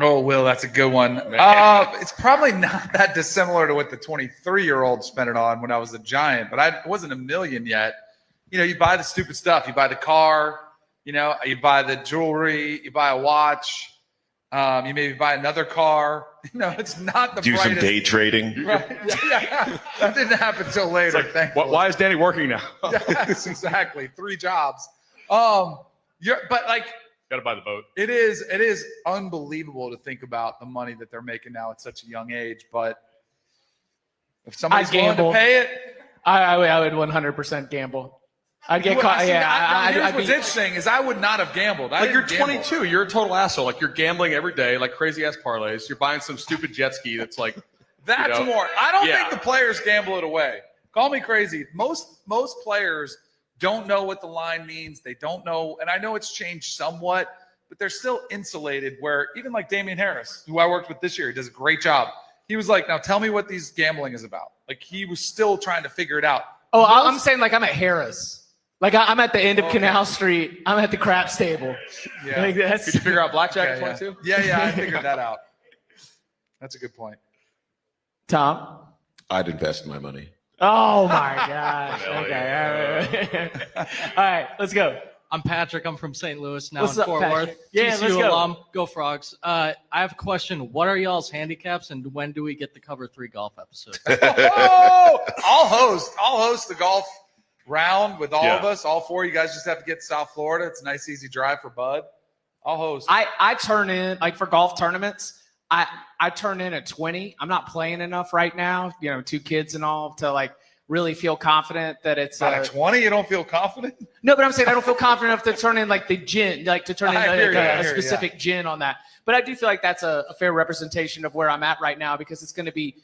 S17: Oh, Will, that's a good one. It's probably not that dissimilar to what the 23-year-old spent it on when I was a Giant, but I wasn't a million yet. You know, you buy the stupid stuff. You buy the car, you buy the jewelry, you buy a watch. You maybe buy another car. It's not the
S3: Do
S17: brightest.
S3: some day trading.
S17: Right. Yeah. That didn't happen till later. Thankfully.
S12: Why is Danny working now?
S17: Yes, exactly. 3 jobs. But like,
S12: got to buy the boat.
S17: it is unbelievable to think about the money that they're making now at such a young age. But if somebody's willing to pay it,
S1: I would 100% gamble. I'd get caught.
S17: Here's what's interesting is I would not have gambled.
S12: Like, you're 22. You're a total asshole. Like, you're gambling every day, like crazy ass parlays. You're buying some stupid jet ski that's like
S17: That's more. I don't think the players gamble it away. Call me crazy. Most players don't know what the line means. They don't know, and I know it's changed somewhat, but they're still insulated. Where even like Damian Harris, who I worked with this year, he does a great job. He was like, "Now tell me what these gambling is about." Like he was still trying to figure it out.
S1: Oh, I'm saying like I'm at Harris. Like I'm at the end of Canal Street. I'm at the craps table.
S17: Yeah.
S1: Like that's.
S12: Did you figure out blackjack at 22?
S17: Yeah, I figured that out. That's a good point.
S1: Tom?
S3: I'd invest my money.
S1: Oh my gosh. Okay. All right, let's go.
S7: I'm Patrick. I'm from St. Louis now
S1: What's
S7: in
S1: up,
S7: Fort
S1: Patrick?
S7: Worth.
S1: Yeah,
S7: TCU
S1: let's go.
S7: alum. Go Frogs. I have a question. What are y'all's handicaps, and when do we get the Cover 3 golf episode?
S17: I'll host the golf round with all of us. All four. You guys just have to get to South Florida. It's a nice, easy drive for Bud. I'll host.
S1: I turn in, like for golf tournaments, I turn in at 20. I'm not playing enough right now, 2 kids and all, to like really feel confident that it's
S17: not at 20. You don't feel confident?
S1: No, but I'm saying I don't feel confident enough to turn in like the gin, like to turn in a specific gin on that. But I do feel like that's a fair representation of where I'm at right now, because it's going to be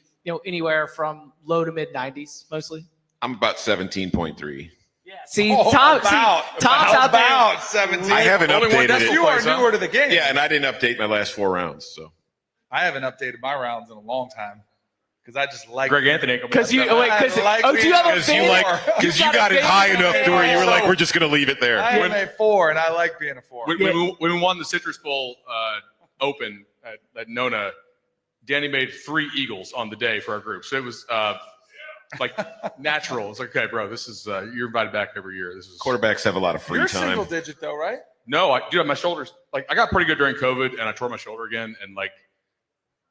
S1: anywhere from low to mid 90s mostly.
S3: I'm about 17.3.
S1: See, Tom's out there.
S17: About 17.
S3: I haven't updated it.
S17: You are newer to the game.
S3: Yeah, and I didn't update my last 4 rounds. So
S17: I haven't updated my rounds in a long time because I just like
S12: Greg Anthony.
S1: Because you got
S3: it high enough to where you were like, we're just going to leave it there.
S17: I am a 4, and I like being a 4.
S12: When we won the Citrus Bowl Open at Nona, Danny made 3 eagles on the day for our group. So it was like natural. It's like, okay, bro, this is you're invited back every year. This is
S3: quarterbacks have a lot of free
S17: You're
S3: time.
S17: single digit though, right?
S12: No, I do have my shoulders. Like I got pretty good during COVID, and I tore my shoulder again. And like,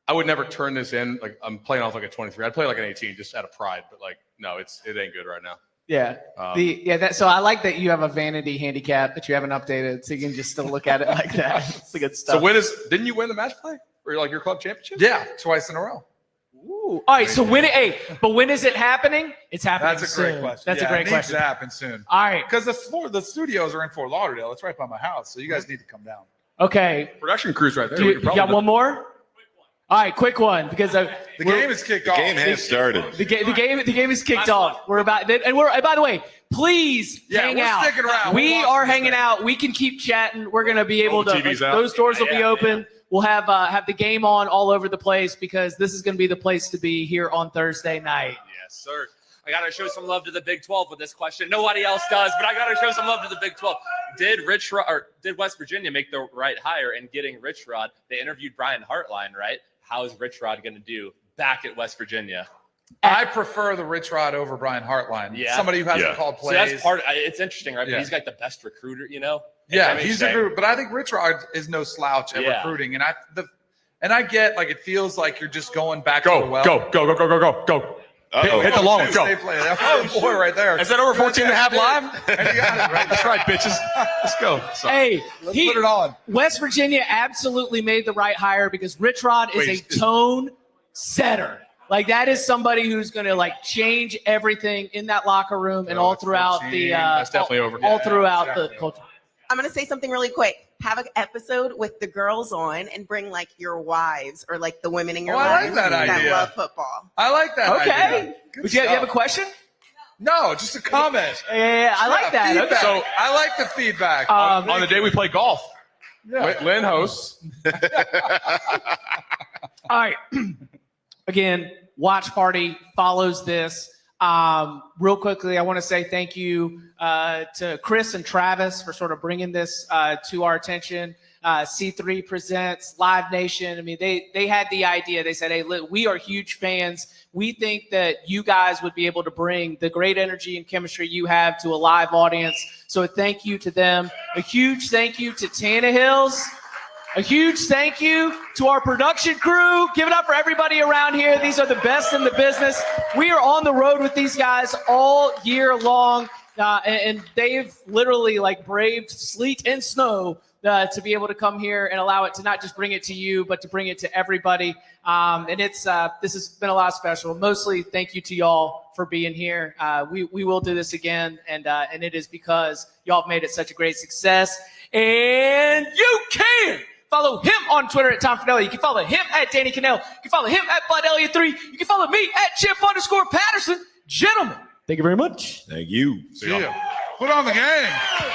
S12: I would never turn this in. Like I'm playing off like a 23. I'd play like an 18 just out of pride. But like, no, it ain't good right now.
S1: Yeah. So I like that you have a vanity handicap that you haven't updated, so you can just still look at it like that. It's the good stuff.
S12: So didn't you win the match play or like your club championship?
S17: Yeah, twice in a row.
S1: Ooh. All right. So when is it happening? It's happening.
S17: That's a
S1: soon.
S17: great question.
S1: That's a
S17: Yeah,
S1: great
S17: it needs
S1: question.
S17: to happen soon.
S1: All right.
S17: Because the studios are in Fort Lauderdale. It's right by my house, so you guys need to come down.
S1: Okay.
S12: Production crew's right there.
S1: You got one more? All right, quick one, because
S17: the game is kicked off.
S3: The game has started.
S1: The game is kicked off. We're about, and by the way, please hang out.
S17: Sticking around.
S1: We are hanging out. We can keep chatting. We're gonna be able to. Those doors will be open. We'll have the game on all over the place, because this is gonna be the place to be here on Thursday night.
S18: Yes, sir. I got to show some love to the Big 12 with this question. Nobody else does, but I got to show some love to the Big 12. Did West Virginia make the right hire in getting Rich Rod? They interviewed Brian Hartline, right? How is Rich Rod going to do back at West Virginia?
S17: I prefer the Rich Rod over Brian Hartline.
S18: Yeah.
S17: Somebody who hasn't called plays.
S18: So that's part. It's interesting, right? But he's got the best recruiter,
S17: Yeah, he's a group, but I think Rich Rod is no slouch at recruiting, and I get like it feels like you're just going back to the well.
S12: Go. Hit the long one. Go.
S17: Oh, boy, right there.
S12: Is that over 14 and a half live?
S17: And you got it, right?
S12: That's right, bitches. Let's go. So,
S1: Hey,
S17: Let's put it on.
S1: West Virginia absolutely made the right hire, because Rich Rod is a tone setter. Like that is somebody who's going to like change everything in that locker room and all throughout the
S12: that's definitely over.
S1: all throughout the culture.
S11: I'm going to say something really quick. Have an episode with the girls on and bring like your wives or like the women in your lives
S17: that idea.
S11: love football.
S17: I like that idea.
S1: Okay.
S17: Good
S1: You have a
S17: stuff.
S1: question?
S17: No, just a comment.
S1: Yeah, I like that.
S17: Feedback.
S1: Okay.
S12: So
S17: I like the feedback.
S12: on the day we play golf,
S17: Yeah.
S12: Lynn hosts.
S1: All right. Again, watch party follows this. Real quickly, I want to say thank you to Chris and Travis for sort of bringing this to our attention. C3 Presents, Live Nation. I mean, they had the idea. They said, hey, we are huge fans. We think that you guys would be able to bring the great energy and chemistry you have to a live audience. So a thank you to them. A huge thank you to Tannehills. A huge thank you to our production crew. Give it up for everybody around here. These are the best in the business. We are on the road with these guys all year long, and they've literally like braved sleet and snow to be able to come here and allow it to not just bring it to you, but to bring it to everybody. And this has been a lot special. Mostly thank you to y'all for being here. We will do this again, and it is because y'all have made it such a great success. And you can follow him on Twitter at Tom Fornelli. You can follow him at Danny Kanell. You can follow him at Bud Elliott 3. You can follow me at Chip _Patterson. Gentlemen,
S13: Thank you very much.
S3: Thank you.
S17: See ya. Put on the game.